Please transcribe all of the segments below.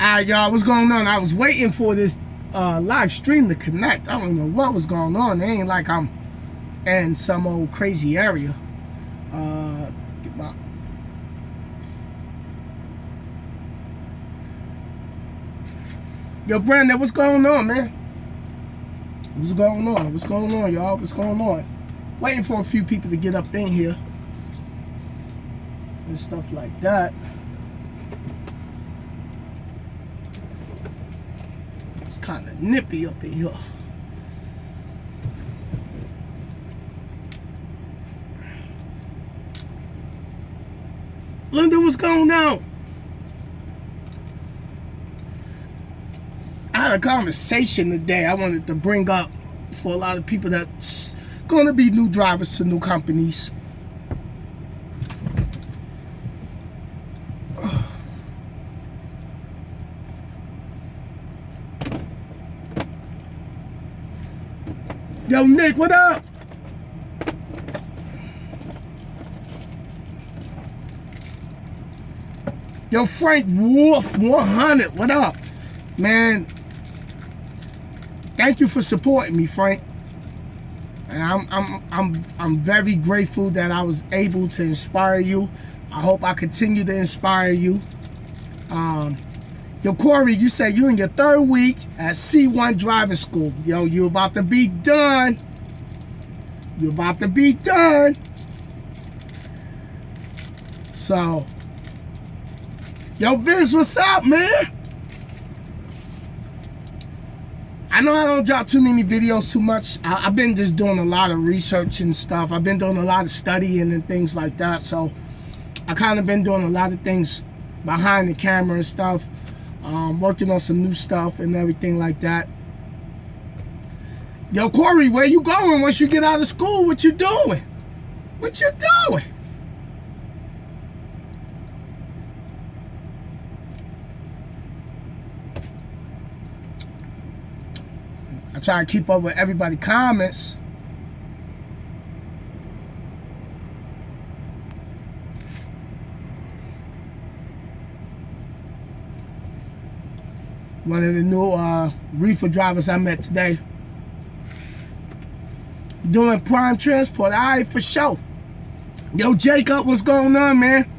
Alright, y'all, what's going on? I was waiting for this live stream to connect. I don't know what was going on. It ain't like I'm in some old crazy area. Get my... Yo, Brandon, what's going on, man? What's going on? What's going on, y'all? What's going on? Waiting for a few people to get up in here and stuff like that. It's kind of nippy up in here. Linda, what's going on? I had a conversation today I wanted to bring up for a lot of people that's going to be new drivers to new companies. Yo, Nick, what up? Yo, Frank Wolf 100, what up? Man, thank you for supporting me, Frank. And I'm very grateful that I was able to inspire you. I hope I continue to inspire you. Yo, Corey, you said you in your 3rd week at C1 driving school. Yo, you about to be done. You about to be done. So, yo, Vince, what's up, man? I know I don't drop too many videos too much. I've been just doing a lot of research and stuff. I've been doing a lot of studying and things like that. So, I kind of been doing a lot of things behind the camera and stuff. Working on some new stuff and everything like that. Yo, Corey, where you going once you get out of school? What you doing? What you doing? I try to keep up with everybody's comments. One of the new reefer drivers I met today. Doing prime transport. All right, for sure. Yo, Jacob, what's going on, man?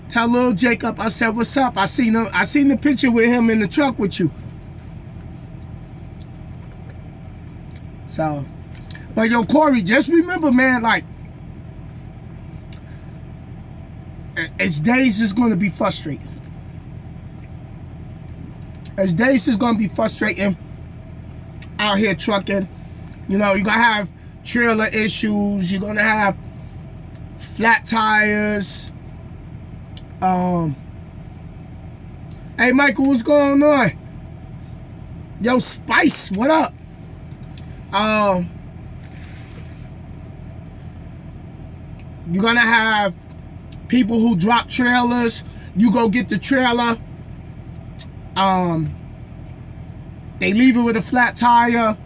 Tell little Jacob I said, what's up? I seen the picture with him in the truck with you. So, but yo, Corey, just remember, man, like, as days is going to be frustrating. As days is going to be frustrating out here trucking. You know, you're going to have trailer issues. You're going to have flat tires. Hey, Michael, what's going on? Yo, Spice, what up? You're going to have people who drop trailers. You go get the trailer. They leave it with a flat tire.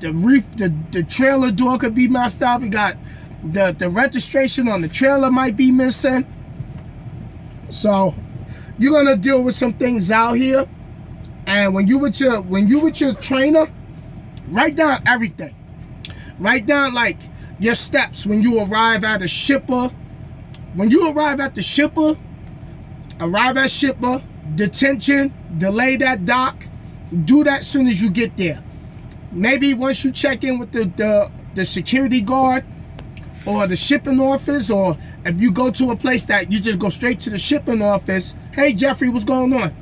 The trailer door could be messed up. You got the registration on the trailer might be missing. So you're gonna deal with some things out here. And when you with your trainer, write down everything. Write down like your steps when you arrive at a shipper. When you arrive at the shipper, detention, delay that dock, do that as soon as you get there. Maybe once you check in with the security guard or the shipping office, or if you go to a place that you just go straight to the shipping office, hey Jeffrey, what's going on?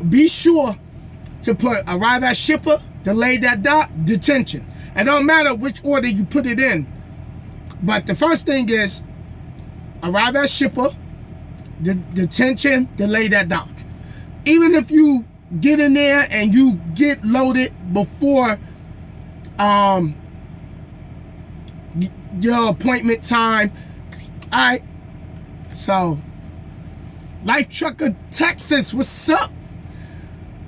Be sure to put arrive at shipper, delay that dock, detention. It don't matter which order you put it in. But the first thing is arrive at shipper, detention, delay that dock. Even if you get in there and you get loaded before your appointment time. Alright. So Life Trucker Texas, what's up?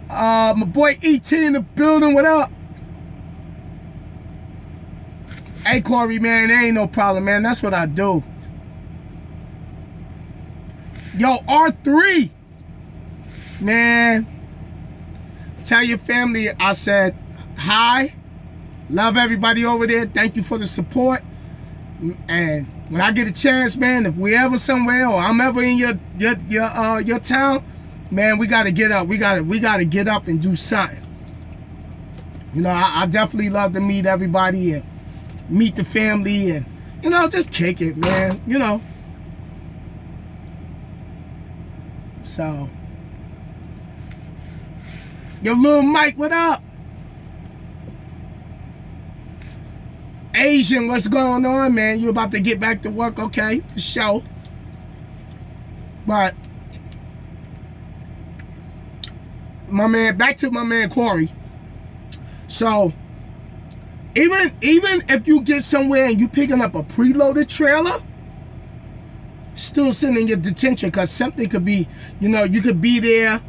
My boy ET in the building, what up? Hey Corey, man, there ain't no problem, man. That's what I do. Yo, R3, man, tell your family I said hi. Love everybody over there. Thank you for the support. And when I get a chance, man, if we ever somewhere or I'm ever in your town, man, we gotta get up. We gotta get up and do something. You know, I definitely love to meet everybody and meet the family and, you know, just kick it, man. You know. So, yo, little Mike, what up? Asian, what's going on, man? You about to get back to work? Okay, for sure. But back to my man Corey. So even if you get somewhere and you picking up a preloaded trailer, still sitting in your detention, because something could be, you know, you could be there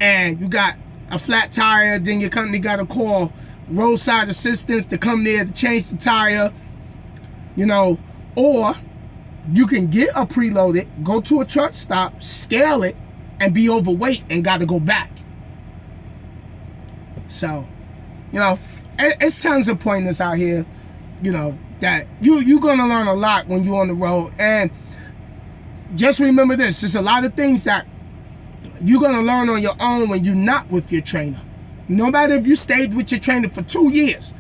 and you got a flat tire, then your company got to call roadside assistance to come there to change the tire, you know, or you can get a preloaded, go to a truck stop, scale it, and be overweight and got to go back. So, you know, it's tons of pointers out here, you know, that you're going to learn a lot when you're on the road. And just remember this, there's a lot of things that you're going to learn on your own when you're not with your trainer. No matter if you stayed with your trainer for 2 years,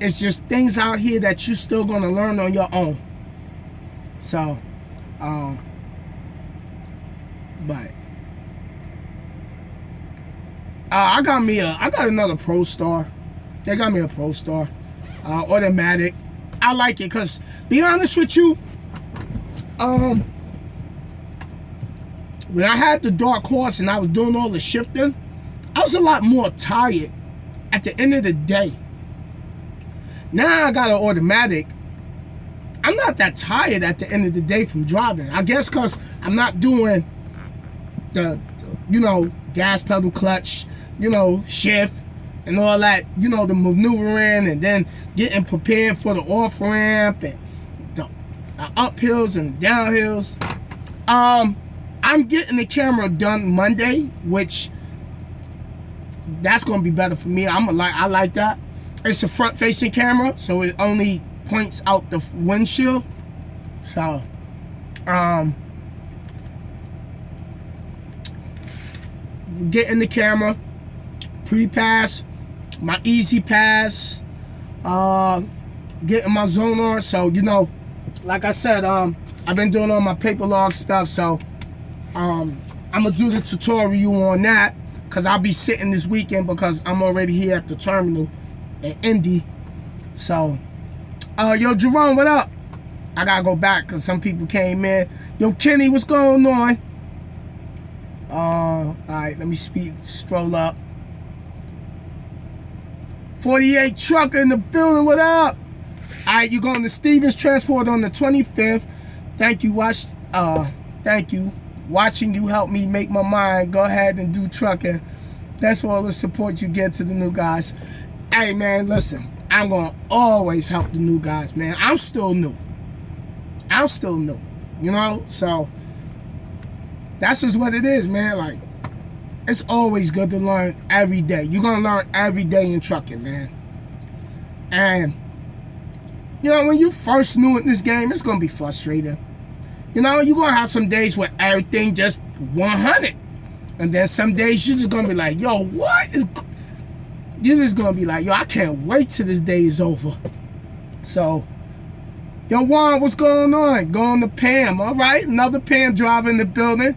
it's just things out here that you're still going to learn on your own. So, but I got another Pro Star. They got me a Pro Star, automatic. I like it because, be honest with you, when I had the Dark Horse and I was doing all the shifting, I was a lot more tired at the end of the day. Now I got an automatic. I'm not that tired at the end of the day from driving. I guess because I'm not doing the, you know, gas pedal clutch, you know, shift and all that, you know, the maneuvering and then getting prepared for the off ramp and the uphills and downhills. I'm getting the camera done Monday, which that's gonna be better for me. I like that. It's a front facing camera, so it only points out the windshield. So getting the camera, pre-pass, my easy pass, getting my Zonar. So, you know, like I said, I've been doing all my paper log stuff, so I'm gonna do the tutorial on that, because I'll be sitting this weekend because I'm already here at the terminal in Indy. So, yo, Jerome, what up? I gotta go back because some people came in. Yo, Kenny, what's going on? All right, let me stroll up. 48 Trucker in the building, what up? All right, you're going to Stevens Transport on the 25th. Thank you, thank you. Watching you help me make my mind. Go ahead and do trucking. That's for all the support you get to the new guys. Hey, man, listen. I'm going to always help the new guys, man. I'm still new. You know? So, that's just what it is, man. Like, it's always good to learn every day. You're going to learn every day in trucking, man. And, you know, when you first new in this game, it's going to be frustrating. You know, you're going to have some days where everything just 100. And then some days you're just going to be like, yo, what is... You're just going to be like, yo, I can't wait till this day is over. So, yo, Juan, what's going on? Going to Pam, all right? Another Pam driver in the building.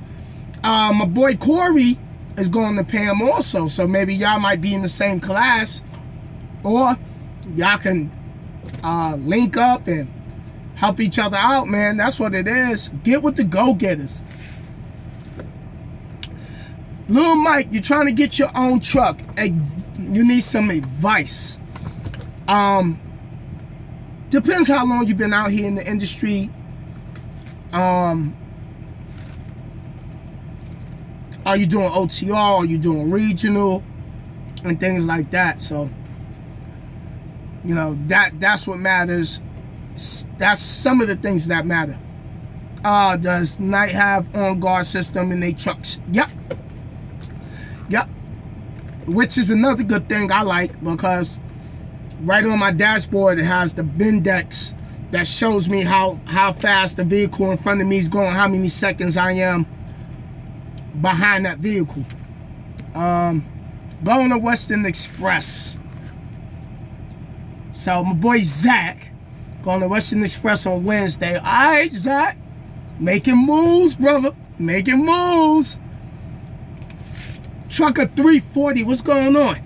My boy Corey is going to Pam also. So maybe y'all might be in the same class. Or y'all can link up and help each other out, man. That's what it is. Get with the go-getters. Little Mike, you're trying to get your own truck. You need some advice. Depends how long you've been out here in the industry. Are you doing OTR? Are you doing regional? And things like that. So, you know, that's what matters. That's some of the things that matter. Does not have on-guard system in their trucks. Yep. Which is another good thing I like, because right on my dashboard it has the Bindex that shows me how fast the vehicle in front of me is going, how many seconds I am behind that vehicle. Going to Western Express. So my boy Zach going to Western Express on Wednesday. All right, Zach, making moves, brother, making moves. Trucker 340, what's going on?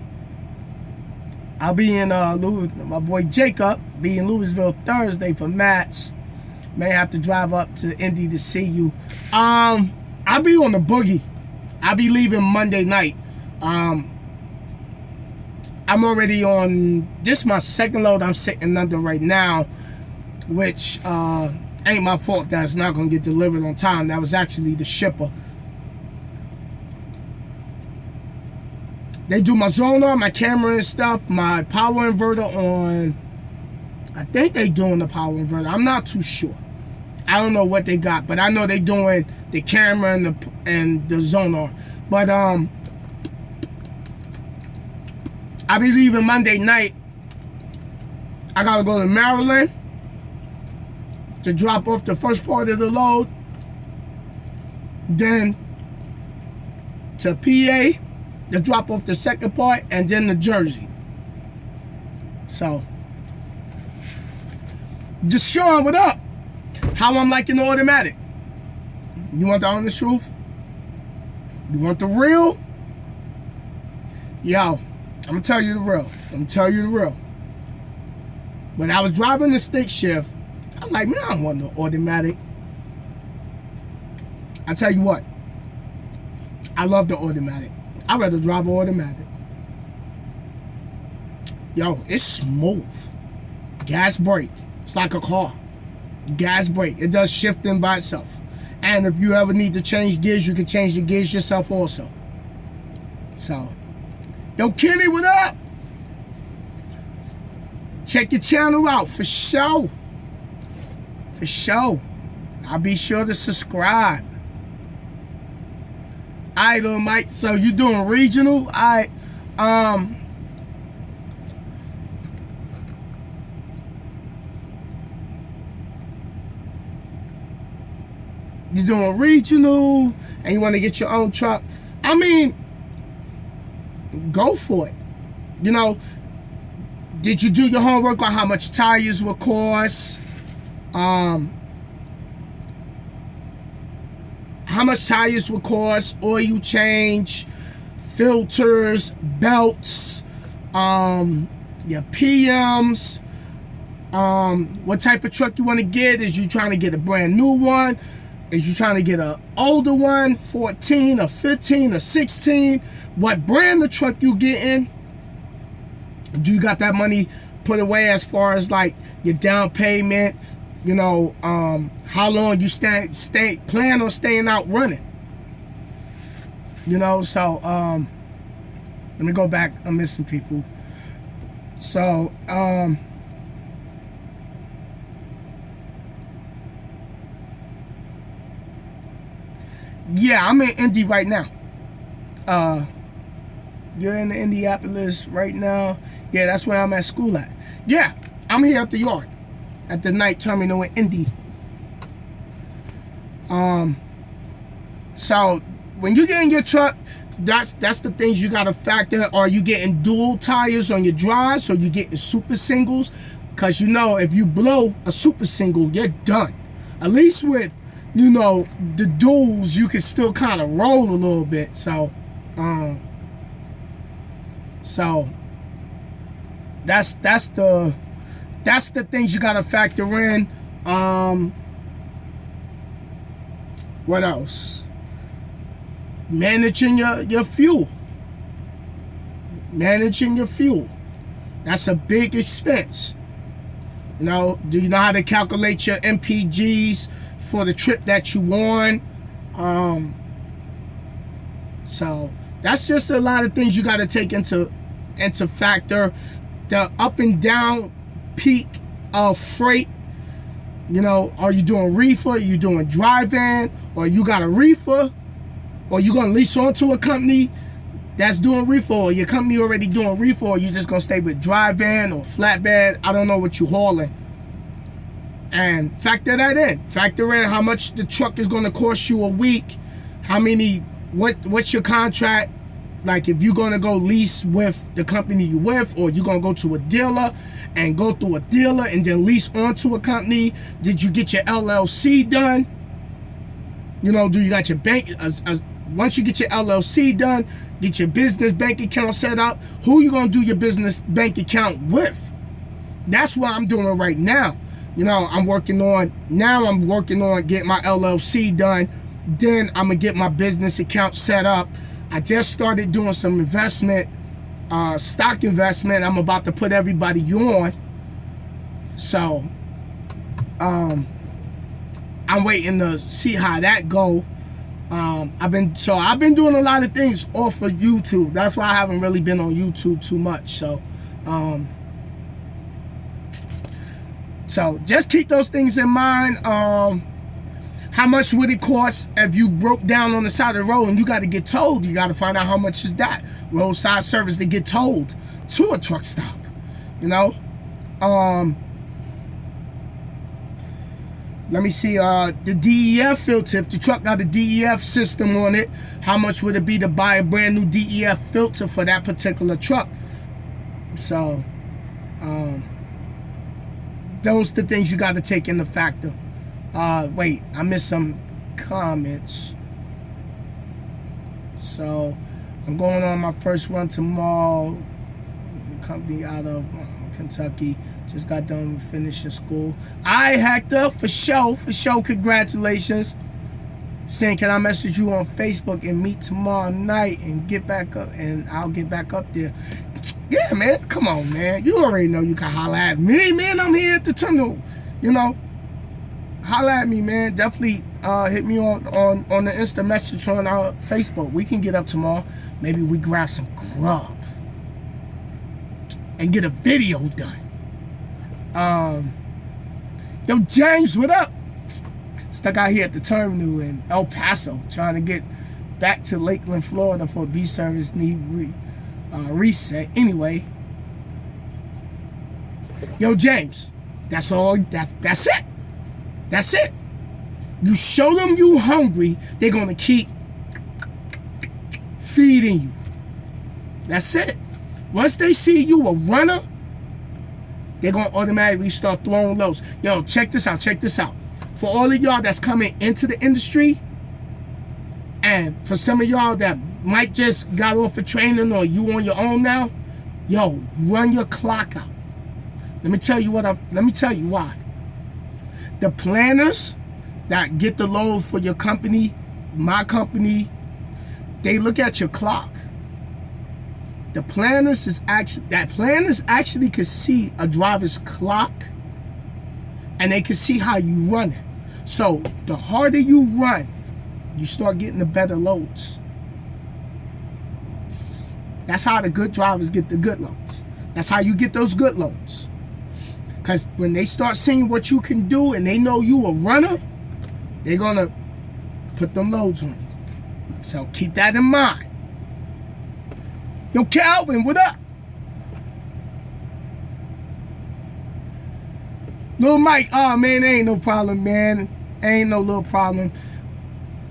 I'll be in my boy Jacob be in Louisville Thursday for Matt's. May have to drive up to Indy to see you. I'll be on the boogie. I'll be leaving Monday night. I'm already on this, my second load I'm sitting under right now, which ain't my fault that it's not gonna get delivered on time. That was actually the shipper. They do my sonar, my camera and stuff, my power inverter on. I think they doing the power inverter. I'm not too sure. I don't know what they got, but I know they doing the camera and the sonar. But I'll be leaving Monday night. I gotta go to Maryland to drop off the first part of the load. Then to PA to drop off the second part, and then to Jersey. So, just showing what up. How I'm liking the automatic. You want the honest truth? You want the real? Yo, I'm gonna tell you the real. When I was driving the stick shift, I was like, man, I don't want no automatic. I tell you what, I love the automatic. I'd rather drive an automatic. Yo, it's smooth. Gas brake. It's like a car. Gas brake. It does shifting by itself. And if you ever need to change gears, you can change the gears yourself also. So, yo, Kenny, what up? Check your channel out for sure. For sure. I'll be sure to subscribe. Alright, little Mike, so you doing regional? Alright, you doing regional and you want to get your own truck? I mean, go for it. You know, did you do your homework on how much tires will cost? How much tires will cost, oil change, filters, belts, your PMs, what type of truck you want to get. Is you trying to get a brand new one? Is you trying to get an older one, 14 or 15 or 16? What brand of truck you getting? Do you got that money put away as far as like your down payment? You know, how long you plan on staying out running. You know, so let me go back. I'm missing people. So yeah, I'm in Indy right now. You're in Indianapolis right now. Yeah, that's where I'm at school at. Yeah, I'm here at the yard, at the night terminal in Indy. So when you get in your truck, that's the things you gotta factor. Are you getting dual tires on your drives, or you getting super singles? Because you know, if you blow a super single, you're done. At least with, you know, the duals, you can still kind of roll a little bit. So that's the things you gotta factor in. What else? Managing your fuel. Managing your fuel. That's a big expense. You know, do you know how to calculate your MPGs for the trip that you on? So that's just a lot of things you got to take into factor. The up and down peak of freight You know, are you doing reefer? Are you doing drive-in? Or you got a reefer? Or you gonna lease onto a company that's doing reefer? Or your company already doing reefer? Or you just gonna stay with drive-in or flatbed? I don't know what you hauling. And factor that in. Factor in how much the truck is gonna cost you a week. How many? What's your contract? Like if you're gonna go lease with the company you with, or you're gonna go to a dealer and go through a dealer and then lease onto a company. Did you get your LLC done? You know, do you got your bank? Once you get your LLC done, get your business bank account set up. Who you gonna do your business bank account with? That's what I'm doing right now. You know, I'm working on getting my LLC done. Then I'm gonna get my business account set up. I just started doing some investment, stock investment. I'm about to put everybody on. So, I'm waiting to see how that go. I've been doing a lot of things off of YouTube. That's why I haven't really been on YouTube too much. So just keep those things in mind. How much would it cost if you broke down on the side of the road and you got to get towed? You got to find out how much is that roadside service to get towed to a truck stop. You know, let me see, the DEF filter. If the truck got a DEF system on it, how much would it be to buy a brand new DEF filter for that particular truck? So, those are the things you got to take into factor. Wait, I missed some comments. So, I'm going on my first run tomorrow. Company out of Kentucky. Just got done with finishing school. I hacked up for show. Congratulations. Saying, can I message you on Facebook and meet tomorrow night and get back up? And I'll get back up there. Yeah, man. Come on, man. You already know you can holler at me, man. I'm here at the tunnel. You know, holler at me, man. Definitely hit me on the Insta message on our Facebook. We can get up tomorrow. Maybe we grab some grub and get a video done. Yo, James, what up? Stuck out here at the terminal in El Paso, trying to get back to Lakeland, Florida for B service need reset. Anyway, yo, James, that's all. That's it. That's it. You show them you hungry, they're gonna keep feeding you. That's it. Once they see you a runner, they're going to automatically start throwing lows. Yo, check this out. For all of y'all that's coming into the industry, and for some of y'all that might just got off of training or you on your own now, yo, run your clock out. Let me tell you why. The planners that get the load for your company, my company, they look at your clock. The planners actually could see a driver's clock, and they can see how you run it. So the harder you run, you start getting the better loads. That's how the good drivers get the good loads. That's how you get those good loads. Because when they start seeing what you can do and they know you a runner, they're gonna put them loads on you. So keep that in mind. Yo, Calvin, what up? Lil Mike, oh man, ain't no problem, man. Ain't no little problem.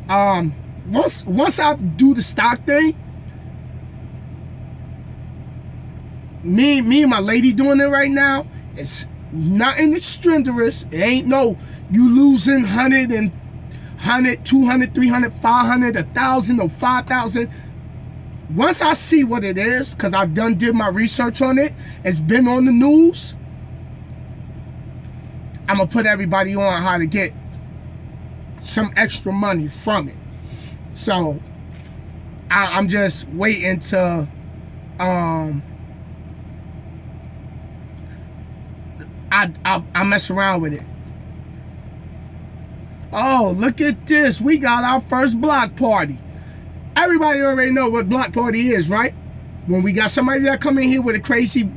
Once I do the stock thing, me and my lady doing it right now, it's nothing extraordinary. It ain't no you losing 100, 200, 300, 500, 1,000 or 5,000. Once I see what it is, because I've did my research on it, it's been on the news, I'm going to put everybody on how to get some extra money from it. So, I'm just waiting to, I mess around with it. Oh, look at this. We got our first block party. Everybody already know what block party is, right? When we got somebody that come in here with a crazy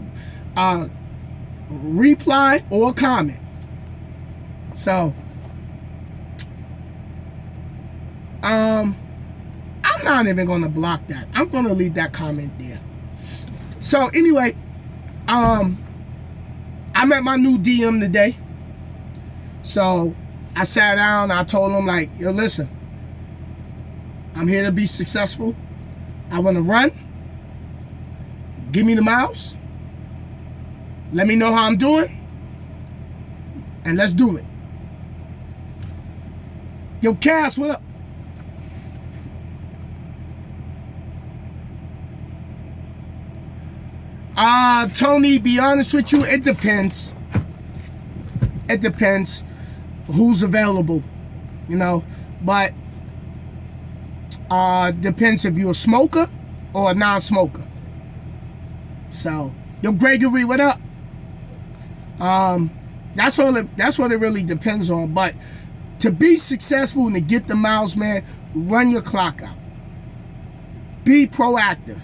reply or comment. So, I'm not even going to block that. I'm going to leave that comment there. So, anyway, I met my new DM today. So, I sat down, I told him, like, yo, listen, I'm here to be successful. I want to run. Give me the miles. Let me know how I'm doing. And let's do it. Yo, Cass, what up? Tony, be honest with you, it depends. It depends who's available, you know. But depends if you're a smoker or a non-smoker. So, yo, Gregory, what up? That's what it really depends on. But to be successful and to get the miles, man, run your clock out. Be proactive.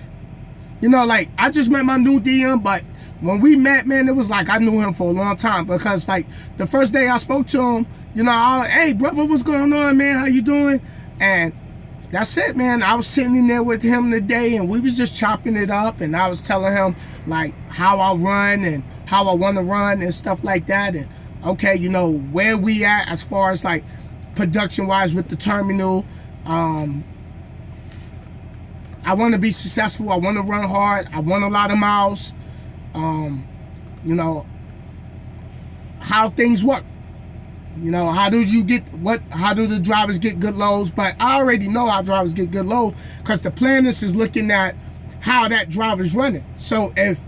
You know, like, I just met my new DM, but when we met, man, it was like I knew him for a long time. Because, like, the first day I spoke to him, you know, I was, hey, brother, what's going on, man? How you doing? And that's it, man. I was sitting in there with him today, and we was just chopping it up. And I was telling him, like, how I run and how I want to run and stuff like that. And, okay, you know, where we at as far as, like, production-wise with the terminal. I want to be successful. I want to run hard. I want a lot of miles. You know, how things work. You know, how do the drivers get good loads? But I already know how drivers get good loads because the planners is looking at how that driver's running. So if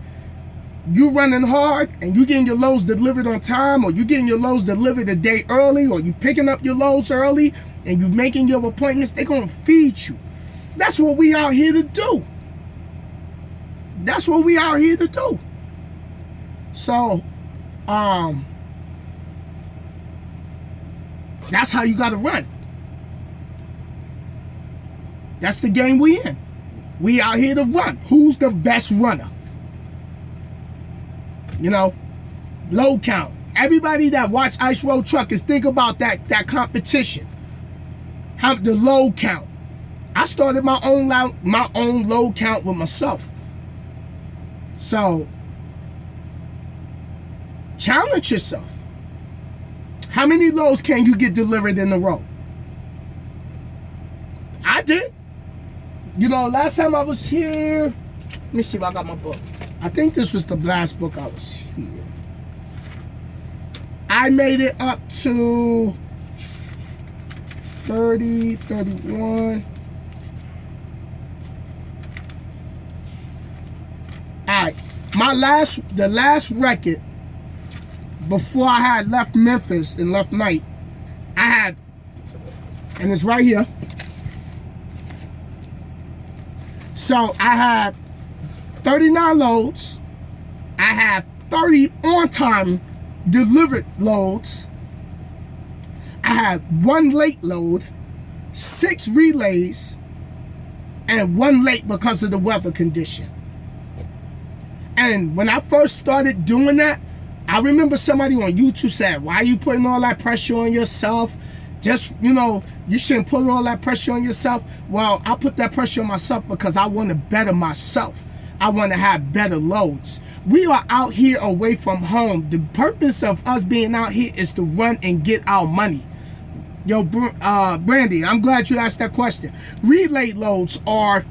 you running hard and you getting your loads delivered on time, or you getting your loads delivered a day early, or you picking up your loads early and you making your appointments, they're going to feed you. That's what we out here to do. That's what we out here to do. So, that's how you got to run. That's the game we in. We out here to run. Who's the best runner? You know, load count. Everybody that watch Ice Road Truckers, think about that competition. How the load count. I started my own load count with myself. So, challenge yourself. How many loads can you get delivered in a row? I did. You know, last time I was here, let me see if I got my book. I think this was the last book I was here. I made it up to 30, 31. Alright, the last record before I had left Memphis and left night, I had, and it's right here. So I had 39 loads. I had 30 on-time delivered loads. I had 1 late load, 6 relays, and 1 late because of the weather condition. And when I first started doing that, I remember somebody on YouTube said, why are you putting all that pressure on yourself? Just, you know, you shouldn't put all that pressure on yourself. Well, I put that pressure on myself because I want to better myself. I want to have better loads. We are out here away from home. The purpose of us being out here is to run and get our money. Yo, Brandy, I'm glad you asked that question. Relay loads are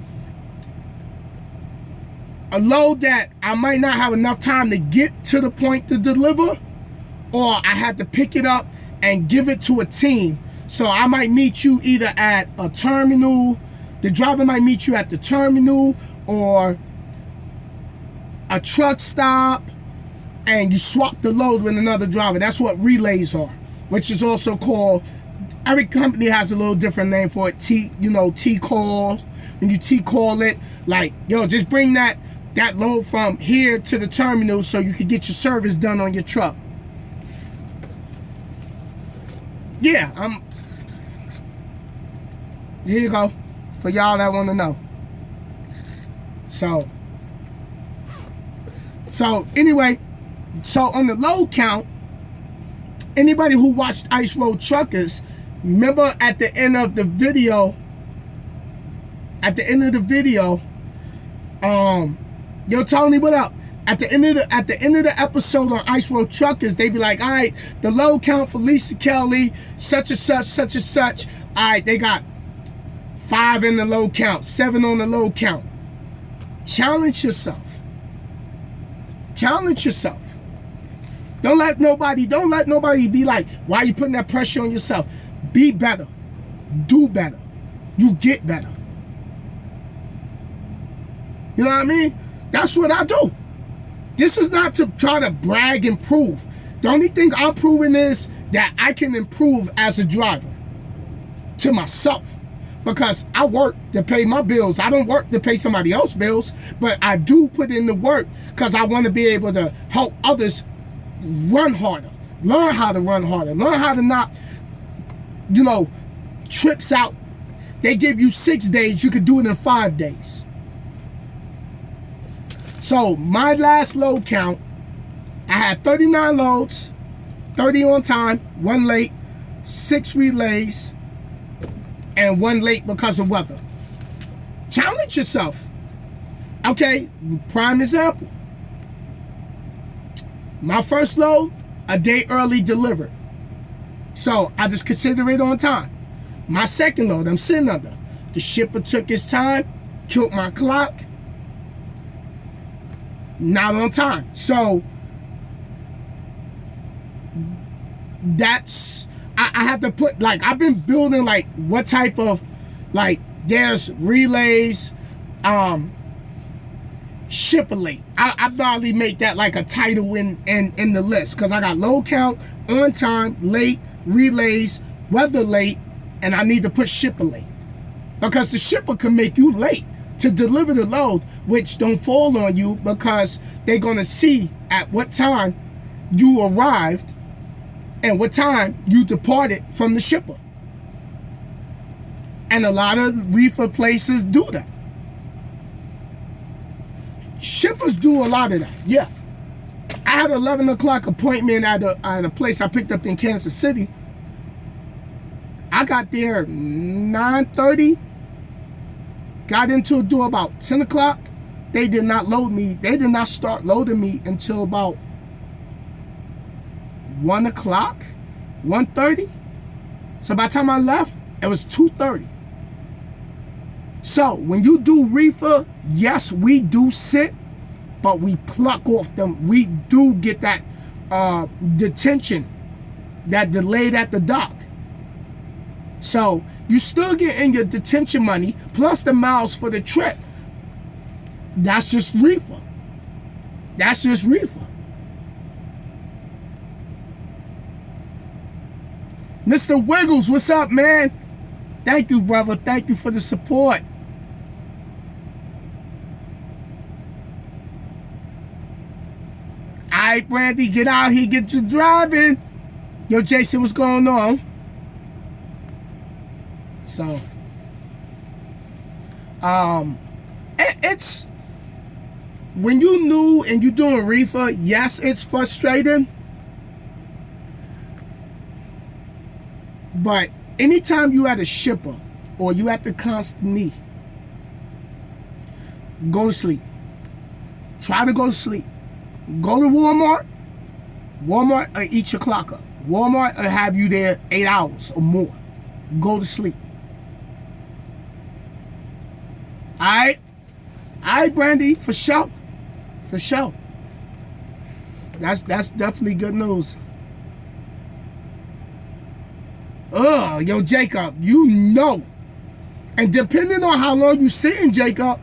a load that I might not have enough time to get to the point to deliver, or I had to pick it up and give it to a team. So I might meet you either at a terminal, the driver might meet you at the terminal, or a truck stop, and you swap the load with another driver. That's what relays are, which is also called, every company has a little different name for it. T-call. When you T-call it, like, yo, just bring that load from here to the terminal so you can get your service done on your truck. Yeah, here you go, for y'all that want to know. So anyway, so on the load count, Anybody who watched Ice Road Truckers, remember at the end of the video, yo, Tony, what up? At the end of the episode on Ice Road Truckers, they be like, all right, the load count for Lisa Kelly, such and such, such and such. All right, they got 5 in the load count, 7 on the load count. Challenge yourself. Challenge yourself. Don't let nobody be like, why are you putting that pressure on yourself? Be better. Do better. You get better. You know what I mean? That's what I do. This is not to try to brag and prove. The only thing I'm proving is that I can improve as a driver to myself. Because I work to pay my bills. I don't work to pay somebody else's bills. But I do put in the work because I want to be able to help others run harder. Learn how to run harder. Learn how to not, trips out. They give you 6 days. You could do it in 5 days. So my last load count, I had 39 loads, 30 on time, 1 late, 6 relays, and 1 late because of weather. Challenge yourself. Okay, prime example. My first load, a day early delivered. So I just consider it on time. My second load, I'm sitting under. The shipper took his time, killed my clock. Not on time. So that's, I have to put, like, I've been building, like, what type of, like, there's relays, shipper late. I probably make that like a title in the list, because I got load count, on time, late, relays, weather late, and I need to put shipper late. Because the shipper can make you late to deliver the load, which don't fall on you, because they're going to see at what time you arrived and what time you departed from the shipper. And a lot of reefer places do that. Shippers do a lot of that, yeah. I had an 11 o'clock appointment at a place I picked up in Kansas City. I got there 9:30. Got into a door about 10 o'clock. They did not load me. They did not start loading me until about 1 o'clock, 1:30. So by the time I left, it was 2:30. So when you do reefer, yes, we do sit, but we pluck off them. We do get that detention, that delayed at the dock. So you still get in your detention money plus the miles for the trip. That's just reefer. That's just reefer. Mr. Wiggles, what's up, man? Thank you, brother. Thank you for the support. All right, Brandy, get out here, get you driving. Yo, Jason, what's going on? So, it's, when you new and you doing reefer, yes, it's frustrating. But anytime you at a shipper or you at the consignee, go to sleep. Try to go to sleep. Go to Walmart. Walmart will eat your clock up. Walmart will have you there 8 hours or more. Go to sleep. Alright, Brandy, for sure. For sure. That's definitely good news. Yo, Jacob, you know. And depending on how long you sitting, Jacob,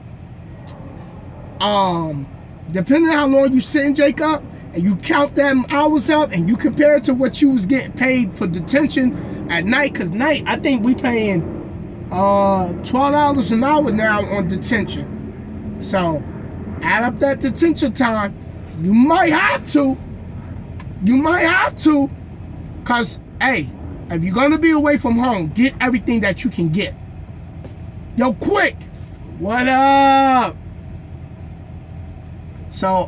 and you count them hours up and you compare it to what you was getting paid for detention at night, because night, I think we paying $12 an hour now on detention. So add up that detention time. You might have to, because hey, if you're gonna be away from home, get everything that you can get. Yo, quick, what up? So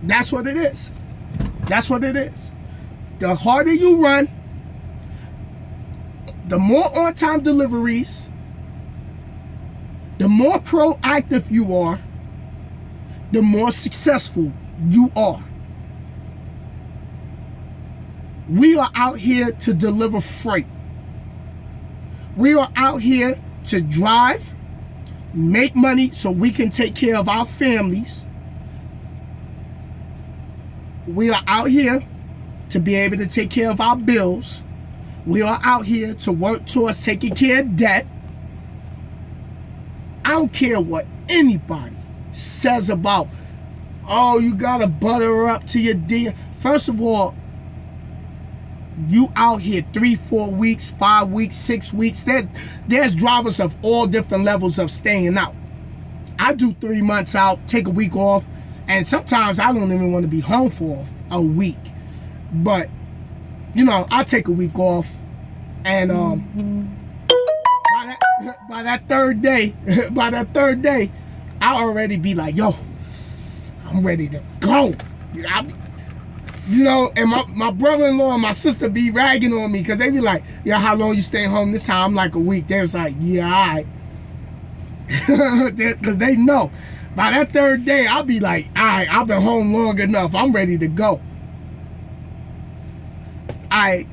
That's what it is. That's what it is. The harder you run, the more on-time deliveries, the more proactive you are, the more successful you are. We are out here to deliver freight. We are out here to drive, make money so we can take care of our families. We are out here to be able to take care of our bills. We are out here to work towards taking care of debt. I don't care what anybody says about, oh, you gotta butter up to your deal. First of all, you out here 3, 4 weeks, 5 weeks, 6 weeks. There's drivers of all different levels of staying out. I do 3 months out, take a week off, and sometimes I don't even want to be home for a week. But, you know, I take a week off, and by that third day, I'll already be like, yo, I'm ready to go. You know, and my brother-in-law and my sister be ragging on me because they be like, yeah, how long you staying home this time? I'm like, a week. They was like, yeah, all right. Because they know. By that third day, I'll be like, all right, I've been home long enough. I'm ready to go. All right.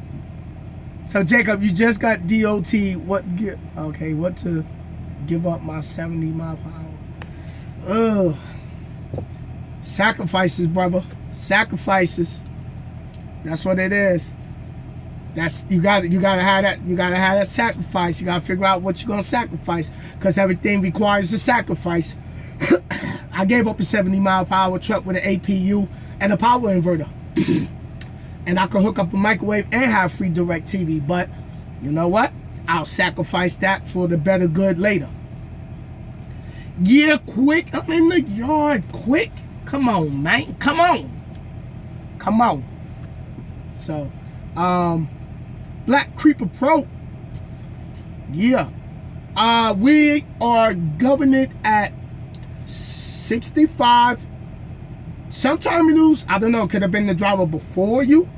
So, Jacob, you just got DOT. What to give up my 70 mile per hour? Ugh. Sacrifices, brother. Sacrifices. That's what it is. You gotta have that. You gotta have that sacrifice. You gotta figure out what you're gonna sacrifice, because everything requires a sacrifice. I gave up a 70 mile per hour truck with an APU and a power inverter. And I could hook up a microwave and have free direct TV. But you know what? I'll sacrifice that for the better good later. Yeah, quick. I'm in the yard. Quick. Come on, man. Come on. Come on. So, Black Creeper Pro. Yeah. We are governed at 65. Some terminals, I don't know, could have been the driver before you.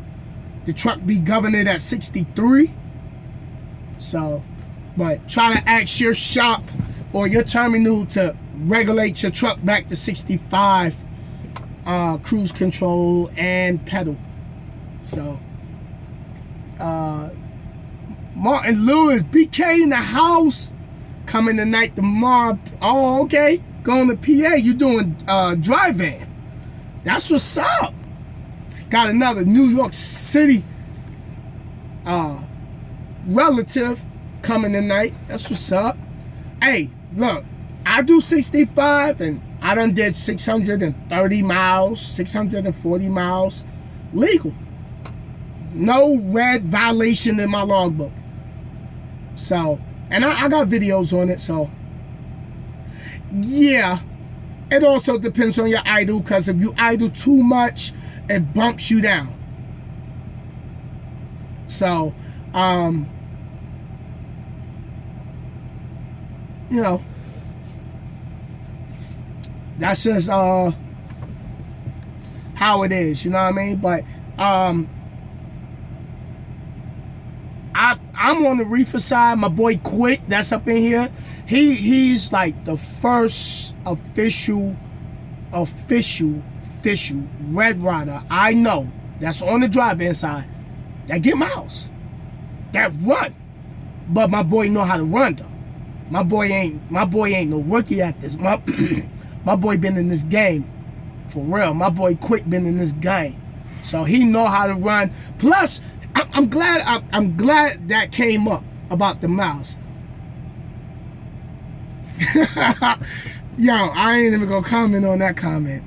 The truck be governed at 63. So, but try to ask your shop or your terminal to regulate your truck back to 65. Cruise control and pedal. So, Martin Lewis, BK in the house, coming tonight tomorrow. Oh, okay. Going to PA. You doing dry van. That's what's up. Got another New York City relative coming tonight. That's what's up. Hey, look, I do 65 and I done did 630 miles, 640 miles legal. No red violation in my logbook. So, and I got videos on it, so yeah. It also depends on your idle, because if you idle too much, it bumps you down. So, you know, that's just how it is, you know what I mean? But I'm on the reefer side. My boy Quick, that's up in here. He's like the first official red rider I know that's on the drive-in side that get miles, that run. But my boy know how to run though. My boy ain't no rookie at this. My boy been in this game for real. My boy Quick been in this game, so he know how to run. Plus, I'm glad that came up about the miles. Yo, I ain't even gonna comment on that comment.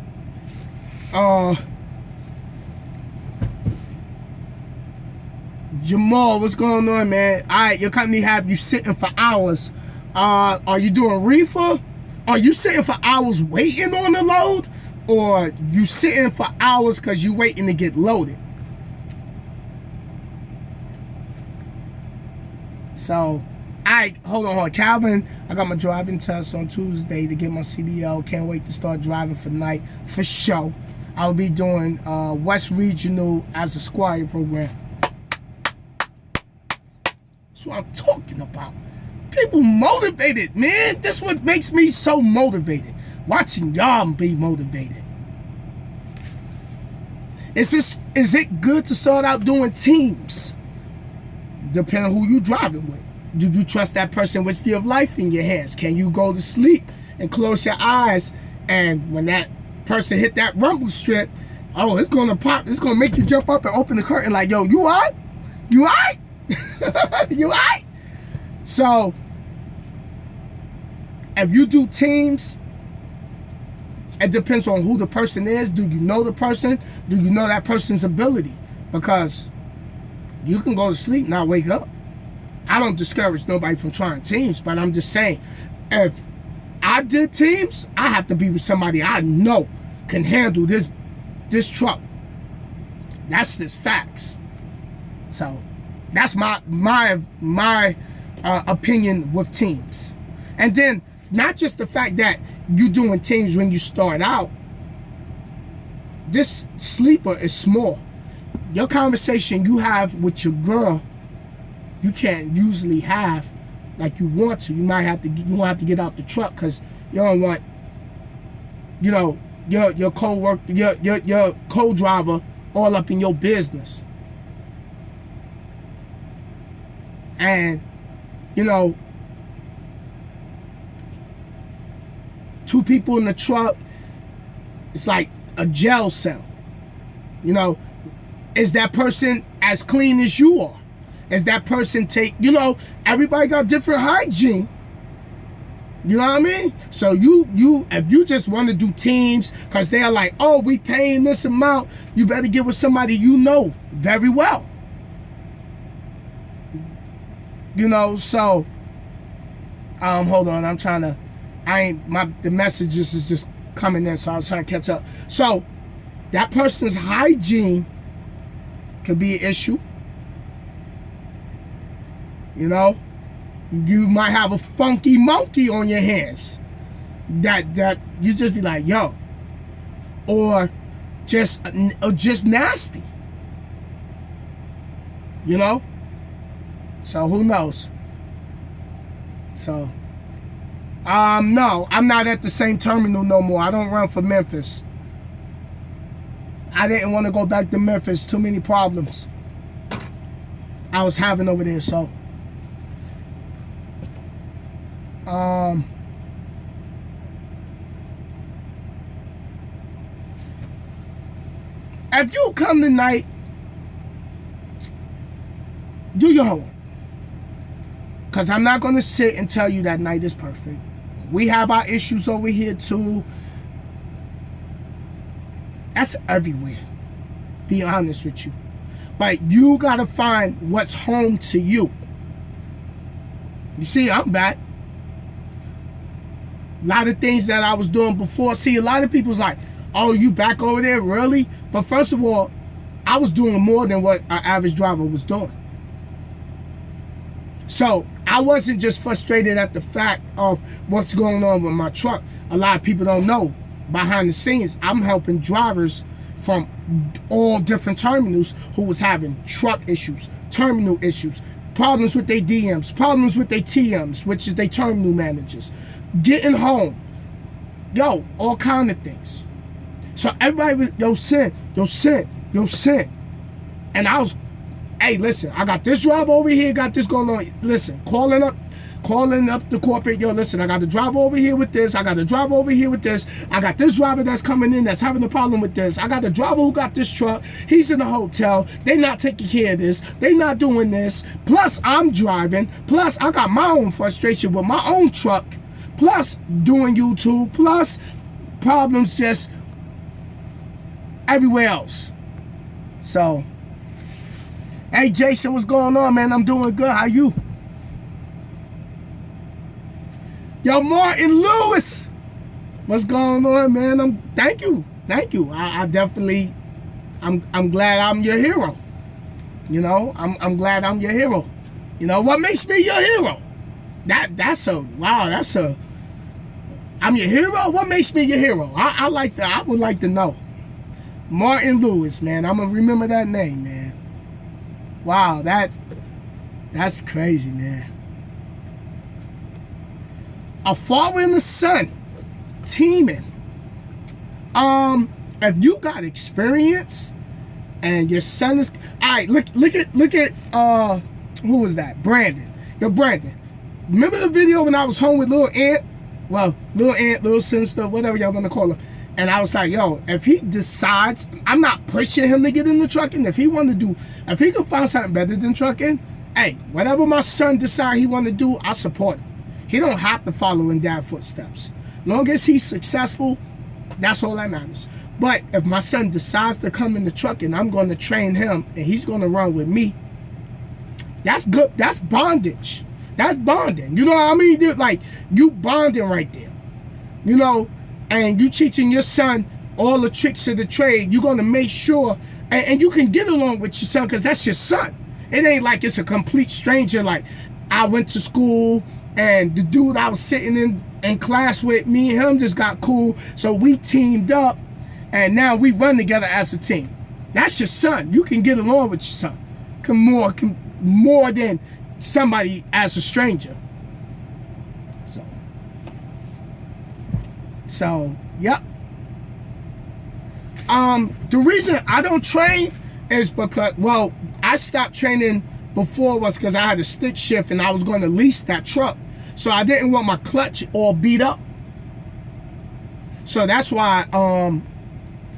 Jamal, what's going on, man? Alright, your company have you sitting for hours. Are you doing reefer? Are you sitting for hours waiting on the load? Or you sitting for hours because you waiting to get loaded? So, alright, hold on. Calvin, I got my driving test on Tuesday to get my CDL. Can't wait to start driving for night, for sure. I'll be doing West Regional as a squire program. That's what I'm talking about. People motivated, man. That's what makes me so motivated. Watching y'all be motivated. Is it good to start out doing teams? Depending on who you driving with. Do you trust that person with your life in your hands? Can you go to sleep and close your eyes, and when that person hit that rumble strip, oh, it's gonna pop, it's gonna make you jump up and open the curtain like, yo, you alright? You alright? You alright? So, if you do teams, it depends on who the person is. Do you know the person? Do you know that person's ability? Because you can go to sleep, not wake up. I don't discourage nobody from trying teams, but I'm just saying, if I did teams, I have to be with somebody I know can handle this truck. That's just facts. So that's my opinion with teams. And then not just the fact that you doing teams when you start out. This sleeper is small. Your conversation you have with your girl, you can't usually have like you want to. You won't have to get out the truck because you don't want, you know, your co-worker, your co-driver all up in your business. And, you know, two people in the truck, it's like a jail cell. You know, is that person as clean as you are? Is that person you know, everybody got different hygiene. You know what I mean? So if you just want to do teams because they're like, oh, we paying this amount, you better get with somebody you know very well. You know, so hold on, I'm trying to, the messages is just coming in, so I was trying to catch up. So that person's hygiene could be an issue. You know, you might have a funky monkey on your hands that you just be like, yo, or just nasty. You know? So who knows? So no, I'm not at the same terminal no more. I don't run for Memphis. I didn't want to go back to Memphis. Too many problems I was having over there, so if you come tonight, do your homework. Because I'm not going to sit and tell you that night is perfect. We have our issues over here too. That's everywhere. Be honest with you. But you got to find what's home to you. You see, I'm back. A lot of things that I was doing before. See, a lot of people's like, oh, you back over there? Really? But first of all, I was doing more than what an average driver was doing. So I wasn't just frustrated at the fact of what's going on with my truck. A lot of people don't know. Behind the scenes, I'm helping drivers from all different terminals who was having truck issues, terminal issues, problems with their DMs, problems with their TMs, which is their terminal managers, getting home, yo, all kind of things. So everybody was, yo, Sin. And I was, hey, listen, I got this driver over here, got this going on. Listen, calling up the corporate, yo, listen, I got the driver over here with this, I got the driver over here with this, I got this driver that's coming in that's having a problem with this, I got the driver who got this truck, he's in the hotel, they not taking care of this, they not doing this, plus I'm driving, plus I got my own frustration with my own truck, plus doing YouTube, plus problems just everywhere else. So, hey Jason, what's going on, man? I'm doing good. How you? Yo, Martin Lewis, what's going on, man? Thank you. I definitely, I'm glad I'm your hero. You know, I'm glad I'm your hero. You know what makes me your hero? I'm your hero. What makes me your hero? I would like to know. Martin Lewis, man. I'm gonna remember that name, man. Wow, that's crazy, man. A father and a son teaming. If you got experience and your son is, all right, look at who was that? Brandon. Yo, Brandon. Remember the video when I was home with Little Ant? Well, Little Ant, Little Sinister, whatever y'all want to call him. And I was like, yo, if he decides, I'm not pushing him to get into trucking. If he can find something better than trucking, hey, whatever my son decide he want to do, I support him. He don't have to follow in dad's footsteps. Long as he's successful, that's all that matters. But if my son decides to come into trucking, I'm going to train him and he's going to run with me. That's good. That's bondage. That's bonding. You know what I mean? Dude, like, you bonding right there. You know, and you teaching your son all the tricks of the trade. You're going to make sure, and you can get along with your son because that's your son. It ain't like it's a complete stranger. Like, I went to school and the dude I was sitting in class with, me and him just got cool. So we teamed up and now we run together as a team. That's your son. You can get along with your son. More than somebody as a stranger. So, yep. The reason I don't train is because, well, I stopped training before was because I had a stick shift and I was going to lease that truck. So I didn't want my clutch all beat up. So that's why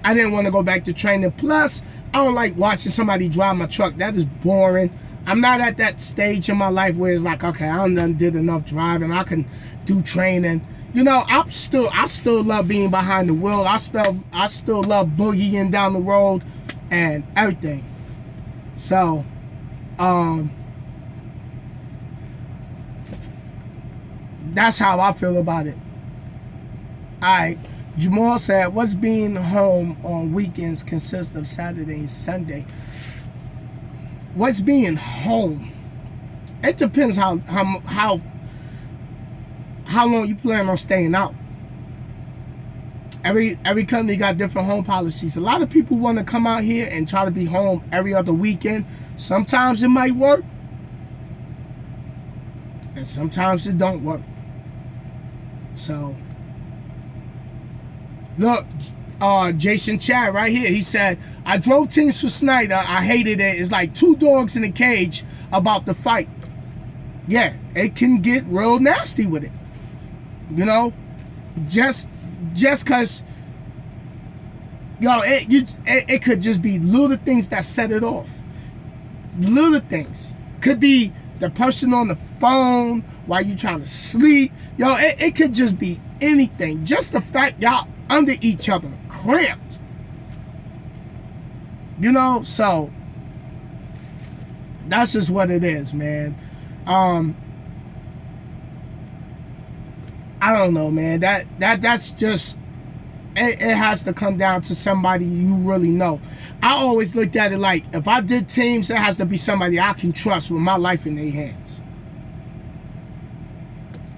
I didn't want to go back to training. Plus, I don't like watching somebody drive my truck. That is boring. I'm not at that stage in my life where it's like, okay, I done did enough driving. I can do training. You know, I still love being behind the wheel. I still love boogieing down the road and everything. So, that's how I feel about it. Alright, Jamal said, what's being home on weekends consists of Saturday and Sunday? What's being home? It depends how long you plan on staying out. Every company got different home policies. A lot of people want to come out here and try to be home every other weekend. Sometimes it might work, and sometimes it don't work. So, look, Jason Chad right here. He said, I drove teams for Snyder. I hated it. It's like two dogs in a cage about the fight. Yeah, it can get real nasty with it. You know, just cause, yo, it could just be little things that set it off. Little things. Could be the person on the phone while you trying to sleep. Yo, it could just be anything. Just the fact y'all under each other, cramped. You know, so that's just what it is, man. I don't know, man. That's just it has to come down to somebody you really know. I always looked at it like, if I did teams, it has to be somebody I can trust with my life in their hands.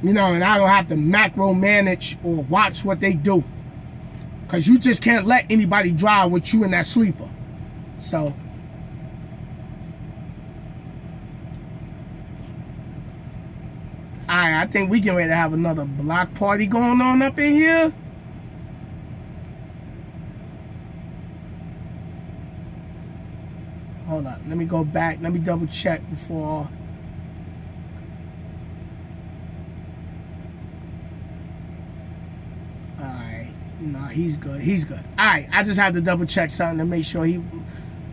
You know, and I don't have to macro manage or watch what they do. Because you just can't let anybody drive with you in that sleeper. So, I think we getting ready to have another block party going on up in here. Hold on, let me go back. Let me double check before. Alright, no, he's good. He's good. Alright, I just had to double check something to make sure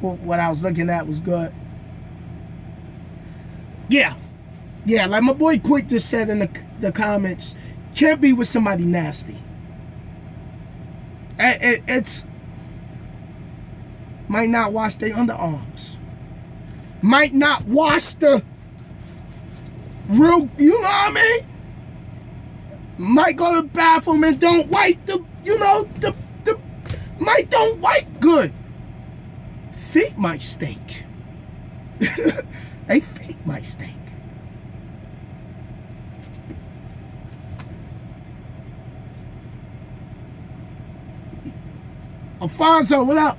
what I was looking at was good. Yeah. Yeah, like my boy Quick just said in the comments, can't be with somebody nasty. It's might not wash their underarms. Might not wash the real, you know what I mean? Might go to the bathroom and don't wipe the, you know, the might don't wipe good. Feet might stink. They feet might stink. Alfonso, what up?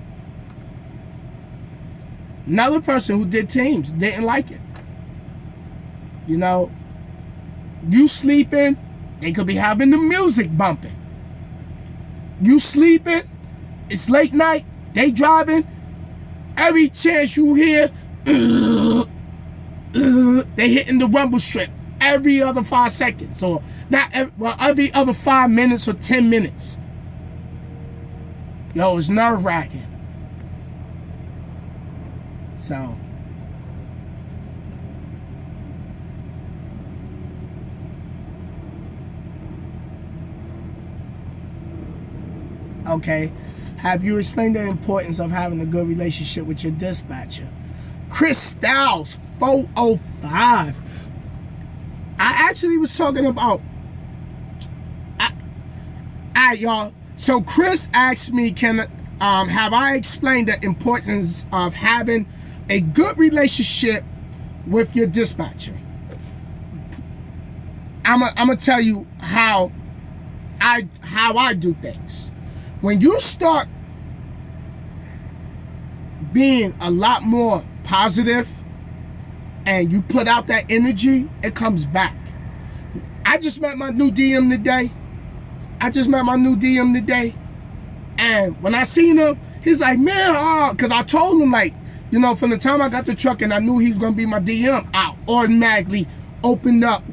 Another person who did teams didn't like it. You know, you sleeping, they could be having the music bumping. You sleeping, it's late night, they driving. Every chance you hear, they hitting the rumble strip every other 5 seconds, or every other 5 minutes or 10 minutes. Yo, it's nerve-wracking. So, okay, have you explained the importance of having a good relationship with your dispatcher? Chris Styles 405. I actually was talking about, y'all. So Chris asked me, have I explained the importance of having a good relationship with your dispatcher? I'm gonna tell you how I do things. When you start being a lot more positive and you put out that energy, it comes back. I just met my new DM today. And when I seen him, he's like, man, because I told him, like, you know, from the time I got the truck and I knew he was going to be my DM, I automatically opened up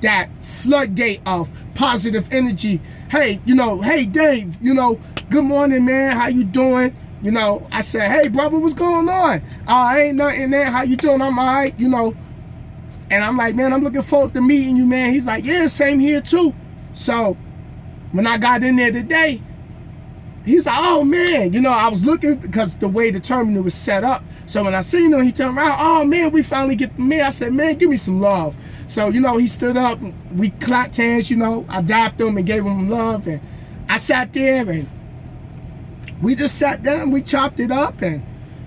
that floodgate of positive energy. Hey, you know, hey, Dave, you know, good morning, man. How you doing? You know, I said, hey, brother, what's going on? Ain't nothing there. How you doing? I'm all right, you know. And I'm like, man, I'm looking forward to meeting you, man. He's like, yeah, same here, too. So when I got in there today, he's like, oh, man. You know, I was looking because the way the terminal was set up. So when I seen him, he turned around, oh, man, we finally get the man. I said, man, give me some love. So, you know, he stood up. We clapped hands, you know. I dapped him and gave him love. And I sat there and we just sat down, we chopped it up. And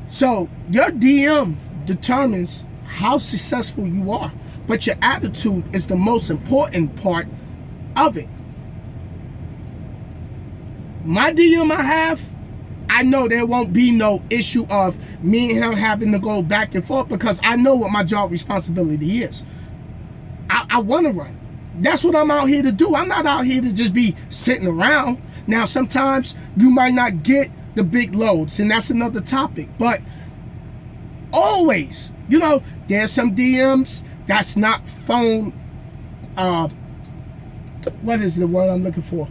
so your DM determines how successful you are. But your attitude is the most important part of it. My DM I have, I know there won't be no issue of me and him having to go back and forth because I know what my job responsibility is. I want to run. That's what I'm out here to do. I'm not out here to just be sitting around. Now, sometimes you might not get the big loads, and that's another topic. But always, you know, there's some DMs that's not phone, what is the word I'm looking for?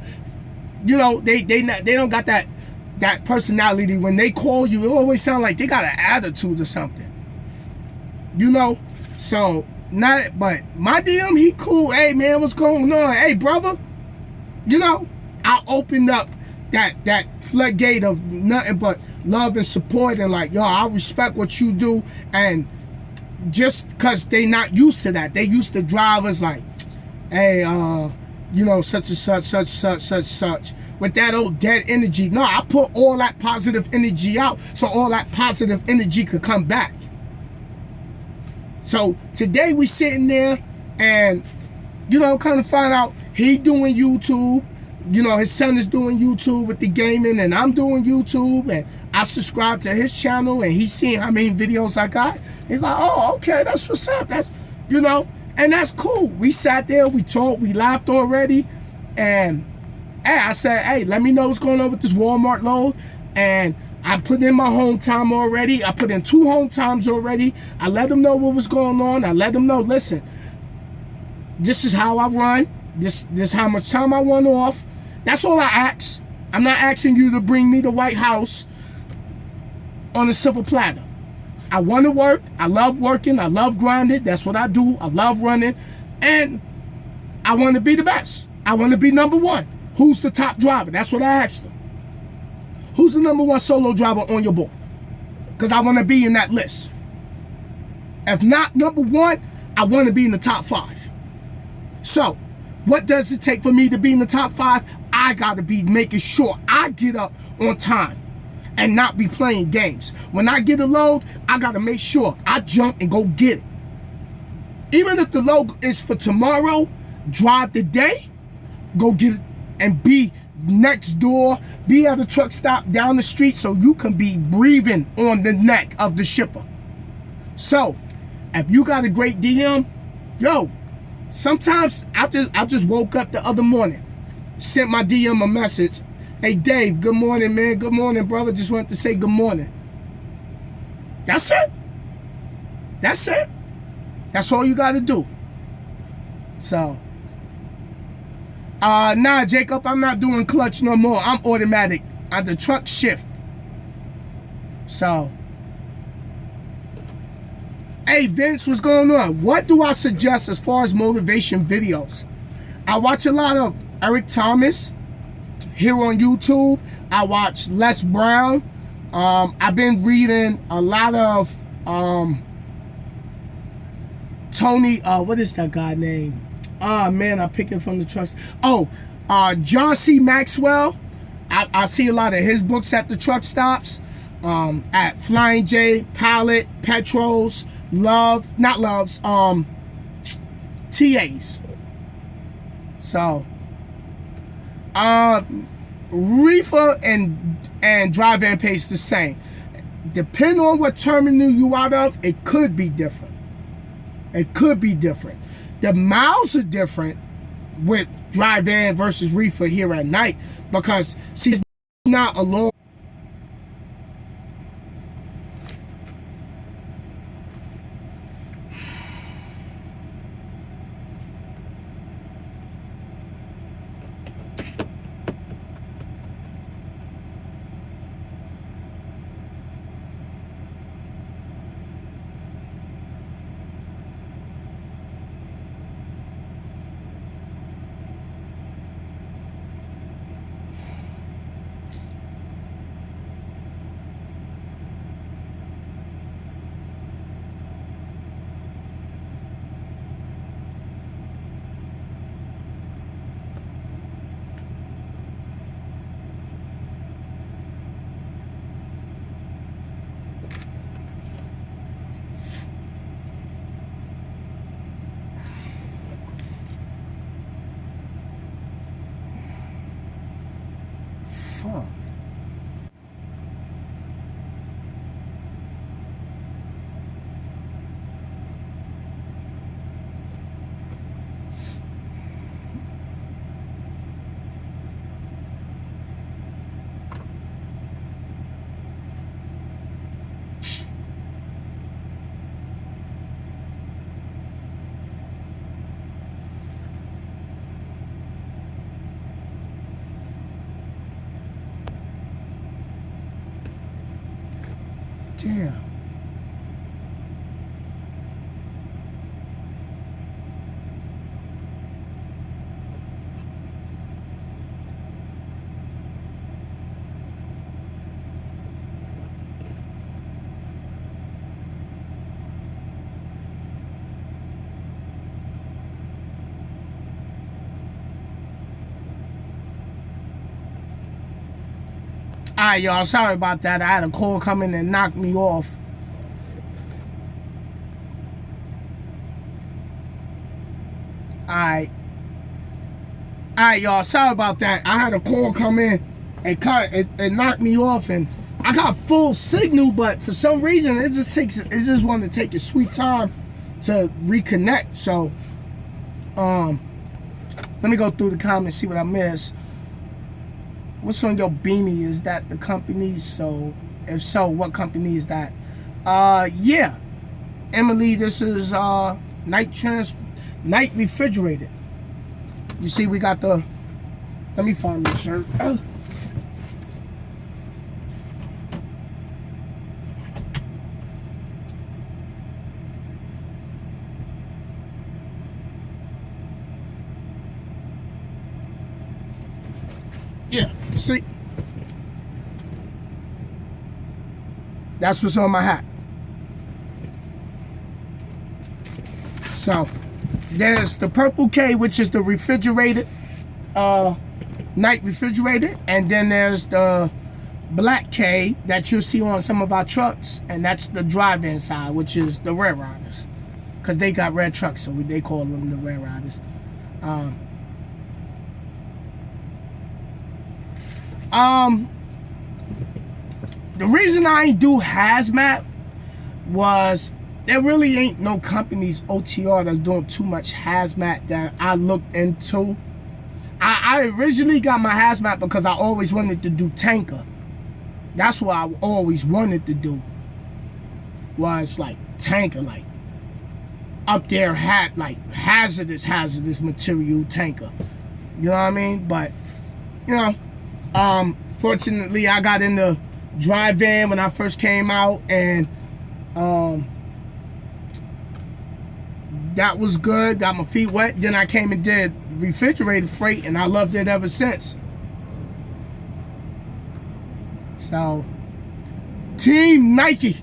You know, they don't got that personality. When they call you, it always sound like they got an attitude or something. You know, so but my DM, he cool. Hey man, what's going on? Hey brother, you know, I opened up that floodgate of nothing but love and support and like, yo, I respect what you do. And just because they not used to that, they used to drivers like, hey, you know, such and such, with that old dead energy. No, I put all that positive energy out so all that positive energy could come back. So today we sitting there and, you know, kind of find out he doing YouTube. You know, his son is doing YouTube with the gaming, and I'm doing YouTube, and I subscribe to his channel, and he's seeing how many videos I got. He's like, oh, okay, that's what's up. That's, you know, and that's cool. We sat there, we talked, we laughed already, and hey, I said, hey, let me know what's going on with this Walmart load. And I put in my home time already. I put in 2 home times already. I let them know what was going on. I let them know, listen, this is how I run. This is how much time I want off. That's all I ask. I'm not asking you to bring me the White House on a silver platter. I want to work. I love working. I love grinding. That's what I do. I love running. And I want to be the best. I want to be number 1. Who's the top driver? That's what I asked them. Who's the number 1 solo driver on your board? Because I want to be in that list. If not number 1, I want to be in the top 5. So, what does it take for me to be in the top 5? I got to be making sure I get up on time and not be playing games. When I get a load, I got to make sure I jump and go get it. Even if the load is for tomorrow, drive the day, go get it, and be next door, be at a truck stop down the street so you can be breathing on the neck of the shipper. So, if you got a great DM, yo, sometimes I just woke up the other morning, sent my DM a message. Hey, Dave, good morning, man. Good morning, brother. Just wanted to say good morning. That's it. That's it. That's all you got to do. So, nah, Jacob, I'm not doing clutch no more. I'm automatic. The truck shift. So, hey, Vince, what's going on? What do I suggest as far as motivation videos? I watch a lot of Eric Thomas here on YouTube. I watch Les Brown. I've been reading a lot of Tony, what is that guy name? Man, I picked it from the trucks. John C. Maxwell. I see a lot of his books at the truck stops. At Flying J, Pilot, Petros, Love, not Loves, TAs. So, reefer and dry van pace the same. Depending on what terminal you out of, it could be different. It could be different. The miles are different with dry van versus reefer here at night because she's not alone. Fuck. Damn. Alright, y'all, sorry about that. I had a call come in and knock me off. Alright, y'all, sorry about that. I had a call come in and knock me off, and I got full signal, but for some reason it just wanted to take a sweet time to reconnect. So let me go through the comments, see what I missed. What's on your beanie? Is that the company? So if so, what company is that? Yeah, Emily, this is night refrigerated. You see, we got the, let me find my shirt. Yeah, see, that's what's on my hat. So there's the purple K, which is the refrigerated, night refrigerated, and then there's the black K that you'll see on some of our trucks, and that's the drive-in side, which is the Red Riders, because they got red trucks, so they call them the Red Riders. The reason I ain't do hazmat was there really ain't no companies OTR that's doing too much hazmat that I looked into. I originally got my hazmat because I always wanted to do tanker. That's what I always wanted to do. Was like tanker, like up there like hazardous material tanker. You know what I mean? But you know, fortunately I got in the dry van when I first came out, and that was good. Got my feet wet. Then I came and did refrigerated freight, and I loved it ever since. So, Team Nike.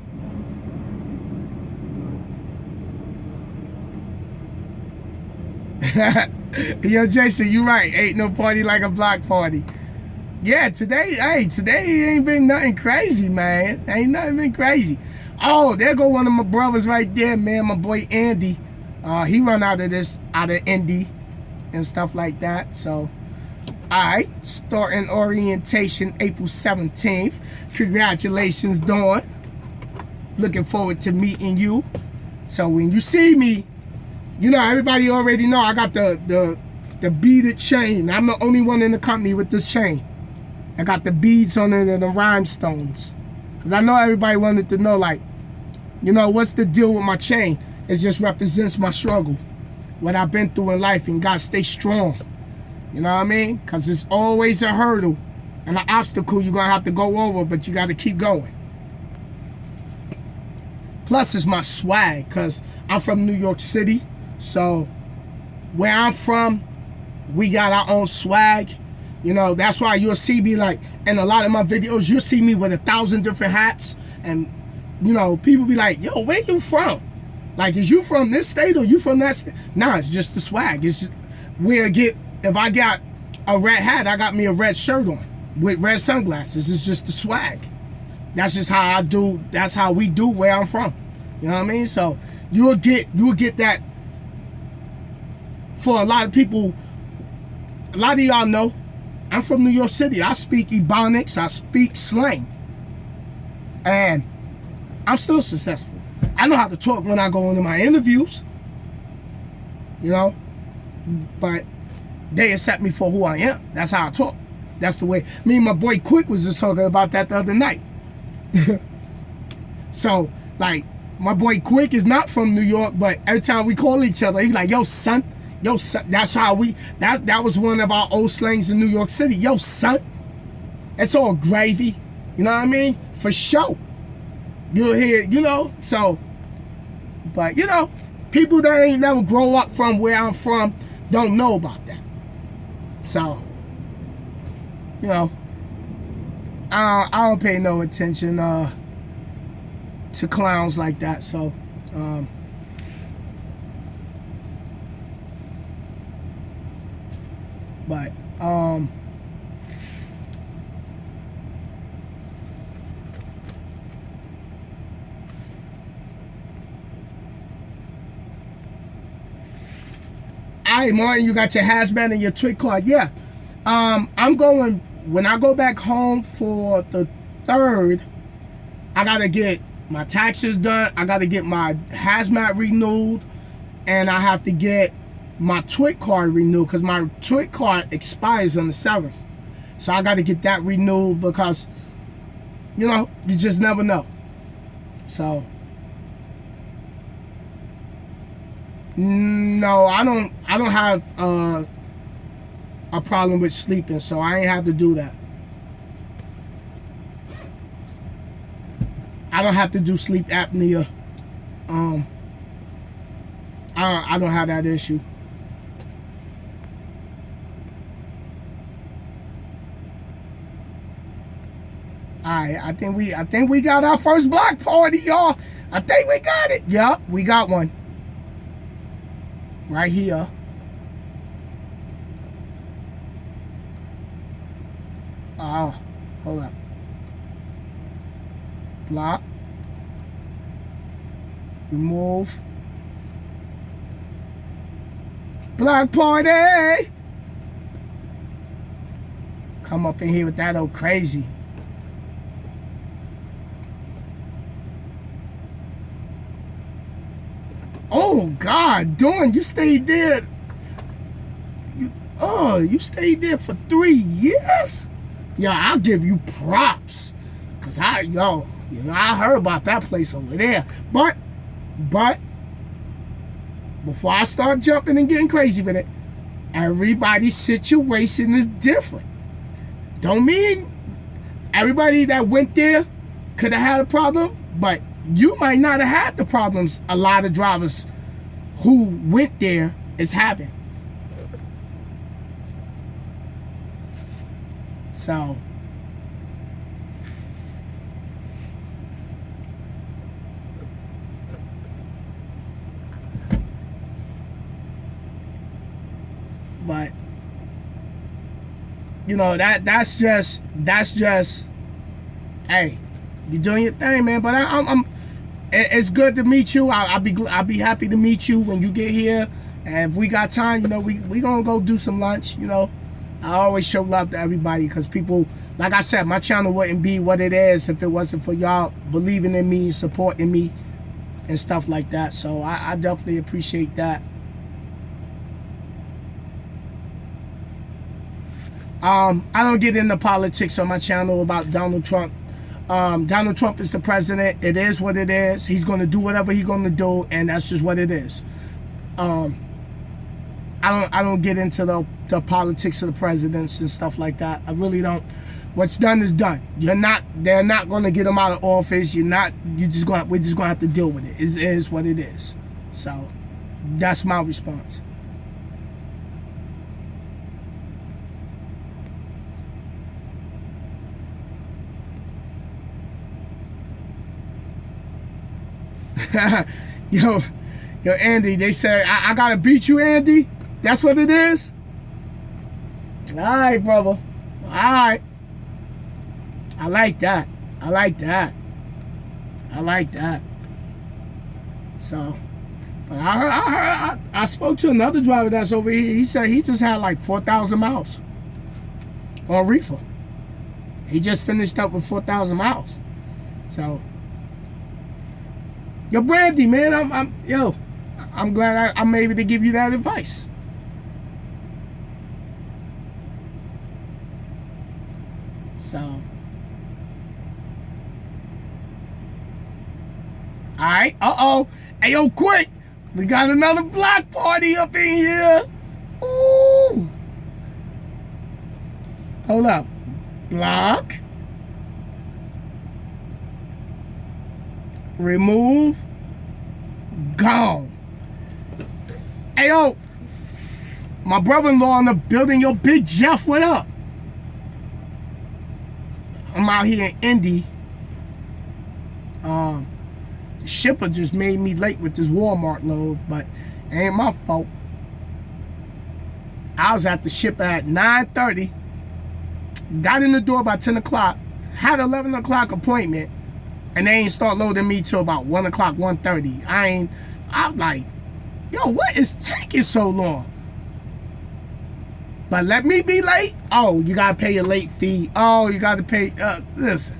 Yo, Jason, you right. Ain't no party like a block party. Yeah, today ain't been nothing crazy, man. Ain't nothing been crazy. Oh, there go one of my brothers right there, man. My boy Andy. He run out of Indy and stuff like that. So, alright, starting orientation April 17th. Congratulations, Dawn. Looking forward to meeting you. So when you see me, you know, everybody already know I got the beaded chain. I'm the only one in the company with this chain. I got the beads on it and the rhinestones. Because I know everybody wanted to know, like, you know, what's the deal with my chain? It just represents my struggle, what I've been through in life, and God, stay strong. You know what I mean? Because it's always a hurdle and an obstacle you're going to have to go over, but you got to keep going. Plus, it's my swag, because I'm from New York City. So, where I'm from, we got our own swag. You know, that's why you'll see me, like, in a lot of my videos, you'll see me with 1,000 different hats. And, you know, people be like, yo, where you from? Like, is you from this state or you from that state? Nah, it's just the swag. It's just where I get, if I got a red hat, I got me a red shirt on with red sunglasses. It's just the swag. That's just how I do, that's how we do where I'm from. You know what I mean? So, you'll get that. For a lot of people, a lot of y'all know, I'm from New York City. I speak Ebonics. I speak slang. And I'm still successful. I know how to talk when I go into my interviews. You know? But they accept me for who I am. That's how I talk. That's the way. Me and my boy Quick was just talking about that the other night. So, like, my boy Quick is not from New York, but every time we call each other, he's like, yo, son. Yo, son. That's how we, that was one of our old slangs in New York City. Yo, son. It's all gravy. You know what I mean? For sure. You'll hear, you know, so, but, you know, people that ain't never grow up from where I'm from don't know about that. So, you know, I don't pay no attention to clowns like that. So, but alright, Martin, you got your hazmat and your trick card. Yeah. I'm going, when I go back home for the 3rd, I gotta get my taxes done, I gotta get my hazmat renewed, and I have to get my TWIC card renewed, because my TWIC card expires on the 7th. So I gotta get that renewed, because, you know, you just never know. So, no, I don't have a problem with sleeping, so I ain't have to do that. I don't have to do sleep apnea. I don't have that issue. Alright, I think we got our first block party, y'all. I think we got it. Yup, we got one. Right here. Oh, hold up. Block. Remove. Block party! Come up in here with that old crazy. God, Dawn, you stayed there. You stayed there for 3 years? Yo, I'll give you props. Cause I heard about that place over there. But before I start jumping and getting crazy with it, everybody's situation is different. Don't mean everybody that went there could have had a problem, but you might not have had the problems a lot of drivers who went there is having. So, but you know, that's just hey, you're doing your thing, man. But it's good to meet you. I'll be happy to meet you when you get here. And if we got time, you know, we gonna go do some lunch. You know, I always show love to everybody because people, like I said, my channel wouldn't be what it is if it wasn't for y'all believing in me, supporting me, and stuff like that. So I definitely appreciate that. I don't get into politics on my channel about Donald Trump. Donald Trump is the president. It is what it is. He's going to do whatever he's going to do, and that's just what it is. I don't get into the politics of the presidents and stuff like that. I really don't. What's done is done. They're not going to get him out of office. We're just going to have to deal with it. It is what it is. So that's my response. yo, Andy, they said, I gotta beat you, Andy? That's what it is? All right, brother. All right. I like that. So, but I spoke to another driver that's over here. He said he just had like 4,000 miles on reefer. He just finished up with 4,000 miles. So, yo, Brandy, man, I'm glad I'm able to give you that advice. So, all right, hey, yo, quick, we got another block party up in here. Ooh, hold up, block. Remove. Gone. Hey, yo. My brother-in-law in the building. Yo, Big Jeff, what up? I'm out here in Indy. The shipper just made me late with this Walmart load, but it ain't my fault. I was at the shipper at 9:30. Got in the door by 10 o'clock. Had an 11 o'clock appointment. And they ain't start loading me till about 1 o'clock, 1:30. I'm like, yo, what is taking so long? But let me be late. Oh, you gotta pay a late fee. Oh, you gotta pay, listen.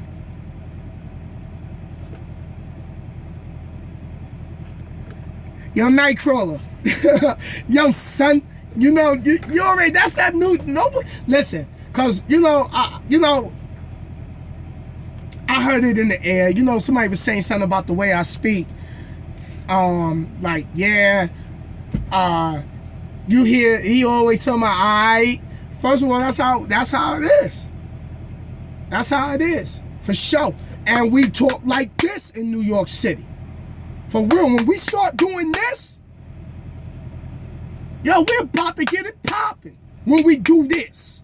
Yo, Nightcrawler. Yo, son, you know, you already, that's that new, nobody, listen, cause, I heard it in the air. You know, somebody was saying something about the way I speak. Like, yeah, you hear, he always tell me, all right. First of all, that's how it is. That's how it is, for sure. And we talk like this in New York City. For real, when we start doing this, yo, we're about to get it popping when we do this.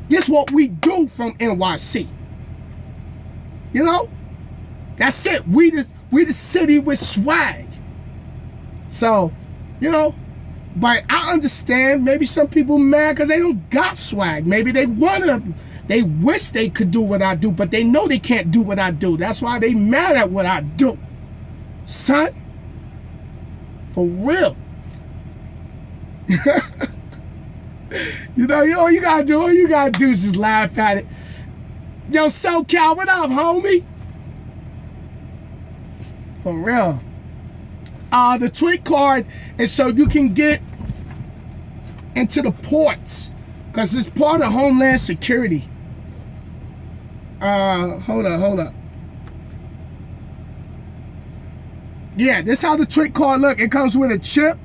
This what we do from NYC. You know, that's it. We the city with swag. So, you know, but I understand maybe some people mad because they don't got swag. Maybe they wish they could do what I do, but they know they can't do what I do. That's why they mad at what I do. Son, for real. You know, all you gotta do is just laugh at it. Yo, SoCal, what up, homie? For real. The TruC card is so you can get into the ports, because it's part of Homeland Security. Hold up. Yeah, this is how the TruC card look. It comes with a chip.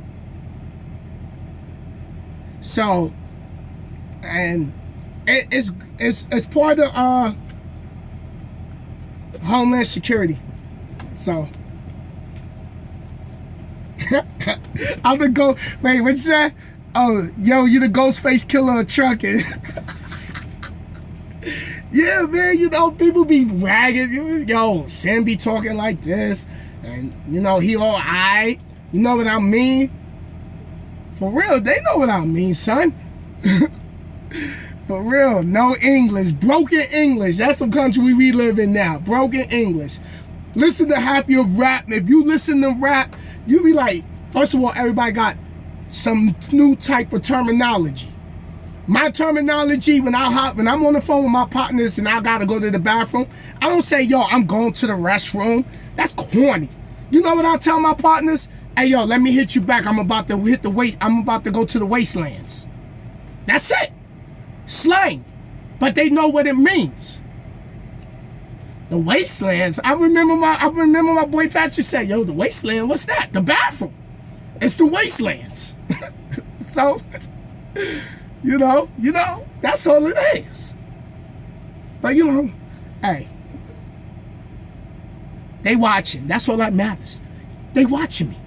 So, and it's part of Homeland Security. So I'm the go. Wait, what you say? Oh, yo, you the Ghostface killer of trucking. Yeah, man. You know, people be ragging. Yo, Sam be talking like this, and you know he all aight. You know what I mean? For real, they know what I mean, son. For real, no English, broken English. That's the country we live in now. Broken English. Listen to half your rap. If you listen to rap, you be like, first of all, everybody got some new type of terminology. My terminology, when I'm on the phone with my partners and I gotta go to the bathroom, I don't say, yo, I'm going to the restroom. That's corny. You know what I tell my partners? Hey, yo, let me hit you back. I'm about to go to the wastelands. That's it. Slang. But they know what it means. The wastelands. I remember my boy Patrick said, yo, the wasteland, what's that? The bathroom. It's the wastelands. So, you know, that's all it is. But you know, hey, they watching. That's all that matters. They watching me.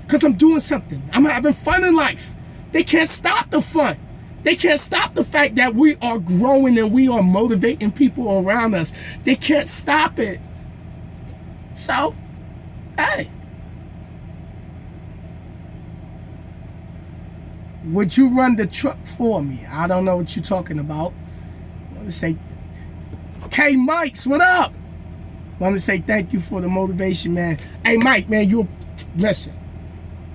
Because I'm doing something. I'm having fun in life. They can't stop the fun. They can't stop the fact that we are growing and we are motivating people around us. They can't stop it. So, hey. Would you run the truck for me? I don't know what you're talking about. I want to say, K Mikes, what up? I want to say thank you for the motivation, man. Hey, Mike, man, listen.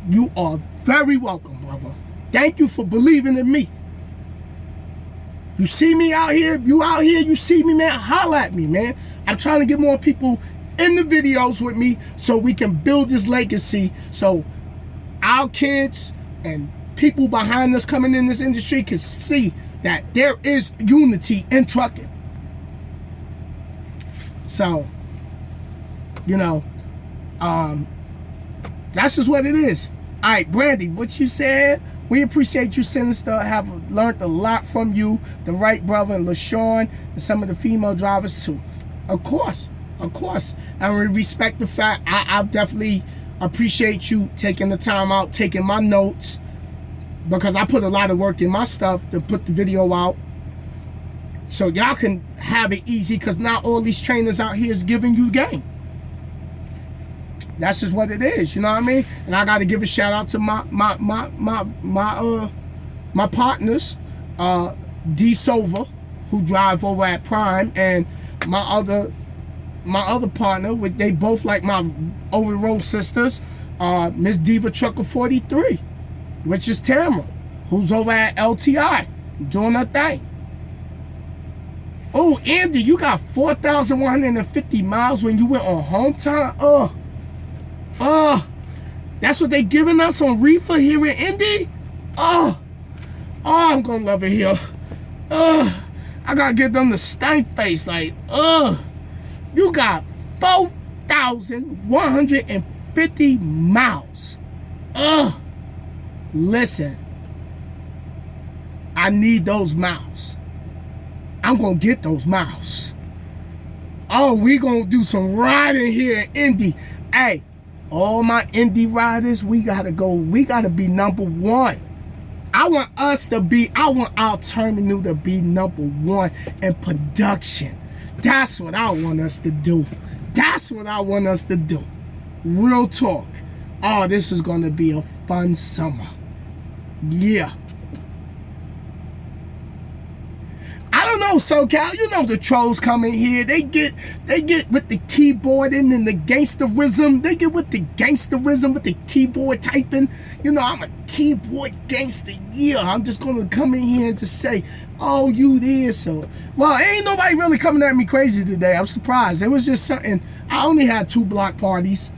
You are very welcome, brother. Thank you for believing in me. You see me out here, you see me, man, holla at me, man. I'm trying to get more people in the videos with me so we can build this legacy so our kids and people behind us coming in this industry can see that there is unity in trucking. So, you know, that's just what it is. All right, Brandy, what you said, we appreciate you, Sinister. Have learned a lot from you, the Wright brother, and LaShawn, and some of the female drivers too. Of course. And we respect the fact, I definitely appreciate you taking the time out, taking my notes, because I put a lot of work in my stuff to put the video out. So y'all can have it easy, because not all these trainers out here is giving you game. That's just what it is, you know what I mean? And I got to give a shout out to my partners, D Silva, who drive over at Prime, and my other partner, they both like my over the road sisters, Miss Diva Trucker 43, which is Tamara, who's over at LTI doing her thing. Oh, Andy, you got 4,150 miles when you went on home time? That's what they giving us on reefer here in Indy? I'm gonna love it here. I gotta give them the stank face, like, you got 4,150 miles. Listen, I need those miles. I'm gonna get those miles. Oh, we gonna do some riding here in Indy. Hey, all my Indy riders, we gotta be number one. I want our terminal to be number one in production. That's what I want us to do. Real talk. Oh, this is gonna be a fun summer. Yeah. I don't know, SoCal. You know the trolls come in here. They get with the keyboarding and the gangsterism. They get with the gangsterism with the keyboard typing. You know, I'm a keyboard gangster. Yeah, I'm just gonna come in here and just say, "Oh, you there?" So, well, ain't nobody really coming at me crazy today. I'm surprised. It was just something. I only had 2 block parties.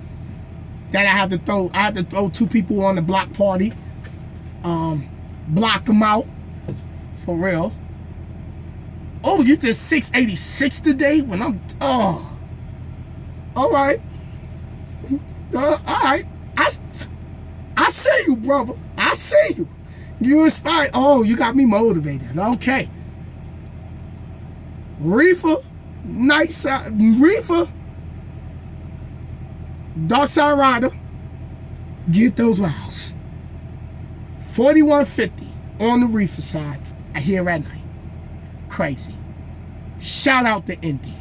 that I had to throw 2 people on the block party. Block them out. For real. Oh, you did 686 today? When I'm... Oh. Alright. Alright. I see you, brother. I see you. You inspired. Oh, you got me motivated. Okay. Reefer. Night side. Reefer. Dark side rider. Get those miles. 4150 on the reefer side. I hear at night. Crazy. Shout out to Indy.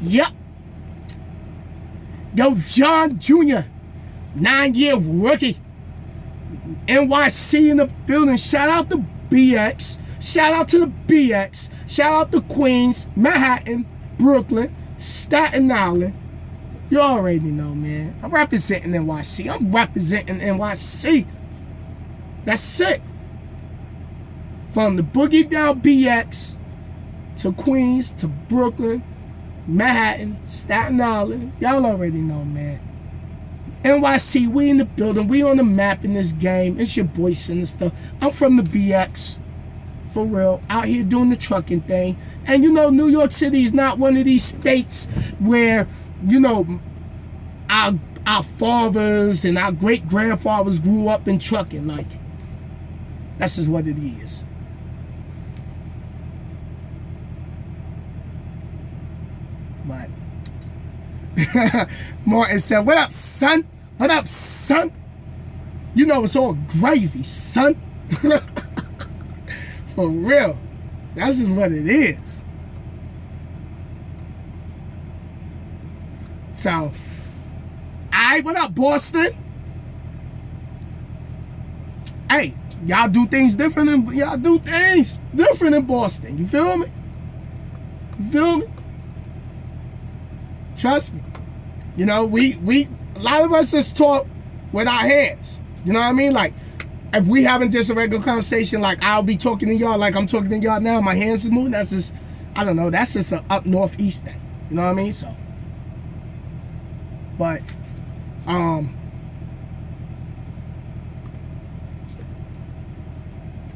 Yep. Yo, John Jr., 9-year rookie. NYC in the building. Shout out to BX. Shout out to the BX. Shout out to Queens, Manhattan, Brooklyn, Staten Island. You already know, man. I'm representing NYC. I'm representing NYC. That's it. From the boogie down BX to Queens to Brooklyn, Manhattan, Staten Island. Y'all already know, man. NYC, we in the building. We on the map in this game. It's your boy Sinister. I'm from the BX. For real. Out here doing the trucking thing. And you know, New York City is not one of these states where, you know, our fathers and our great-grandfathers grew up in trucking. Like, that's just what it is. But Martin said, what up, son? What up, son? You know it's all gravy, son. For real. That's just what it is. So, alright, what up, Boston? Hey, y'all do things different in Boston. You feel me? You feel me? Trust me. You know, we a lot of us just talk with our hands. You know what I mean? Like, if we having just a regular conversation, like I'll be talking to y'all like I'm talking to y'all now, my hands is moving, that's just, I don't know, that's just an up northeast thing. You know what I mean? So, but,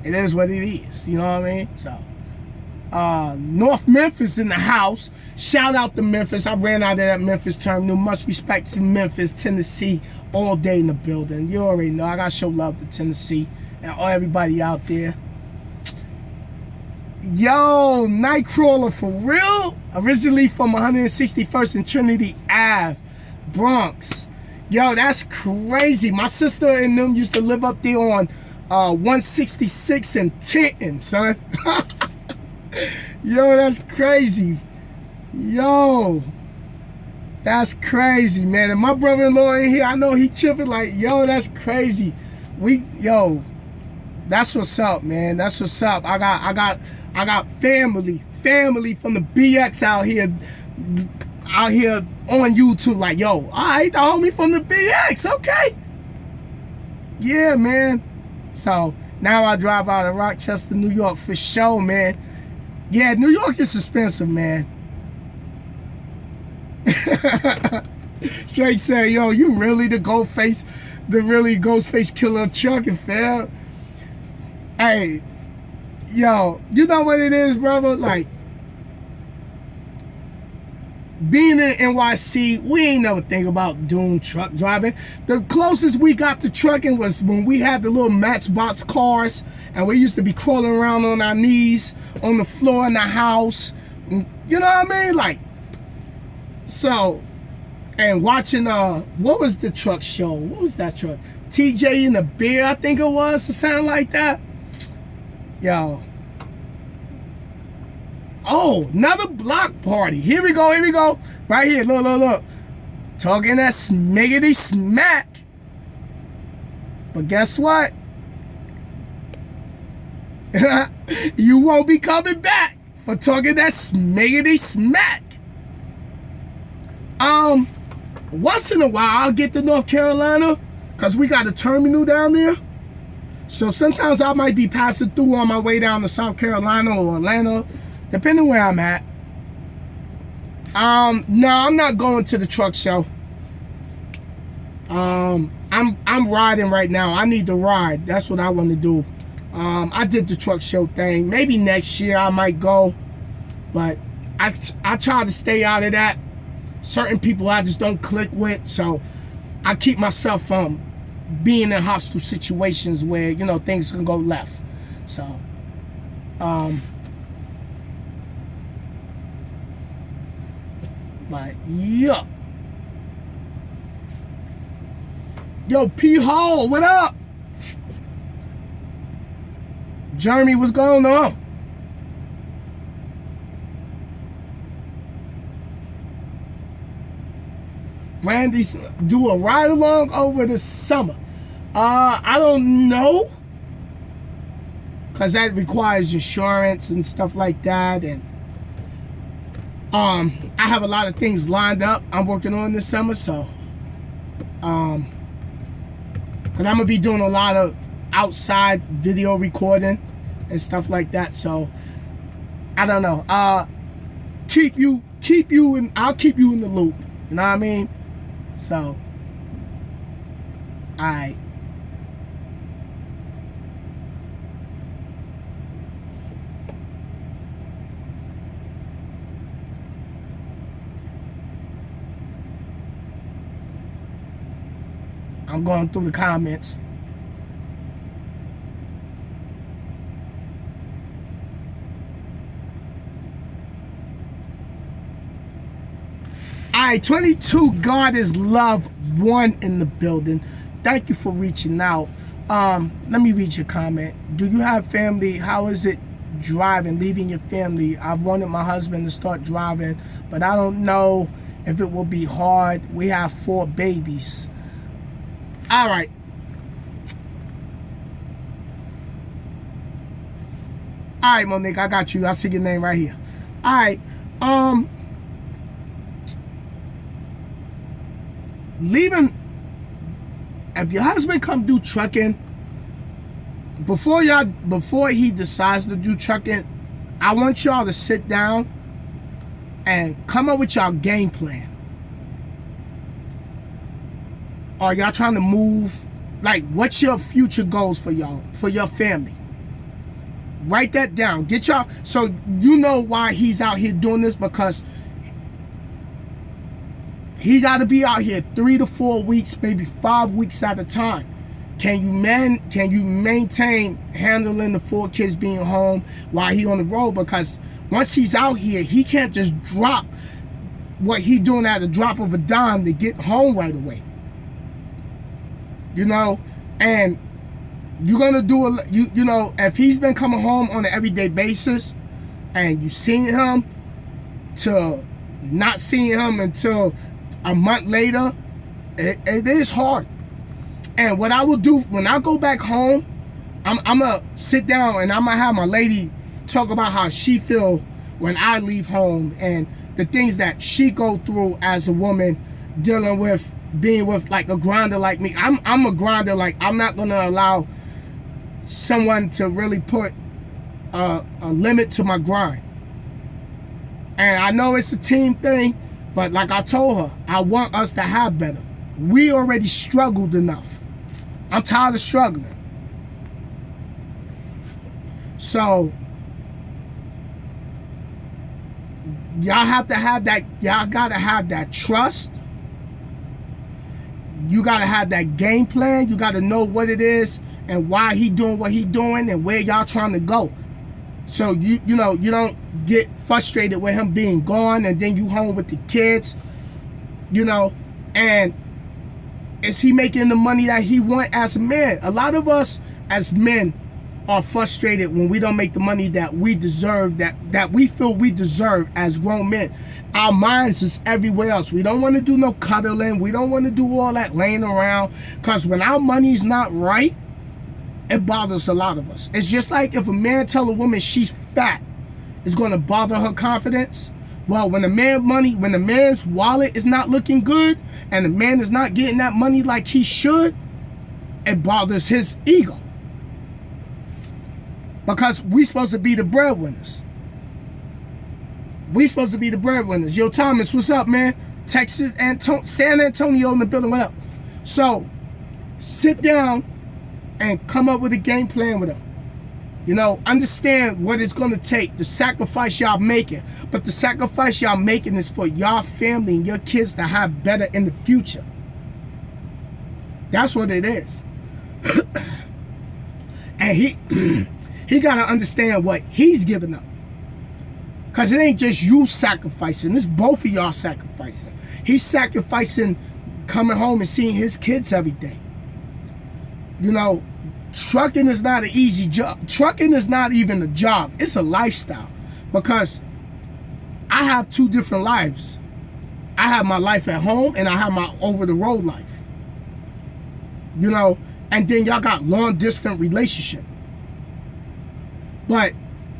it is what it is. You know what I mean? So, North Memphis in the house. Shout out to Memphis. I ran out of that Memphis terminal. Much respect to Memphis, Tennessee, all day in the building. You already know. I got to show love to Tennessee and everybody out there. Yo, Nightcrawler for real? Originally from 161st and Trinity Ave, Bronx. Yo, that's crazy. My sister and them used to live up there on 166 and Tinton, son. Yo, that's crazy. Yo, that's crazy, man. And my brother-in-law in here, I know he tripping like, yo, that's crazy. Yo, that's what's up, man. That's what's up. I got family from the BX out here on YouTube. Like, yo, all right, the homie from the BX, okay. Yeah, man. So now I drive out of Rochester, New York for sure, man. Yeah, New York is expensive, man. Straight say, yo, you really the Ghostface killer of trucking, fam. Hey, yo, you know what it is, brother? Like, being in NYC, we ain't never think about doing truck driving. The closest we got to trucking was when we had the little Matchbox cars, and we used to be crawling around on our knees on the floor in the house. You know what I mean? Like, so, and watching, what was the truck show? What was that truck? TJ and the Bear, I think it was, or something like that. Yo. Oh, another block party. Here we go. Right here, look. Talking that smiggity smack. But guess what? You won't be coming back for talking that smiggity smack. Once in a while, I'll get to North Carolina because we got a terminal down there. So sometimes I might be passing through on my way down to South Carolina or Atlanta, depending where I'm at. No, I'm not going to the truck show. I'm riding right now. I need to ride. That's what I want to do. I did the truck show thing. Maybe next year I might go, but I try to stay out of that. Certain people I just don't click with, so I keep myself from being in hostile situations where, you know, things can go left. So, but yeah. Yo, P Hall, what up? Jeremy, what's going on? Brandy's do a ride along over the summer. I don't know, cause that requires insurance and stuff like that, and I have a lot of things lined up I'm working on this summer, so cause I'm gonna be doing a lot of outside video recording and stuff like that, so I don't know. I'll keep you in the loop, you know what I mean? So, alright. I'm going through the comments. Alright, 22 God is Love 1 in the building. Thank you for reaching out. Let me read your comment. Do you have family? How is it driving, leaving your family? I've wanted my husband to start driving, but I don't know if it will be hard. We have 4 babies. Alright. Alright, Monique, I got you. I see your name right here. Alright. Leaving, if your husband come do trucking, before he decides to do trucking, I want y'all to sit down and come up with y'all game plan. Are y'all trying to move? Like, what's your future goals for y'all, for your family? Write that down. Get y'all, so you know why he's out here doing this, because he got to be out here 3 to 4 weeks, maybe 5 weeks at a time. Can you maintain handling the 4 kids being home while he on the road? Because once he's out here, he can't just drop what he doing at the drop of a dime to get home right away. You know, and you're gonna do you know, if he's been coming home on an everyday basis, and you seen him to not seeing him until a month later, it is hard. And what I will do when I go back home, I'm gonna sit down and I'm gonna have my lady talk about how she feel when I leave home and the things that she go through as a woman dealing with being with like a grinder like me. I'm a grinder. Like, I'm not gonna allow someone to really put a limit to my grind. And I know it's a team thing, but like I told her, I want us to have better. We already struggled enough. I'm tired of struggling. So y'all have to have that, y'all gotta have that trust. You gotta have that game plan. You gotta know what it is and why he doing what he doing and where y'all trying to go. So you know, you don't get frustrated with him being gone and then you home with the kids, you know, and is he making the money that he want as a man? A lot of us as men are frustrated when we don't make the money that we deserve, that we feel we deserve as grown men. Our minds is everywhere else. We don't want to do no cuddling. We don't want to do all that laying around, because when our money's not right, it bothers a lot of us. It's just like if a man tell a woman she's fat, it's going to bother her confidence. Well, when the man's wallet is not looking good and the man is not getting that money like he should, it bothers his ego. Because we supposed to be the breadwinners. We supposed to be the breadwinners. Yo, Thomas, what's up, man? Texas and San Antonio in the building. What up? So, sit down and come up with a game plan with them. You know, understand what it's going to take, the sacrifice y'all making. But the sacrifice y'all making is for y'all family and your kids to have better in the future. That's what it is. And he got to understand what he's giving up. Because it ain't just you sacrificing. It's both of y'all sacrificing. He's sacrificing coming home and seeing his kids every day. You know, trucking is not an easy job. Trucking is not even a job. It's a lifestyle. Because I have two different lives. I have my life at home and I have my over-the-road life. You know, and then y'all got long-distance relationship. But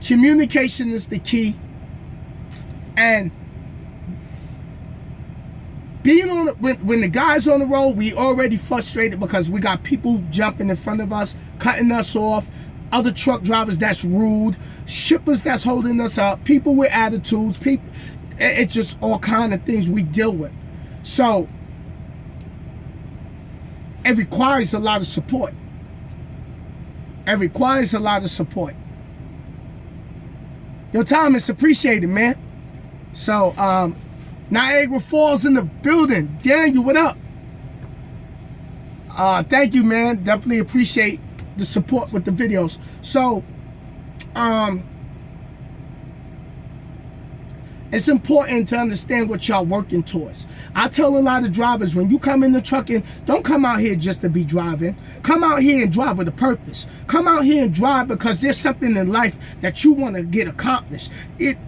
communication is the key. And being on when the guy's on the road, we already frustrated because we got people jumping in front of us, cutting us off, other truck drivers that's rude, shippers that's holding us up, people with attitudes, people. It's just all kind of things we deal with. So it requires a lot of support. It requires a lot of support. Your time is appreciated, man. So, Niagara Falls in the building. Daniel, what up? Thank you, man. Definitely appreciate the support with the videos. So, it's important to understand what y'all working towards. I tell a lot of drivers, when you come into trucking, don't come out here just to be driving. Come out here and drive with a purpose. Come out here and drive because there's something in life that you want to get accomplished.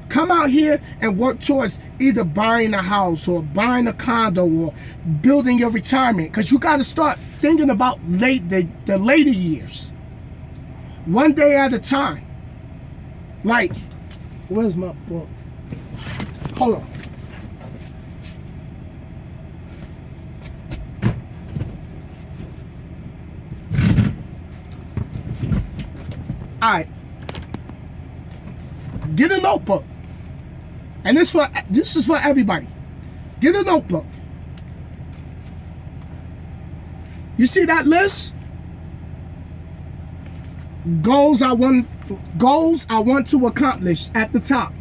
Come out here and work towards either buying a house or buying a condo or building your retirement, because you got to start thinking about the later years. One day at a time. Like, where's my book? Hold on. All right. Get a notebook. And this is for everybody. Get a notebook. You see that list? Goals I want to accomplish at the top.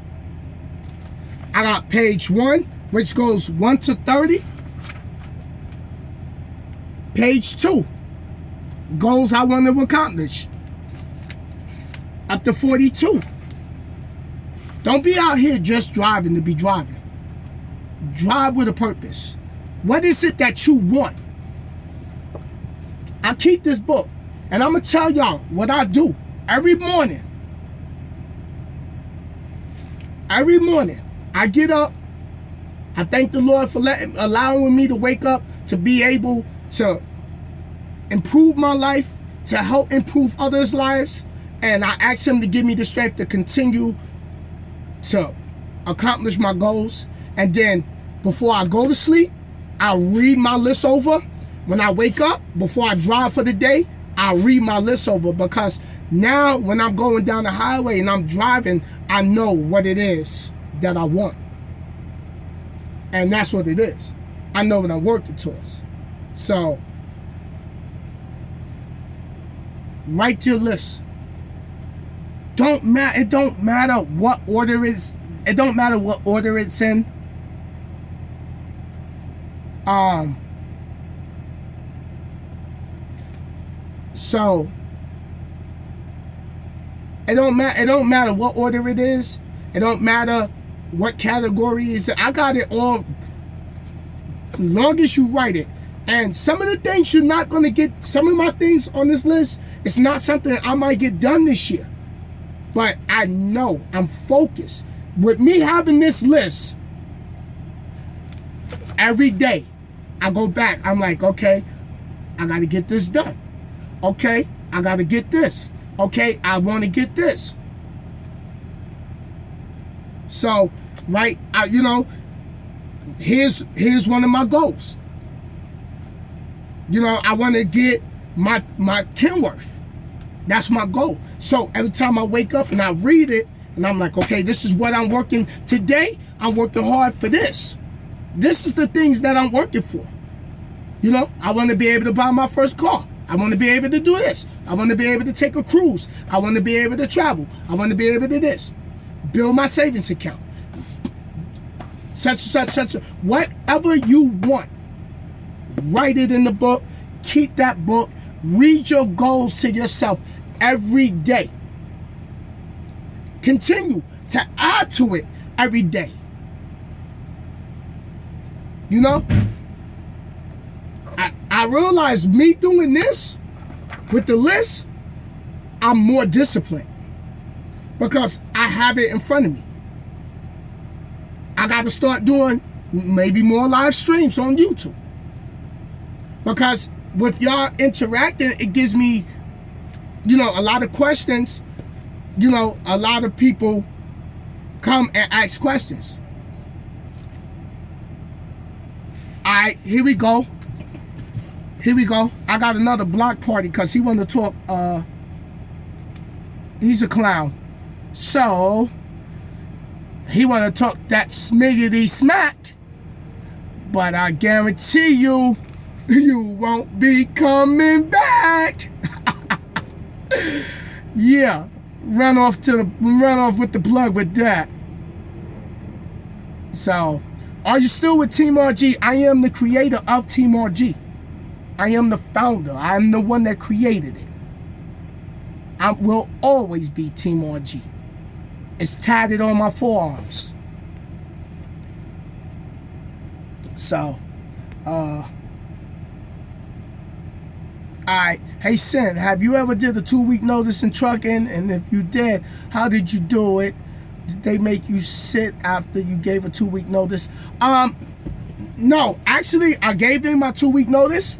I got page 1, which goes 1 to 30. Page 2, goals I want to accomplish up to 42. Don't be out here just driving to be driving. Drive with a purpose. What is it that you want? I keep this book, and I'm going to tell y'all what I do every morning. Every morning. I get up, I thank the Lord for allowing me to wake up, to be able to improve my life, to help improve others' lives, and I ask Him to give me the strength to continue to accomplish my goals. And then before I go to sleep, I'll read my list over. When I wake up, before I drive for the day, I'll read my list over, because now when I'm going down the highway and I'm driving, I know what it is that I want. And that's what it is. I know what I'm working towards. So, write your list. It don't matter what order it's in. So it don't matter what order it is. It don't matter what category is it. I got it all, long as you write it. And some of the things you're not going to get, some of my things on this list, it's not something I might get done this year. But I know, I'm focused. With me having this list, every day I go back, I'm like, okay, I got to get this done. Okay, I got to get this. Okay, I want to get this. So, right, here's one of my goals. I want to get my Kenworth. That's my goal. So every time I wake up and I read it And I'm like, okay, this is what I'm working today. I'm working hard for this. This is the things that I'm working for. You know, I want to be able to buy my first car. I want to be able to do this. I want to be able to take a cruise. I want to be able to travel. I want to be able to do this. Build my savings account. Such. Whatever you want. Write it in the book. Keep that book. Read your goals to yourself every day. Continue to add to it every day. You know, I realize me doing this with the list, I'm more disciplined because I have it in front of me. I got to start doing maybe more live streams on YouTube, because with y'all interacting, it gives me, you know, a lot of questions. You know, a lot of people come and ask questions. All right, here we go. Here we go. I got another block party because he want to talk. He's a clown. So, he want to talk that smiggity smack. But I guarantee you, you won't be coming back. Yeah. Run off with the plug with that. So, are you still with TeamRG? I am the creator of TeamRG. I am the founder. I am the one that created it. I will always be TeamRG. It's tatted on my forearms. So, alright, hey Sin, have you ever did a 2-week notice in trucking? And if you did, how did you do it? Did they make you sit after you gave a 2-week notice? No, actually, I gave them my 2-week notice.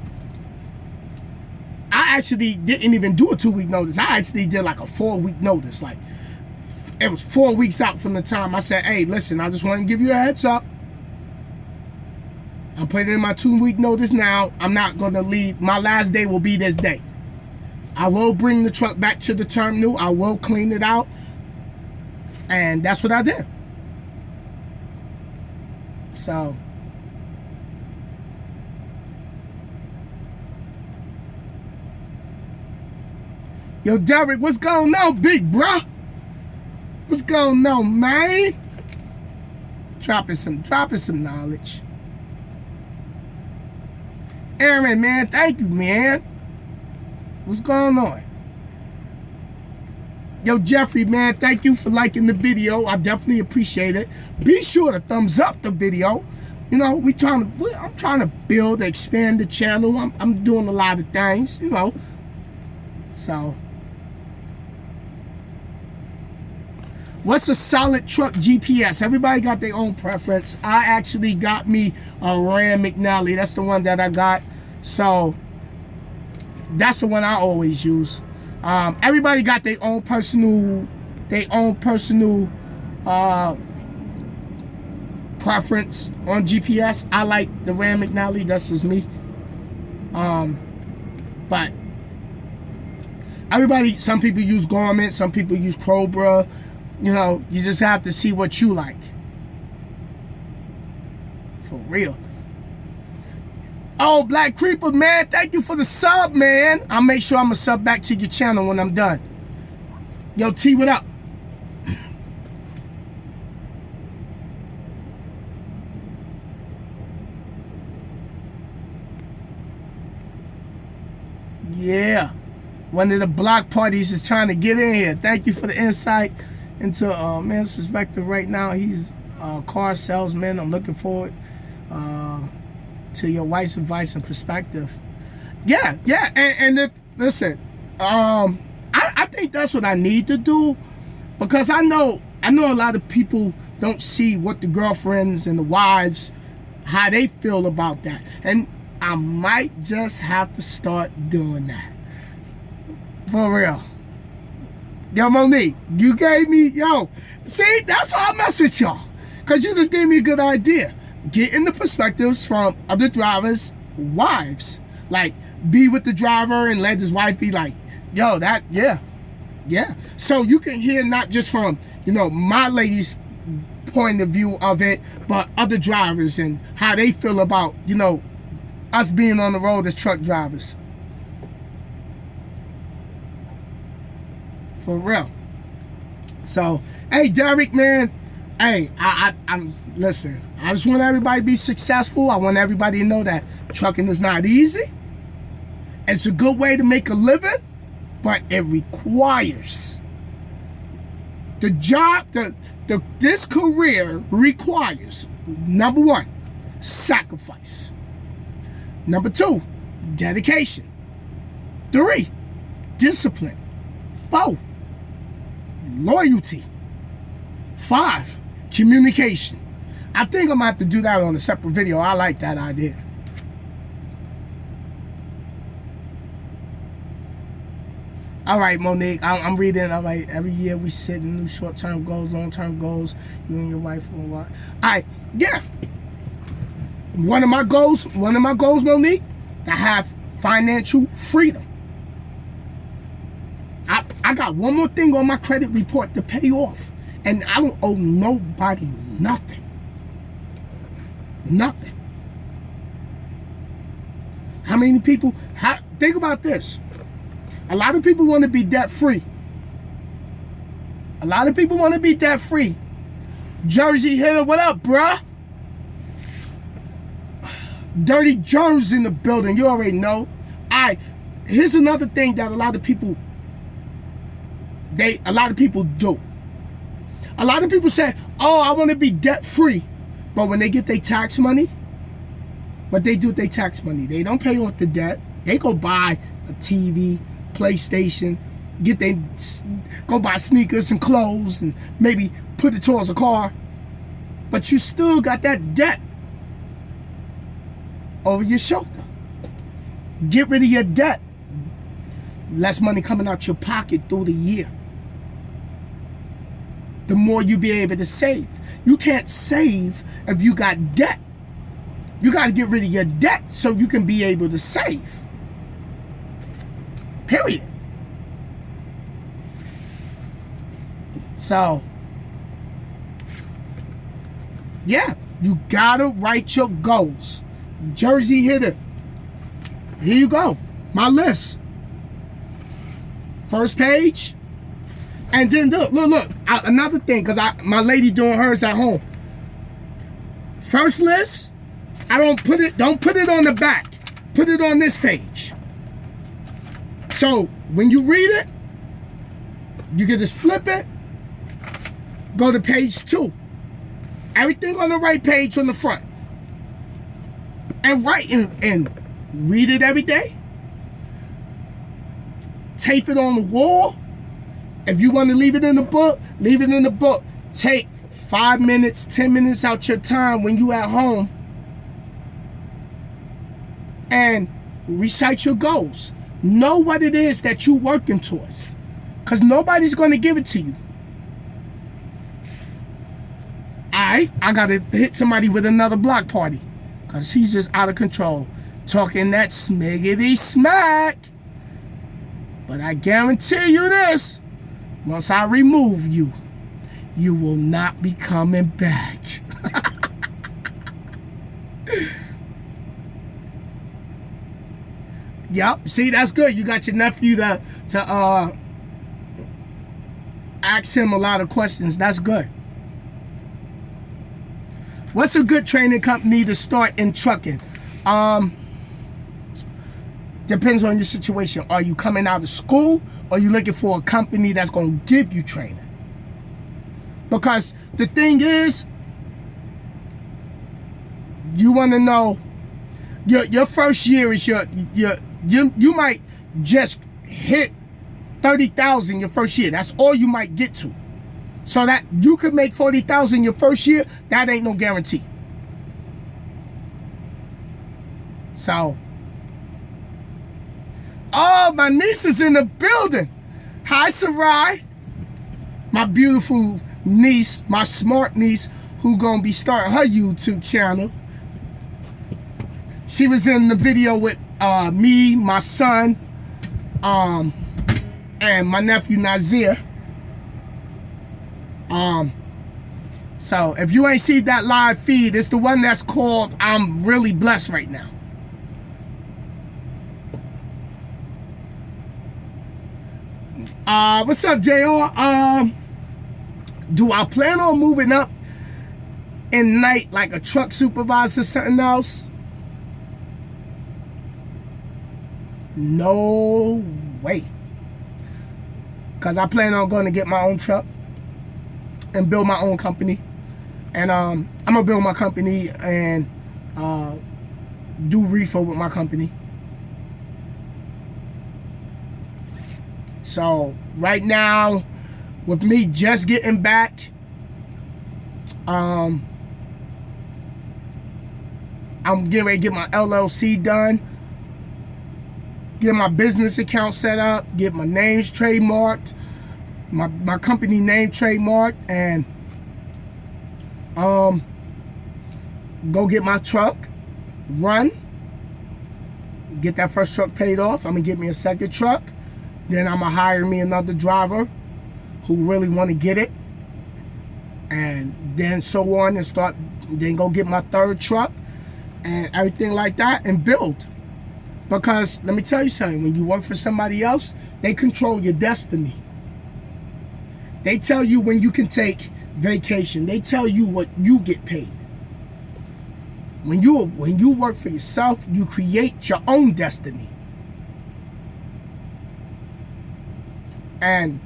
I actually didn't even do a 2-week notice. I actually did like a 4-week notice. Like, it was 4 weeks out from the time I said, hey, listen, I just want to give you a heads up. I'm putting in my 2-week notice now. I'm not going to leave. My last day will be this day. I will bring the truck back to the terminal. I will clean it out. And that's what I did. So, yo, Derek, what's going on, big bruh? What's going on, man? Dropping some knowledge. Aaron, man, thank you, man. What's going on? Yo, Jeffrey, man, thank you for liking the video. I definitely appreciate it. Be sure to thumbs up the video. You know, I'm trying to build, expand the channel. I'm doing a lot of things, you know. So, what's a solid truck GPS? Everybody got their own preference. I actually got me a Ram McNally. That's the one that I got. So, that's the one I always use. Everybody got their own personal preference on GPS. I like the Ram McNally. That's just me. But everybody, some people use Garmin, some people use Cobra. You know, you just have to see what you like. For real. Oh, Black Creeper, man, thank you for the sub, man. I'll make sure I'm going to sub back to your channel when I'm done. Yo, T, what up? Yeah. One of the block parties is trying to get in here. Thank you for the insight into man's perspective right now. He's a car salesman. I'm looking forward to your wife's advice and perspective. Yeah, and if, listen, I think that's what I need to do, because I know a lot of people don't see what the girlfriends and the wives, how they feel about that, and I might just have to start doing that. For real. Yo, Monique, you gave me, see, that's why I mess with y'all, because you just gave me a good idea. Getting the perspectives from other drivers' wives. Like, be with the driver and let his wife be like, yo, that, yeah. Yeah. So you can hear not just from, my lady's point of view of it, but other drivers and how they feel about, us being on the road as truck drivers. For real. So, hey, Derek, man. Hey, I'm listen. I just want everybody to be successful. I want everybody to know that trucking is not easy. It's a good way to make a living, but it requires the job. This career requires, number one, sacrifice. Number two, dedication. 3, discipline. 4, loyalty. 5, communication. I think I'm gonna have to do that on a separate video. I like that idea. All right, Monique, I'm reading. All right, every year we set new short-term goals, long-term goals. You and your wife will what? All right, yeah. One of my goals, Monique, to have financial freedom. I got one more thing on my credit report to pay off, and I don't owe nobody nothing. Nothing. How many people? Think about this. A lot of people want to be debt-free. A lot of people want to be debt-free. Jersey hitter, what up, bruh? Dirty Jones in the building. You already know. Here's another thing that a lot of people do. A lot of people say, oh, I want to be debt-free. But when they get their tax money, what they do with their tax money, they don't pay off the debt. They go buy a TV, PlayStation, go buy sneakers and clothes and maybe put it towards a car. But you still got that debt over your shoulder. Get rid of your debt. Less money coming out your pocket through the year. The more you be able to save. You can't save if you got debt. You got to get rid of your debt so you can be able to save. Period. So, yeah, you gotta write your goals. Jersey hitter. Here you go. My list. First page. And then look. Another thing, because my lady doing hers at home. First list, don't put it on the back. Put it on this page. So when you read it, you can just flip it, go to page 2. Everything on the right page on the front. And write and read it every day. Tape it on the wall. If you want to leave it in the book, leave it in the book. Take 5 minutes, 10 minutes out your time when you at home and recite your goals. Know what it is that you're working towards, because nobody's going to give it to you. I got to hit somebody with another block party, because he's just out of control, talking that smiggity smack. But I guarantee you this, once I remove you, you will not be coming back. Yep, see, that's good. You got your nephew to ask him a lot of questions. That's good. What's a good training company to start in trucking? Depends on your situation. Are you coming out of school, or are you looking for a company that's going to give you training? Because the thing is, you want to know, your first year is you might just hit 30,000 your first year. That's all you might get to. So that you could make 40,000 your first year, that ain't no guarantee. So, oh, my niece is in the building. Hi, Sarai. My beautiful niece, my smart niece, who gonna be starting her YouTube channel. She was in the video with me, my son, and my nephew Nazir. So if you ain't seen that live feed, it's the one that's called I'm Really Blessed Right Now. What's up, JR? Do I plan on moving up in night like a truck supervisor or something else? No way. Because I plan on going to get my own truck and build my own company. And I'm going to build my company and do reefer with my company. So right now, with me just getting back, I'm getting ready to get my LLC done, get my business account set up, get my names trademarked, my company name trademarked, and go get my truck, run, get that first truck paid off. I'm gonna get me a second truck. Then I'm gonna hire me another driver who really want to get it, and then so on and start. Then go get my third truck and everything like that and build. Because let me tell you something: when you work for somebody else, they control your destiny. They tell you when you can take vacation. They tell you what you get paid. When you work for yourself, you create your own destiny. And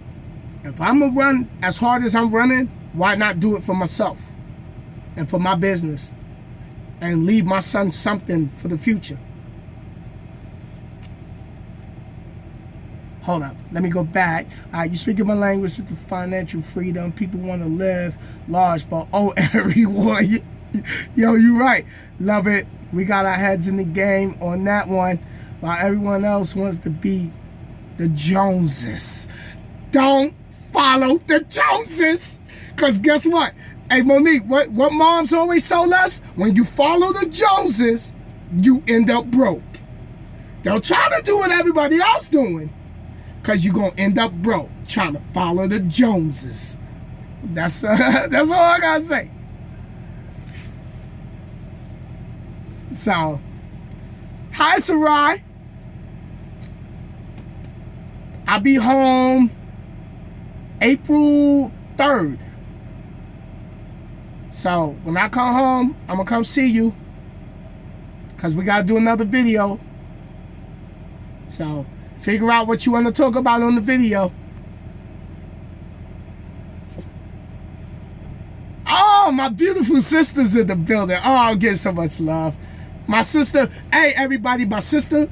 if I'm gonna run as hard as I'm running, why not do it for myself and for my business and leave my son something for the future? Hold up, let me go back. You speak my language with the financial freedom. People want to live large, but oh, everyone, yo, you right. Love it. We got our heads in the game on that one, while everyone else wants to be the Joneses. Don't follow the Joneses. Because guess what? Hey, Monique, what moms always told us? When you follow the Joneses, you end up broke. Don't try to do what everybody else doing, because you're going to end up broke trying to follow the Joneses. That's all I got to say. So, hi, Sarai. I'll be home April 3rd. So, when I come home, I'm going to come see you, because we got to do another video. So, figure out what you want to talk about on the video. Oh, my beautiful sister's in the building. Oh, I'm getting so much love. My sister, hey, everybody, my sister,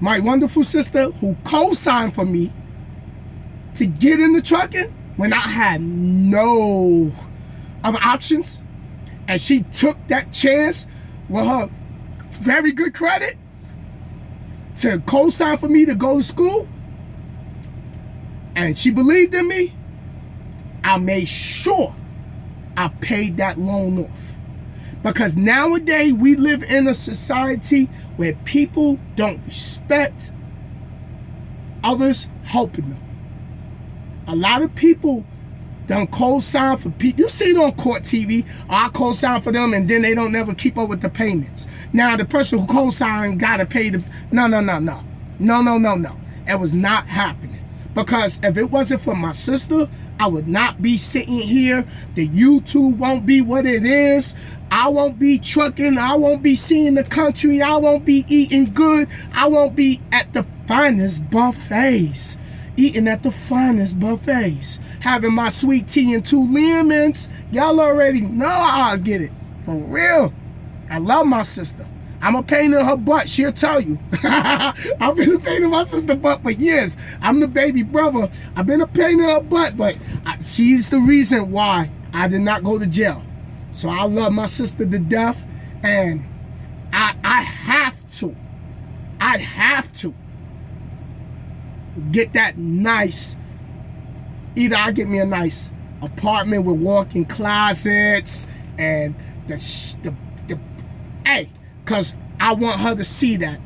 my wonderful sister who co-signed for me to get into trucking when I had no other options. And she took that chance with her very good credit to co-sign for me to go to school. And she believed in me. I made sure I paid that loan off. Because nowadays we live in a society where people don't respect others helping them. A lot of people don't co-sign for people. You see it on court TV. I co-sign for them and then they don't never keep up with the payments. Now the person who co-signed gotta pay the... No. It was not happening. Because if it wasn't for my sister, I would not be sitting here. The YouTube won't be what it is. I won't be trucking. I won't be seeing the country. I won't be eating good. I won't be at the finest buffets. Eating at the finest buffets. Having my sweet tea and 2 lemons. Y'all already know I'll get it. For real. I love my sister. I'm a pain in her butt. She'll tell you. I've been a pain in my sister's butt for years. I'm the baby brother. I've been a pain in her butt, but she's the reason why I did not go to jail. So I love my sister to death, and I have to get that nice. Either I get me a nice apartment with walk-in closets and hey. Because I want her to see that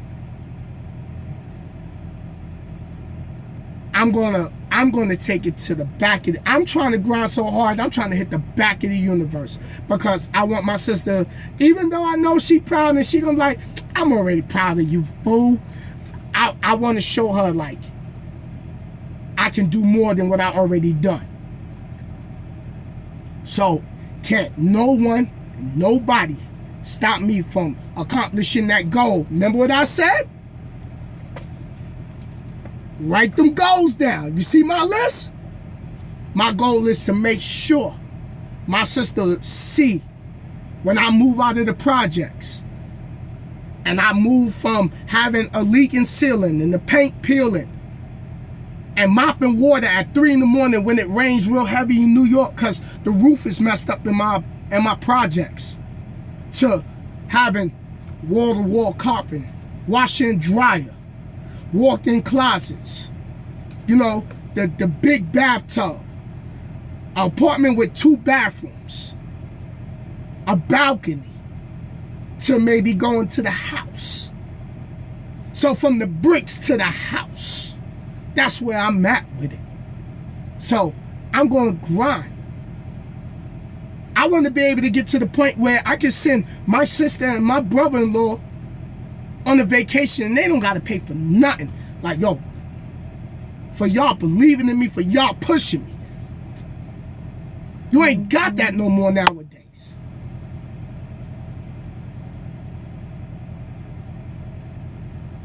I'm gonna take it to the back of the, I'm trying to grind so hard, I'm trying to hit the back of the universe, because I want my sister, even though I know she proud and she gonna be like, I'm already proud of you, fool. I want to show her, like, I can do more than what I already done. So can't no one, nobody stop me from accomplishing that goal. Remember what I said? Write them goals down. You see my list? My goal is to make sure my sister see when I move out of the projects and I move from having a leaking ceiling and the paint peeling and mopping water at 3 in the morning when it rains real heavy in New York because the roof is messed up in my projects, to having wall-to-wall carpeting, washer and dryer, walk-in closets, you know, the big bathtub, an apartment with 2 bathrooms, a balcony, to maybe going to the house. So from the bricks to the house, that's where I'm at with it. So I'm going to grind. I want to be able to get to the point where I can send my sister and my brother-in-law on a vacation and they don't got to pay for nothing. Like, yo, for y'all believing in me, for y'all pushing me. You ain't got that no more nowadays.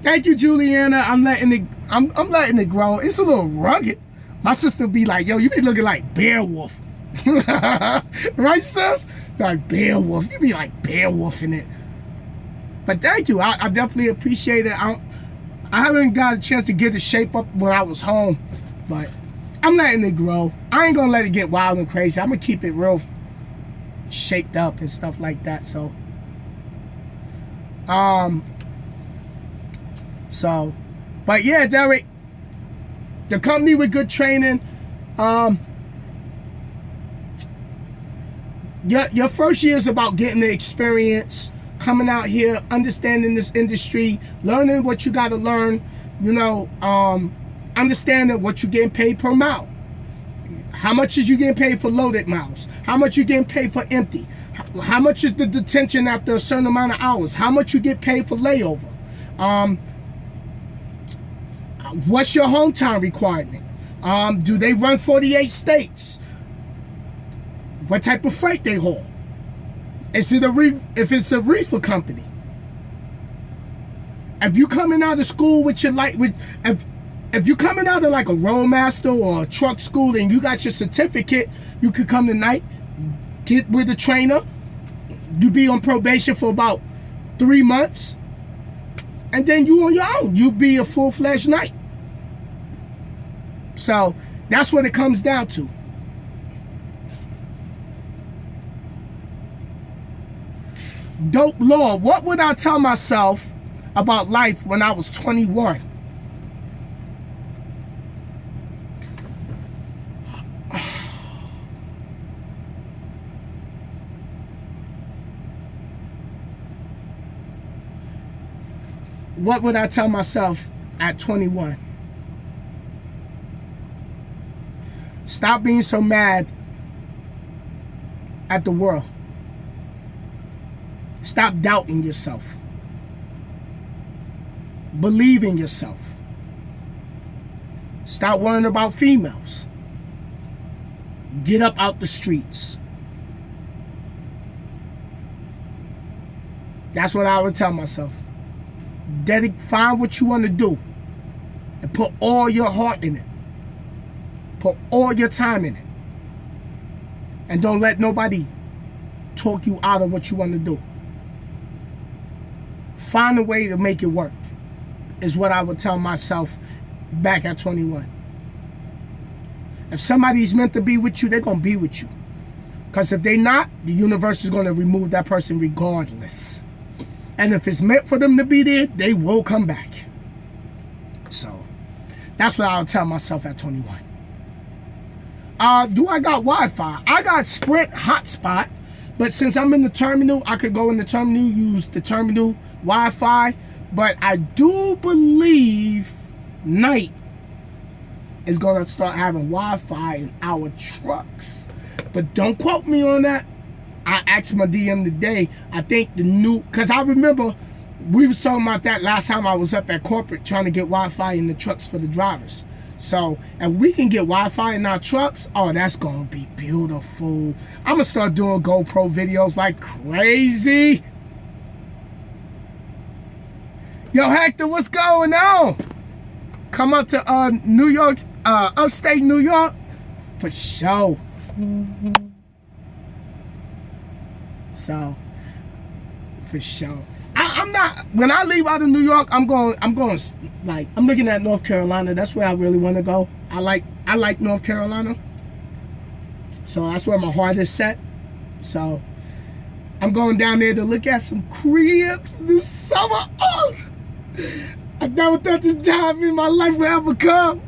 Thank you, Juliana. I'm letting it grow. It's a little rugged. My sister be like, yo, you be looking like Beowulf. Right, sis? Like Beowulf. You be like Beowulfing it. But thank you. I definitely appreciate it. I haven't got a chance to get the shape up when I was home, but I'm letting it grow. I ain't gonna let it get wild and crazy. I'm gonna keep it real shaped up and stuff like that. So, but yeah, Derek, the company with good training, your first year is about getting the experience, coming out here, understanding this industry, learning what you got to learn, you know, understanding what you're getting paid per mile. How much is you getting paid for loaded miles? How much you getting paid for empty? How much is the detention after a certain amount of hours? How much you get paid for layover? What's your hometown requirement? Do they run 48 states? What type of freight they haul? Is it if it's a reefer company? If you coming out of school with your if you coming out of like a roadmaster or a truck school and you got your certificate, you could come tonight, get with a trainer, you be on probation for about 3 months, and then you on your own. You be a full-fledged knight. So that's what it comes down to. Dope law. What would I tell myself about life when I was 21? What would I tell myself at 21? Stop being so mad at the world. Stop doubting yourself. Believe in yourself. Stop worrying about females. Get up out the streets. That's what I would tell myself. Find what you want to do and put all your heart in it. Put all your time in it. And don't let nobody talk you out of what you want to do. Find a way to make it work, is what I would tell myself back at 21. If somebody's meant to be with you, they're going to be with you. Because if they're not, the universe is going to remove that person regardless. And if it's meant for them to be there, they will come back. So, that's what I'll tell myself at 21. Do I got Wi-Fi? I got Sprint hotspot. But since I'm in the terminal, I could go in the terminal, use the terminal Wi-Fi. But I do believe night is going to start having Wi-Fi in our trucks. But don't quote me on that. I asked my DM today, I think the new, because I remember we was talking about that last time I was up at corporate trying to get Wi-Fi in the trucks for the drivers. So if we can get Wi-Fi in our trucks, oh, that's going to be beautiful. I'm going to start doing GoPro videos like crazy. Yo, Hector, what's going on? Come up to New York, upstate New York, for sure. So, for sure. I'm not, when I leave out of New York, I'm looking at North Carolina. That's where I really want to go. I like North Carolina. So that's where my heart is set. So I'm going down there to look at some cribs this summer. Oh, I never thought this time in my life would ever come.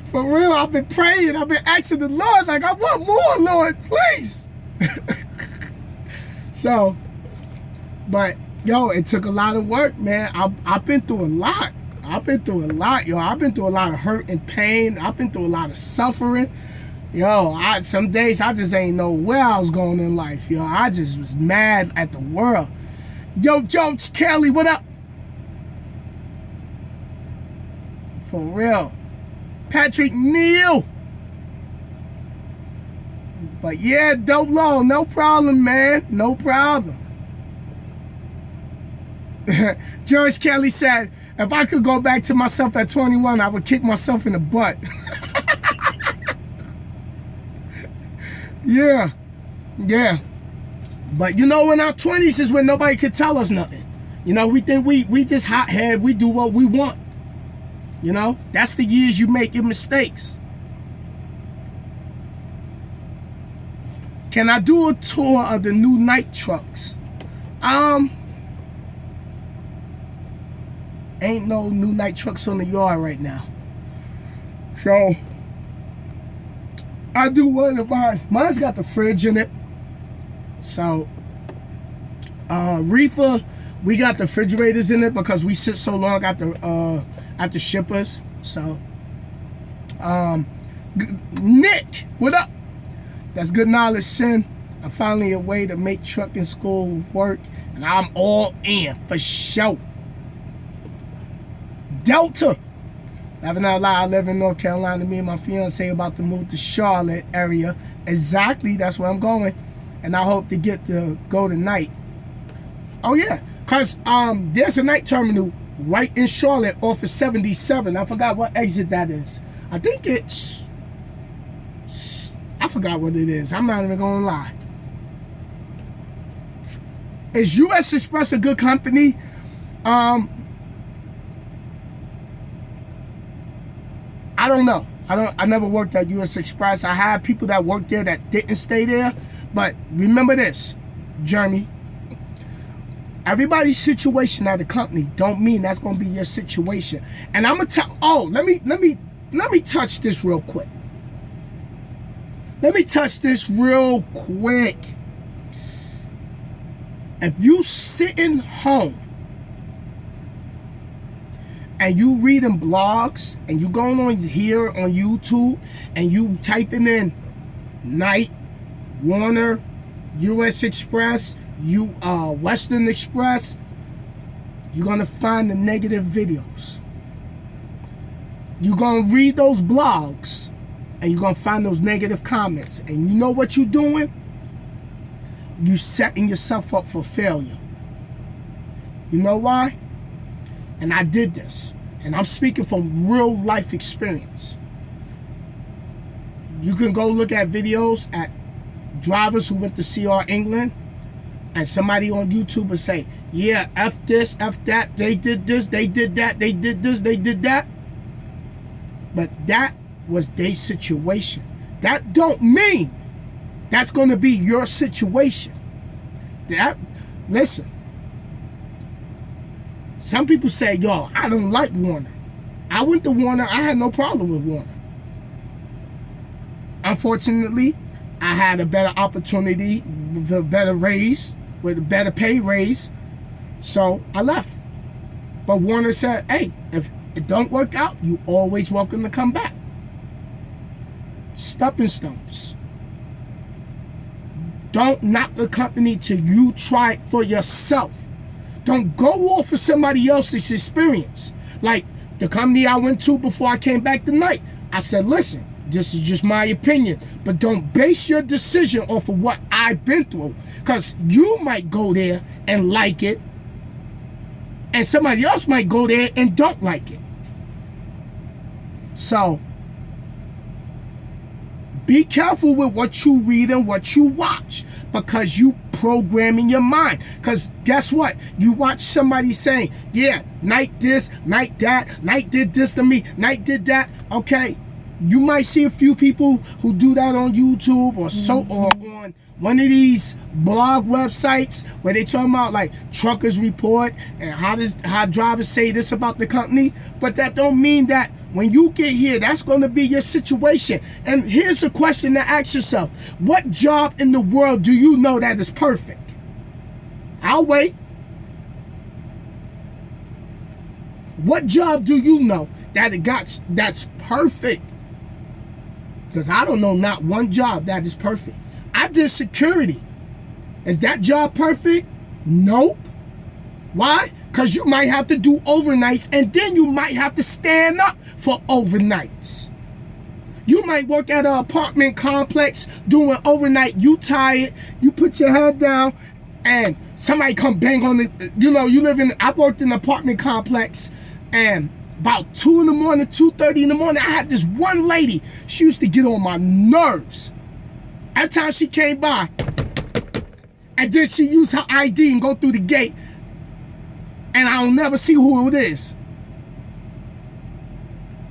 For real, I've been praying. I've been asking the Lord, like, I want more, Lord, please. So, but, yo, it took a lot of work, man. I've been through a lot. I've been through a lot, yo. I've been through a lot of hurt and pain. I've been through a lot of suffering. Yo, some days I just ain't know where I was going in life, yo. I just was mad at the world. Yo, George Kelly, what up? For real. Patrick Neal. But yeah, dope low, no problem, man. No problem. George Kelly said, if I could go back to myself at 21, I would kick myself in the butt. Yeah. Yeah. But you know, in our 20s is when nobody could tell us nothing. You know, we think we just hothead, we do what we want. You know, that's the years you make your mistakes. Can I do a tour of the new night trucks? Ain't no new night trucks on the yard right now. So I do one of mine. Mine's got the fridge in it. So reefer, we got the refrigerators in it because we sit so long at the shippers. So Nick, what up? That's good knowledge, Sin. I'm finally a way to make trucking school work, and I'm all in for sure. Delta. Laughing out loud, I live in North Carolina. Me and my fiance about to move to Charlotte area. Exactly, that's where I'm going. And I hope to get to go tonight. Oh yeah, because there's a night terminal right in Charlotte off of 77. I forgot what exit that is. I think it's, I forgot what it is. I'm not even gonna lie. Is U.S. Express a good company? I don't know. I never worked at U.S. Express. I had people that worked there that didn't stay there. But remember this, Jeremy. Everybody's situation at the company don't mean that's gonna be your situation. And I'm gonna tell. Oh, let me touch this real quick. Let me touch this real quick. If you sitting home and you reading blogs and you going on here on YouTube and you typing in night, Werner, U.S. Express, Western Express, you're gonna find the negative videos. You're gonna read those blogs and you're gonna find those negative comments. And you know what you're doing? You setting yourself up for failure. You know why? And I did this. And I'm speaking from real life experience. You can go look at videos at drivers who went to CR England, and somebody on YouTube will say, yeah, F this, F that, they did this, they did that, they did this, they did that. But that was their situation. That don't mean that's going to be your situation. Listen. Some people say, yo, I don't like Werner. I went to Werner. I had no problem with Werner. Unfortunately, I had a better opportunity with a better raise, with a better pay raise. So I left. But Werner said, hey, if it don't work out, you always welcome to come back. stepping stones. Don't knock the company till you try it for yourself. Don't go off of somebody else's experience. Like the company I went to before I came back tonight, I said, listen, this is just my opinion, but don't base your decision off of what I've been through, because you might go there and like it, and somebody else might go there and don't like it. So be careful with what you read and what you watch, because you programming your mind. Because guess what? You watch somebody saying, yeah, Knight this, Knight that, Knight did this to me, Knight did that. Okay, you might see a few people who do that on YouTube or on one of these blog websites where they talk about like Truckers Report and how drivers say this about the company. But that don't mean that when you get here, that's going to be your situation. And here's a question to ask yourself. What job in the world do you know that is perfect? I'll wait. What job do you know that's perfect? Because I don't know not one job that is perfect. I did security. Is that job perfect? Nope. Why? Because you might have to do overnights, and then you might have to stand up for overnights. You might work at an apartment complex doing overnight. You tired. You put your head down, and somebody come bang on the, I worked in an apartment complex, and about 2 in the morning, 2:30 in the morning, I had this one lady. She used to get on my nerves. Every time she came by, and then she used her ID and go through the gate, and I'll never see who it is.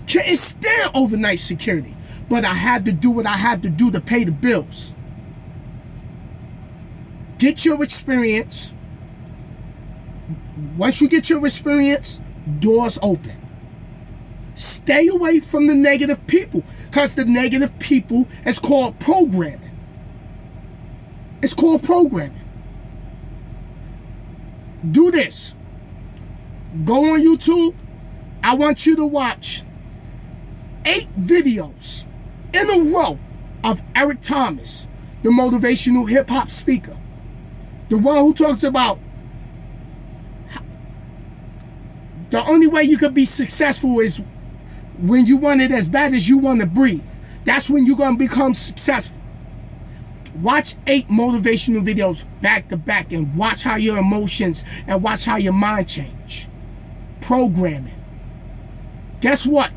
Can't stand overnight security, but I had to do what I had to do to pay the bills. Get your experience. Once you get your experience, doors open. Stay away from the negative people, because the negative people is called programming. It's called programming. Do this. Go on YouTube. I want you to watch 8 videos in a row of Eric Thomas, the motivational hip-hop speaker. The one who talks about the only way you could be successful is when you want it as bad as you want to breathe. That's when you're going to become successful. Watch 8 motivational videos back to back and watch how your emotions and watch how your mind change. Programming. Guess what?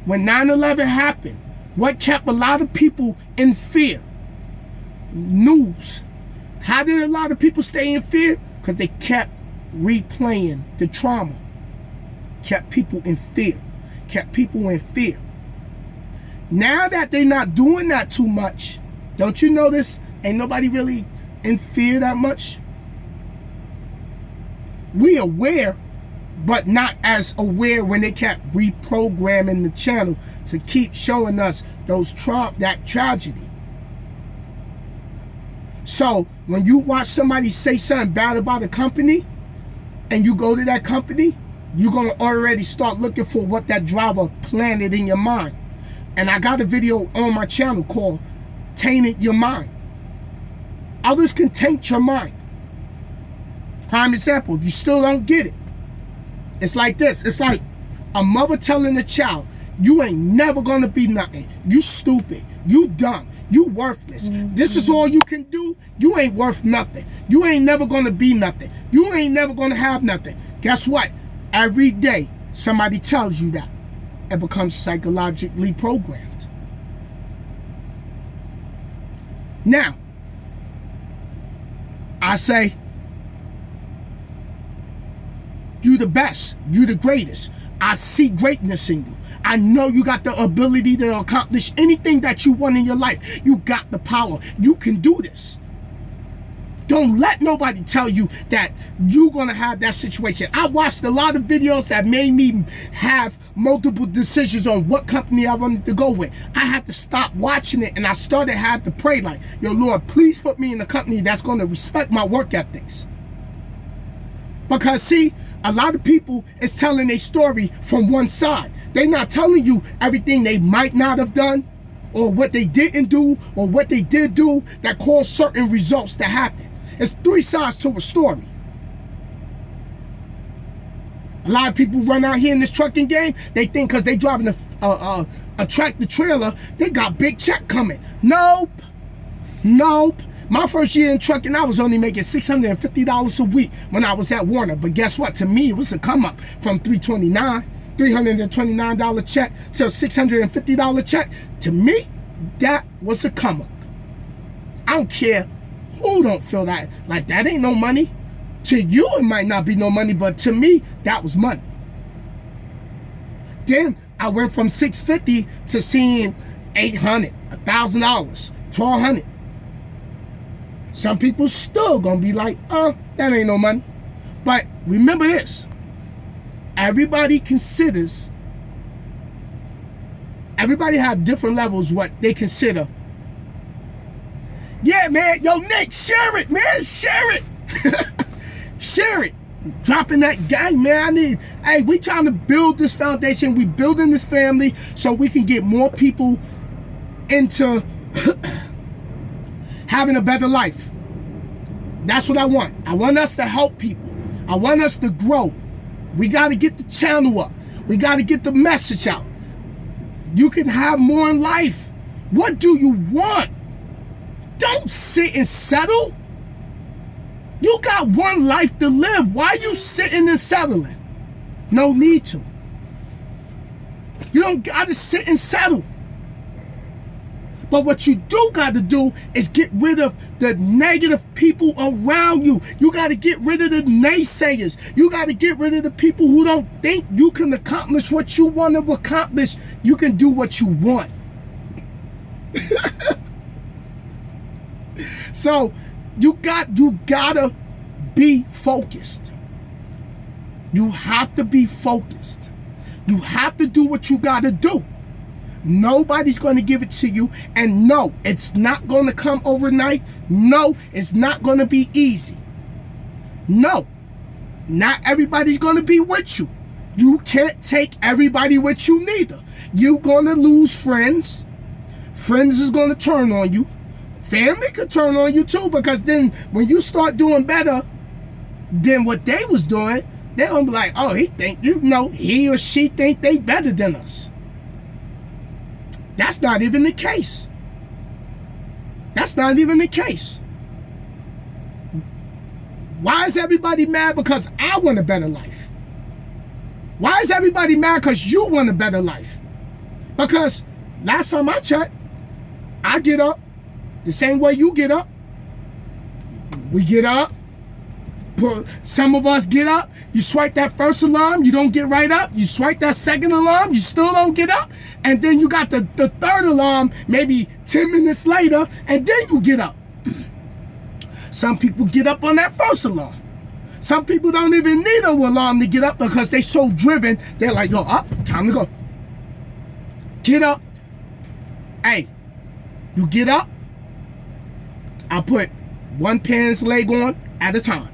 When 9/11 happened, what kept a lot of people in fear? News. How did a lot of people stay in fear? Because they kept replaying the trauma. Kept people in fear. Kept people in fear. Now that they're not doing that too much, don't you notice ain't nobody really in fear that much? We aware, but not as aware when they kept reprogramming the channel to keep showing us that tragedy. So when you watch somebody say something bad about a company and you go to that company, you're going to already start looking for what that driver planted in your mind. And I got a video on my channel called Tainted Your Mind. Others can taint your mind. Prime example, if you still don't get it, it's like this. It's like a mother telling a child, you ain't never going to be nothing. You stupid. You dumb. You worthless. This is all you can do. You ain't worth nothing. You ain't never going to be nothing. You ain't never going to have nothing. Guess what? Every day somebody tells you that. It becomes psychologically programmed. Now, I say, you the best. You the greatest. I see greatness in you. I know you got the ability to accomplish anything that you want in your life. You got the power. You can do this. Don't let nobody tell you that you're going to have that situation. I watched a lot of videos that made me have multiple decisions on what company I wanted to go with. I had to stop watching it, and I had to pray like, yo, Lord, please put me in a company that's going to respect my work ethics. Because, see, a lot of people is telling their story from one side. They're not telling you everything they might not have done. or what they didn't do, or what they did do that caused certain results to happen. It's three sides to a story. A lot of people run out here in this trucking game, they think because they driving a tractor trailer, they got big check coming. Nope. Nope. My first year in trucking, I was only making $650 a week when I was at Werner. But guess what? To me, it was a come up from $329 check to a $650 check. To me, that was a come up. I don't care who don't feel that. Like, that ain't no money. To you, it might not be no money, but to me, that was money. Then I went from $650 to seeing $800, $1,000, $1,200. Some people still gonna be like, oh, that ain't no money. But remember this, everybody have different levels what they consider. Yeah, man, yo, Nick, share it, man, share it. Share it. Dropping that gang, man. Hey, we trying to build this foundation. We building this family so we can get more people into having a better life. That's what I want. I want us to help people. I want us to grow. We got to get the channel up. We got to get the message out. You can have more in life. What do you want? Don't sit and settle. You got one life to live. Why are you sitting and settling? No need to. You don't got to sit and settle. But what you do got to do is get rid of the negative people around you. You got to get rid of the naysayers. You got to get rid of the people who don't think you can accomplish what you want to accomplish. You can do what you want. So you gotta be focused. You have to be focused. You have to do what you gotta do. Nobody's going to give it to you. And no, it's not going to come overnight. No, it's not going to be easy. No, not everybody's going to be with you. You can't take everybody with you neither. You're going to lose friends. Friends is going to turn on you. Family could turn on you too, because then when you start doing better than what they was doing, they're going to be like, oh, he or she think they better than us. That's not even the case. That's not even the case. Why is everybody mad? Because I want a better life. Why is everybody mad? Because you want a better life. Because last time I checked, I get up the same way you get up. We get up. Some of us get up, you swipe that first alarm, you don't get right up. You swipe that second alarm, you still don't get up. And then you got the third alarm maybe 10 minutes later, and then you get up. Some people get up on that first alarm. Some people don't even need an alarm to get up because they so driven. They're like, yo, up, time to go. Get up. Hey, you get up. I put one pants leg on at a time.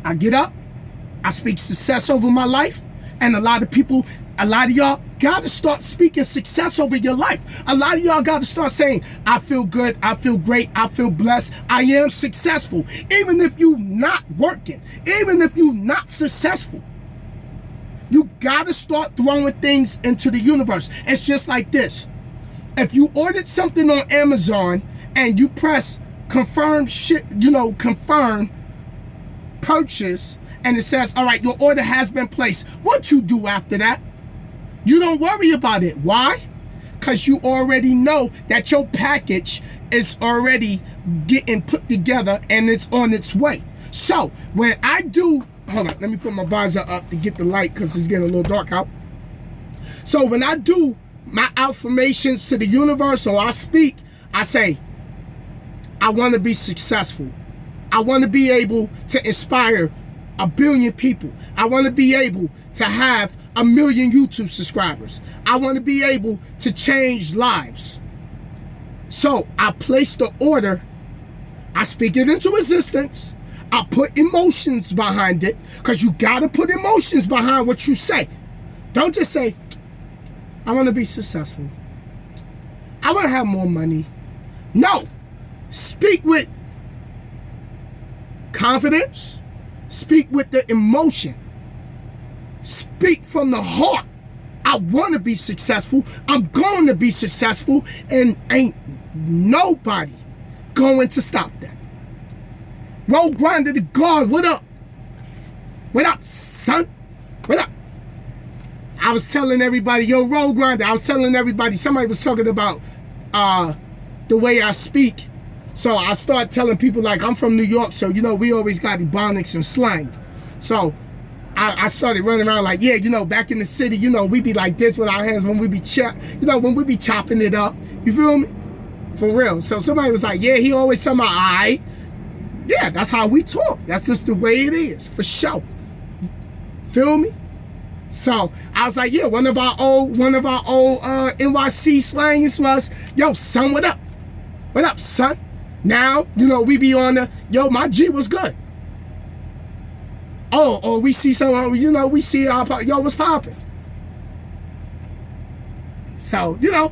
I get up, I speak success over my life, and a lot of y'all got to start speaking success over your life. A lot of y'all got to start saying, I feel good, I feel great, I feel blessed, I am successful. Even if you're not working, even if you're not successful, you got to start throwing things into the universe. It's just like this. If you ordered something on Amazon and you press confirm purchase, and it says, all right, your order has been placed. What you do after that? You don't worry about it. Why? Because you already know that your package is already getting put together and it's on its way. So when I do, hold on, let me put my visor up to get the light because it's getting a little dark out. So when I do my affirmations to the universe, or I speak, I say, I want to be successful. I want to be able to inspire 1 billion people. I want to be able to have 1 million YouTube subscribers. I want to be able to change lives. So I place the order. I speak it into existence. I put emotions behind it, because you got to put emotions behind what you say. Don't just say, I want to be successful. I want to have more money. No. Speak with confidence. Speak with the emotion. Speak from the heart. I want to be successful. I'm going to be successful. And ain't nobody going to stop that. Road grinder to God, what up? What up, son? What up? I was telling everybody, yo, road grinder. I was telling everybody, somebody was talking about the way I speak. So I started telling people, like, I'm from New York, so, you know, we always got ebonics and slang. So I started running around like, yeah, you know, back in the city, you know, we be like this with our hands when we be when we be chopping it up. You feel me? For real. So somebody was like, yeah, he always talking about, all right. Yeah, that's how we talk. That's just the way it is, for sure. Feel me? So I was like, yeah, one of our old NYC slangs was, yo, son, what up? What up, son? Now, you know, we be on the, yo, my G was good. Oh, we see someone, you know, we see our, yo, what's popping? So, you know,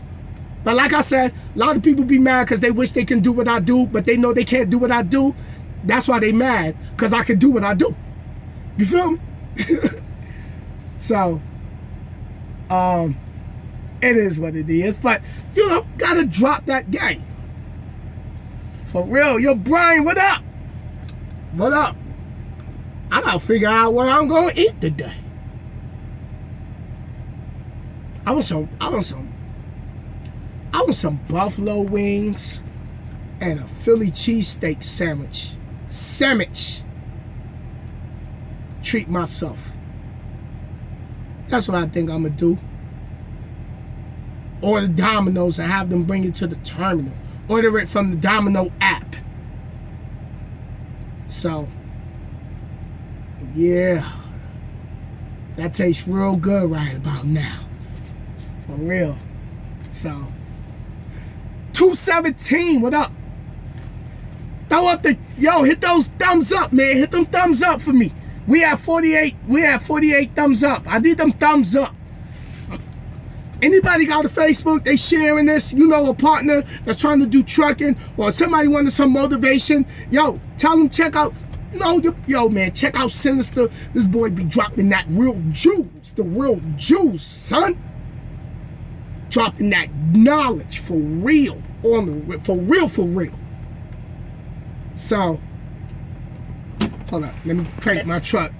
but like I said, a lot of people be mad because they wish they can do what I do, but they know they can't do what I do. That's why they mad, because I can do what I do. You feel me? So, it is what it is, but, you know, gotta drop that game. For real. Yo, Brian, what up? What up? I gotta figure out what I'm gonna eat today. I want some buffalo wings and a Philly cheesesteak sandwich. Treat myself. That's what I think I'm gonna do. Order Domino's and have them bring it to the terminal. Order it from the Domino app. So, yeah. That tastes real good right about now. For real. So, 217, what up? Throw up the, yo, hit those thumbs up, man. Hit them thumbs up for me. We have 48 thumbs up. I need them thumbs up. Anybody got a Facebook, they sharing this, you know, a partner that's trying to do trucking, or somebody wanted some motivation, yo, tell them check out, you know, yo, man, check out Sinister. This boy be dropping that real juice, the real juice, son. Dropping that knowledge for real, for real. So, hold up, let me crank my truck,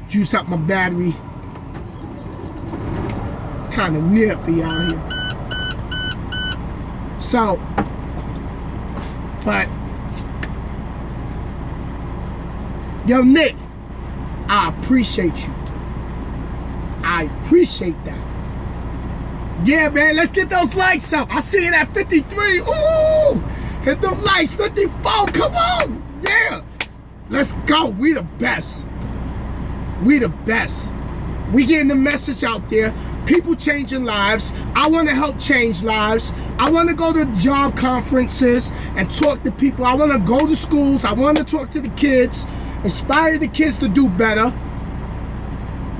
juice up my battery. It's kind of nippy out here. So, but, yo, Nick, I appreciate you. I appreciate that. Yeah, man, let's get those likes up. I see it at 53. Ooh, hit them likes, 54. Come on, yeah. Let's go. We the best. We the best. We getting the message out there. People changing lives. I want to help change lives. I want to go to job conferences and talk to people. I want to go to schools. I want to talk to the kids, inspire the kids to do better.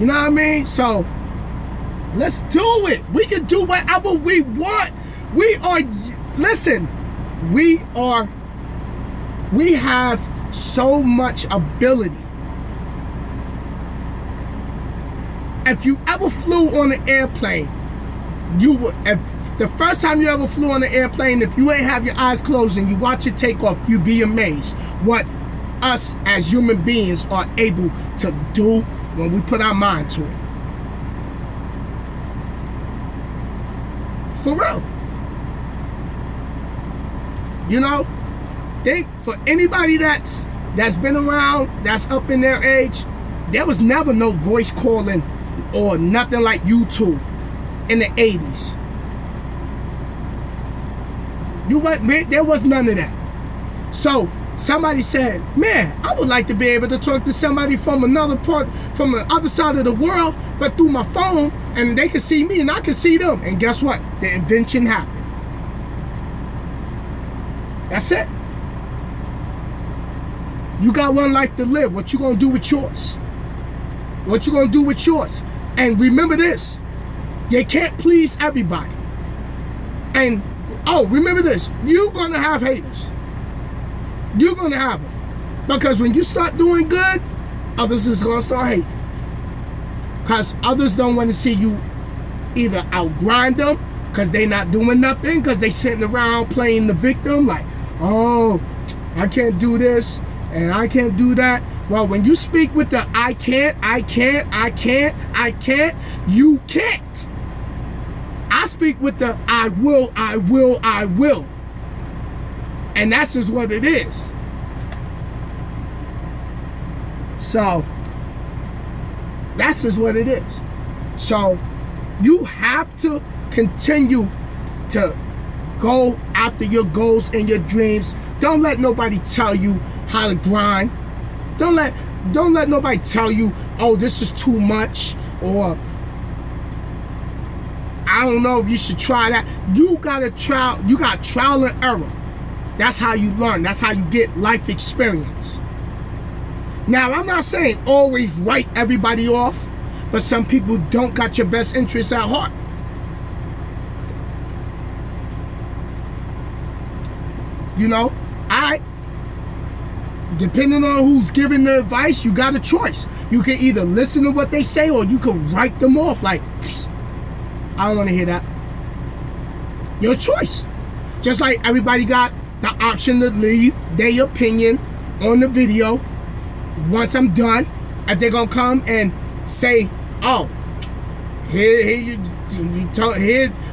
You know what I mean? So, let's do it. We can do whatever we want. We are, listen, we have so much ability. If you ever flew on an airplane, you would, if the first time you ever flew on an airplane, if you ain't have your eyes closed and you watch it take off, you'd be amazed what us as human beings are able to do when we put our mind to it. For real. You know, for anybody that's been around, that's up in their age, there was never no voice calling or nothing like YouTube in the 80s. There was none of that. So somebody said, man, I would like to be able to talk to somebody from another part, from the other side of the world, but through my phone, and they can see me and I can see them. And guess what? The invention happened. That's it. You got one life to live. What you gonna do with yours? What you gonna do with yours? And remember this, you can't please everybody. And Oh, remember this. You're going to have haters. You're going to have them. Because when you start doing good, others is going to start hating. Because others don't want to see you either outgrind them because they not doing nothing, because they sitting around playing the victim like, oh, I can't do this and I can't do that. Well, when you speak with the I can't, you can't. I speak with the I will. And that's just what it is. So, that's just what it is. So, you have to continue to go after your goals and your dreams. Don't let nobody tell you how to grind. Don't let nobody tell you, oh, this is too much, or I don't know if you should try that. You got trial and error. That's how you learn. That's how you get life experience. Now, I'm not saying always write everybody off, but some people don't got your best interests at heart. You know, depending on who's giving the advice, you got a choice. You can either listen to what they say, or you can write them off like, I don't want to hear that. Your choice. Just like everybody got the option to leave their opinion on the video. Once I'm done, if they're gonna come and say, oh, here,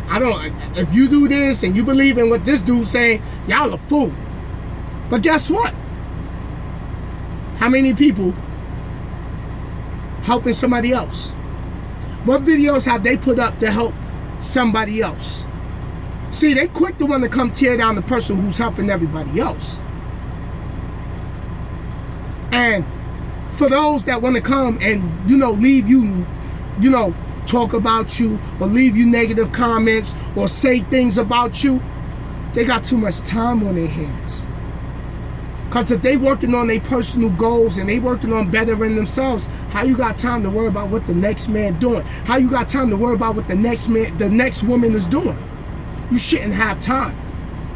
I don't, if you do this and you believe in what this dude's saying, y'all a fool. But guess what? How many people helping somebody else? What videos have they put up to help somebody else? See, they quick to want to come tear down the person who's helping everybody else. And for those that want to come and, leave you, talk about you, or leave you negative comments, or say things about you, they got too much time on their hands. Because if they working on their personal goals and they working on bettering themselves, how you got time to worry about what the next man doing? How you got time to worry about what the next woman is doing? You shouldn't have time.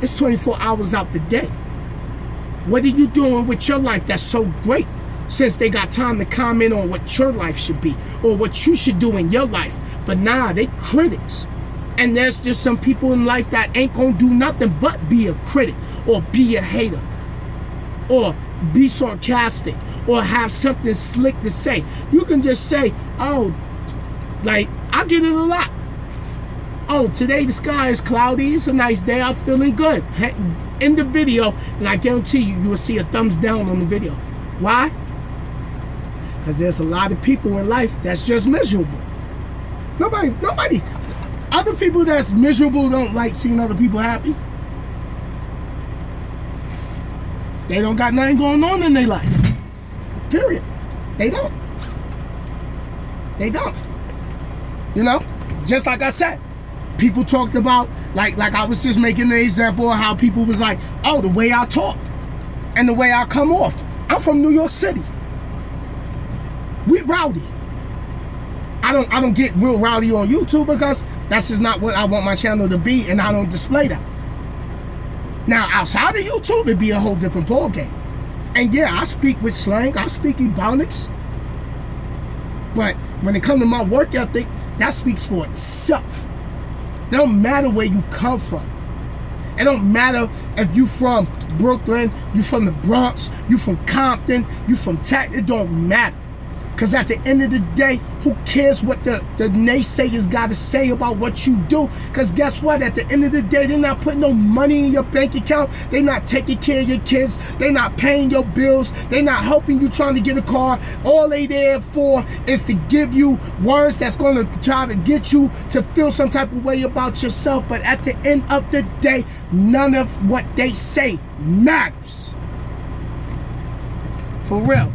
It's 24 hours out the day. What are you doing with your life that's so great, since they got time to comment on what your life should be or what you should do in your life? But nah, they critics. And there's just some people in life that ain't gonna do nothing but be a critic, or be a hater, or be sarcastic, or have something slick to say. You can just say, oh, like, I get it a lot. Oh, today the sky is cloudy, it's a nice day, I'm feeling good. In the video, and I guarantee you will see a thumbs down on the video. Why? Because there's a lot of people in life that's just miserable. Nobody, other people that's miserable don't like seeing other people happy. They don't got nothing going on in their life. Period. They don't. Just like I said, people talked about, like I was just making the example of how people was like, oh, the way I talk and the way I come off. I'm from New York City. We rowdy. I don't get real rowdy on YouTube because that's just not what I want my channel to be, and I don't display that. Now, outside of YouTube, it'd be a whole different ballgame. And yeah, I speak with slang, I speak Ebonics. But when it comes to my work ethic, that speaks for itself. It don't matter where you come from. It don't matter if you from Brooklyn, you from the Bronx, you from Compton, you from it don't matter. Because at the end of the day, who cares what the naysayers got to say about what you do? Because guess what? At the end of the day, they're not putting no money in your bank account. They're not taking care of your kids. They're not paying your bills. They're not helping you trying to get a car. All they there for is to give you words that's going to try to get you to feel some type of way about yourself. But at the end of the day, none of what they say matters. For real.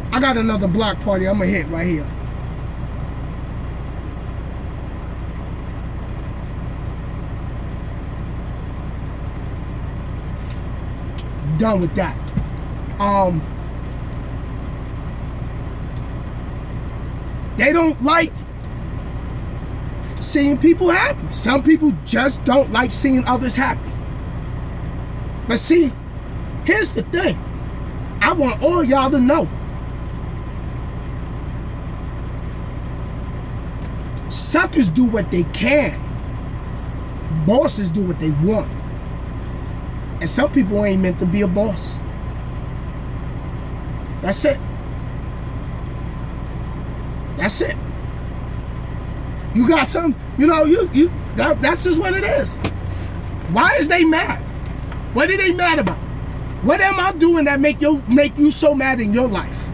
I got another block party I'm gonna hit right here. Done with that. They don't like seeing people happy. Some people just don't like seeing others happy. But see, here's the thing. I want all y'all to know. Suckers do what they can. Bosses do what they want. And some people ain't meant to be a boss. That's it. That's it. You got some, that's just what it is. Why is they mad? What are they mad about? What am I doing that make you so mad in your life?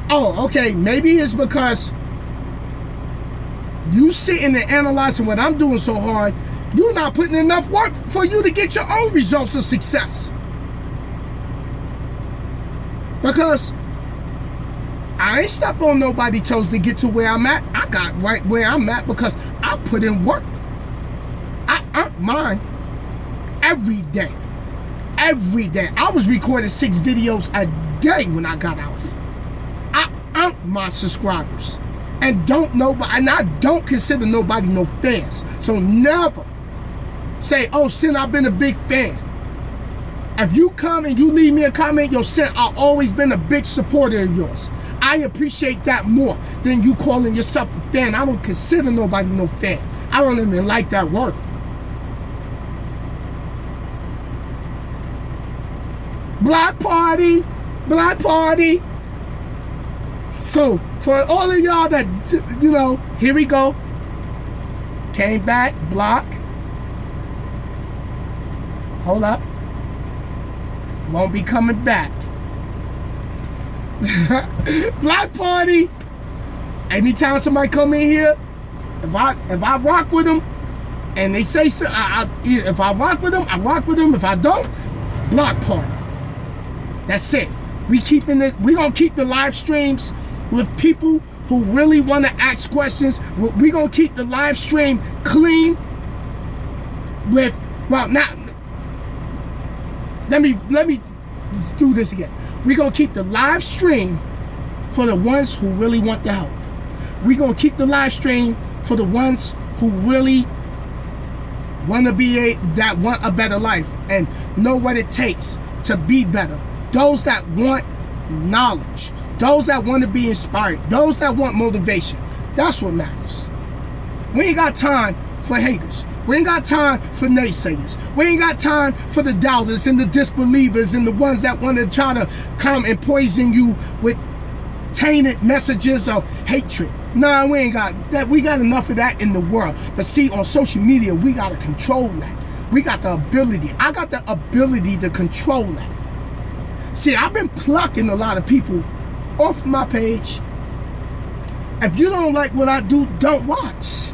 Oh, okay, maybe it's because you sitting and analyzing what I'm doing so hard, you're not putting enough work for you to get your own results of success. Because I ain't stepped on nobody's toes to get to where I'm at. I got right where I'm at because I put in work. I earned mine every day. Every day. I was recording 6 videos a day when I got out here. I earned my subscribers. And I don't consider nobody no fans. So never say, oh, Sin, I've been a big fan. If you come and you leave me a comment, yo, Sin, I've always been a big supporter of yours. I appreciate that more than you calling yourself a fan. I don't consider nobody no fan. I don't even like that word. Block party, block party. So for all of y'all that, here we go. Came back, block. Hold up. Won't be coming back. Block party. Anytime somebody come in here, if I rock with them, and they say so, if I rock with them, I rock with them. If I don't, block party. That's it. We gonna keep the live streams with people who really want to ask questions. We gonna keep the live stream clean with, well, not, let me do this again. We gonna keep the live stream for the ones who really want the help. We gonna keep the live stream for the ones who really want a better life and know what it takes to be better. Those that want knowledge, those that want to be inspired, those that want motivation. That's what matters. We ain't got time for haters. We ain't got time for naysayers. We ain't got time for the doubters and the disbelievers and the ones that want to try to come and poison you with tainted messages of hatred. Nah, we ain't got that. We got enough of that in the world. But see, on social media, we got to control that. We got the ability. I got the ability to control that. See, I've been plucking a lot of people off my page. If you don't like what I do, don't watch.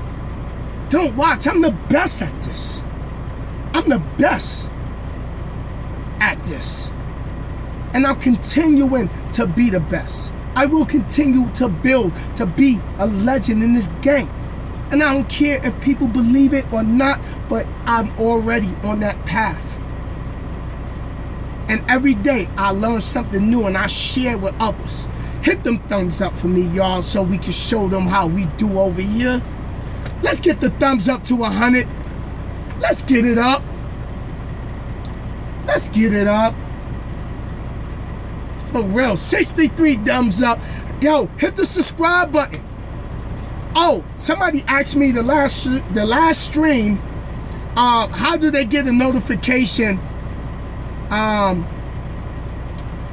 Don't watch. I'm the best at this. I'm the best at this. And I'm continuing to be the best. I will continue to build, to be a legend in this game. And I don't care if people believe it or not, but I'm already on that path. And every day I learn something new and I share with others. Hit them thumbs up for me, y'all, so we can show them how we do over here. Let's get the thumbs up to 100. Let's get it up. Let's get it up. For real, 63 thumbs up. Yo, hit the subscribe button. Oh, somebody asked me the last stream, how do they get a notification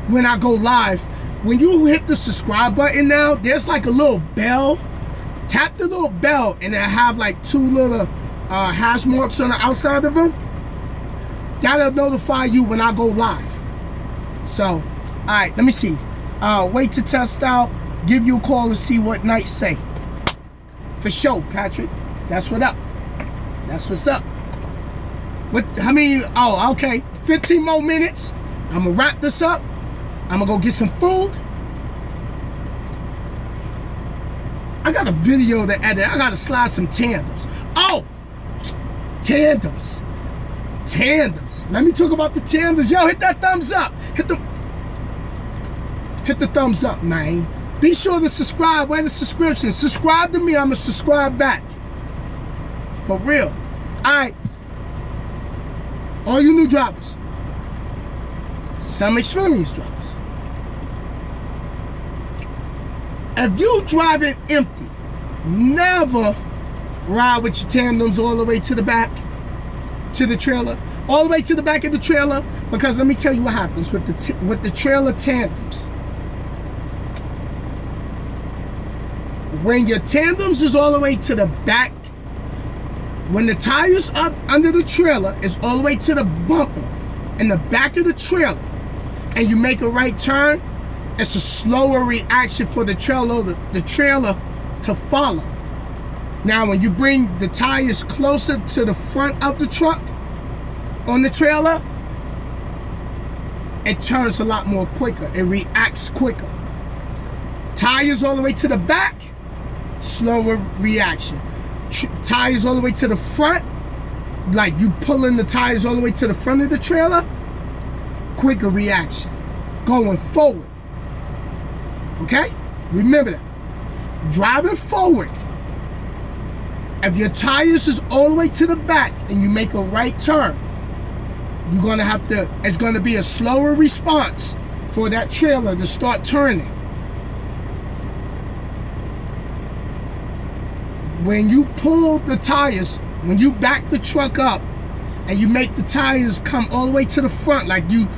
when I go live? When you hit the subscribe button now, there's like a little bell. Tap the little bell and it'll have like 2 little hash marks on the outside of them. That'll notify you when I go live. So, all right, let me see. Wait to test out. Give you a call and see what Knight say. For sure, Patrick. That's what up. That's what's up. How many? Oh, okay. 15 more minutes. I'm gonna wrap this up. I'm gonna go get some food. I got a video to edit. I gotta slide some tandems. Oh, tandems. Tandems. Let me talk about the tandems. Yo, hit that thumbs up. Hit the thumbs up, man. Be sure to subscribe. Where the subscription? Subscribe to me. I'm gonna subscribe back. For real. Alright. All you new drivers. Some experienced drivers. If you drive it empty, never ride with your tandems all the way to the back, to the trailer, all the way to the back of the trailer, because let me tell you what happens with the trailer tandems. When your tandems is all the way to the back, when the tires up under the trailer is all the way to the bumper in the back of the trailer, and you make a right turn, it's a slower reaction for the trailer to follow. Now, when you bring the tires closer to the front of the truck on the trailer, it turns a lot more quicker. It reacts quicker. Tires all the way to the back, slower reaction. Tires all the way to the front, like you pulling the tires all the way to the front of the trailer, quicker reaction. Going forward. Okay? Remember that. Driving forward, if your tires is all the way to the back and you make a right turn, you're gonna have to, it's gonna be a slower response for that trailer to start turning. When you pull the tires, when you back the truck up and you make the tires come all the way to the front, like you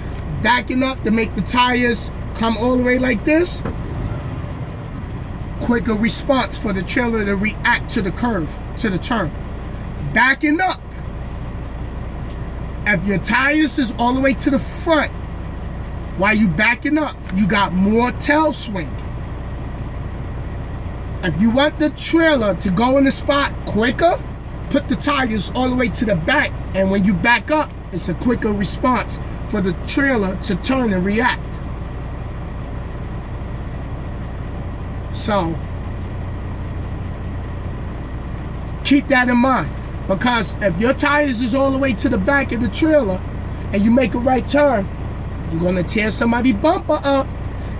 backing up to make the tires come all the way like this, quicker response for the trailer to react to the curve, to the turn. Backing up, if your tires is all the way to the front, while you backing up, you got more tail swing. If you want the trailer to go in the spot quicker, put the tires all the way to the back, and when you back up, it's a quicker response for the trailer to turn and react. So, keep that in mind, because if your tires is all the way to the back of the trailer and you make a right turn, you're gonna tear somebody's bumper up,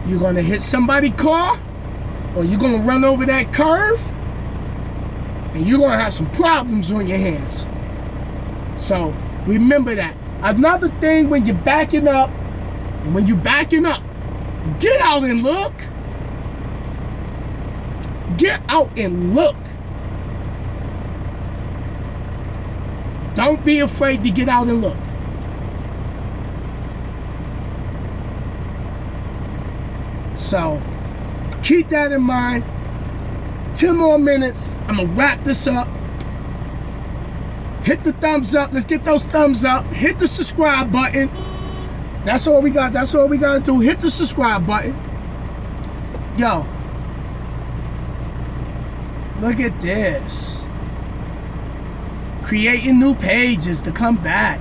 you're gonna hit somebody's car, or you're gonna run over that curve, and you're gonna have some problems on your hands. So remember that. Another thing, when you're backing up, get out and look. Get out and look. Don't be afraid to get out and look. So keep that in mind. 10 more minutes. I'm gonna wrap this up. Hit the thumbs up. Let's get those thumbs up. Hit the subscribe button. That's all we got. That's all we gotta do. Hit the subscribe button. Yo, look at this. Creating new pages to come back.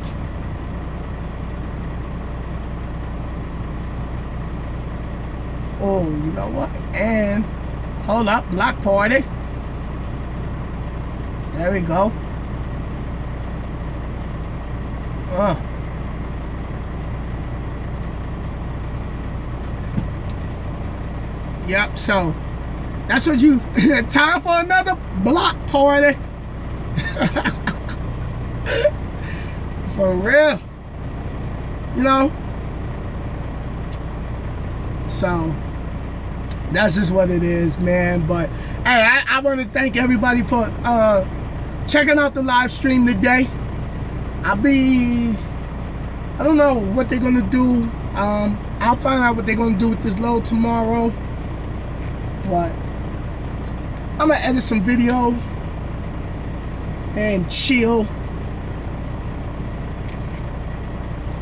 Oh, you know what? And hold up, block party. There we go. Yep, so that's what you time for another block party. For real. You know? So that's just what it is, man. But hey, I want to thank everybody for checking out the live stream today. I don't know what they're gonna do. I'll find out what they're gonna do with this load tomorrow. But I'm gonna edit some video and chill.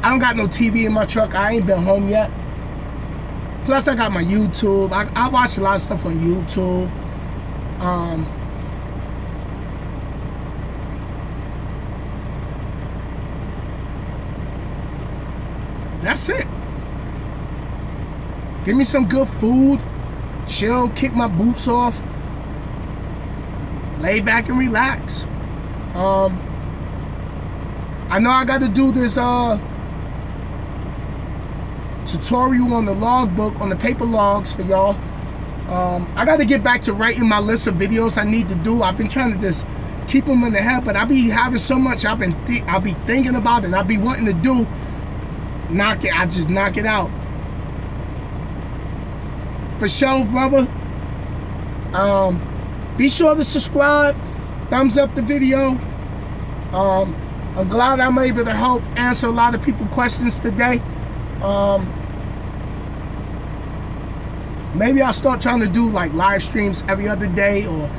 I don't got no TV in my truck. I ain't been home yet. Plus I got my YouTube. I watch a lot of stuff on YouTube. That's it. Give me some good food. Chill, kick my boots off. Lay back and relax. I know I got to do this tutorial on the logbook, on the paper logs for y'all. I got to get back to writing my list of videos I need to do. I've been trying to just keep them in the head, but I be having so much I'll be thinking about it and I be wanting to do. I just knock it out. For sure, brother. Be sure to subscribe. Thumbs up the video. I'm glad I'm able to help answer a lot of people's questions today. Maybe I'll start trying to do like live streams every other day or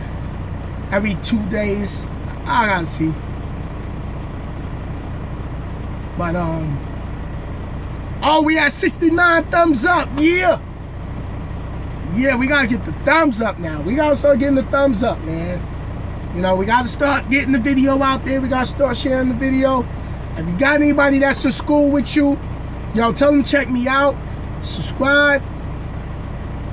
every 2 days. I gotta see. But oh, we at 69 thumbs up. Yeah, we gotta get the thumbs up now. We gotta start getting the thumbs up, man. You know, we gotta start getting the video out there. We gotta start sharing the video. If you got anybody that's in school with you, yo, tell them to check me out. Subscribe.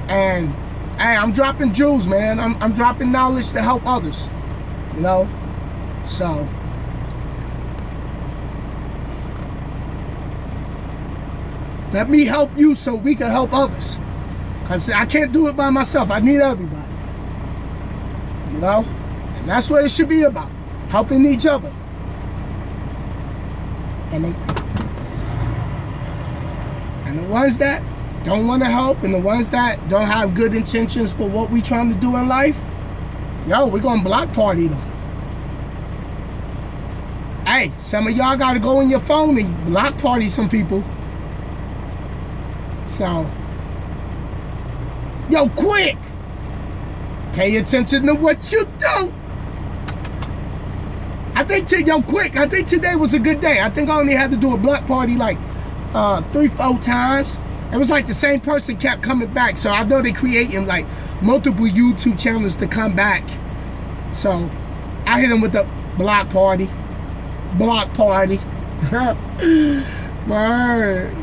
And hey, I'm dropping jewels, man. I'm dropping knowledge to help others. You know? So let me help you so we can help others. Because I can't do it by myself. I need everybody. You know? And that's what it should be about. Helping each other. And the ones that don't want to help and the ones that don't have good intentions for what we trying to do in life, yo, we're going to block party them. Hey, some of y'all got to go in your phone and block party some people. So, yo, quick, pay attention to what you do. I think today was a good day. I think I only had to do a block party like 3-4 times. It was like the same person kept coming back. So I know they're creating like multiple YouTube channels to come back. So I hit them with the block party. Word.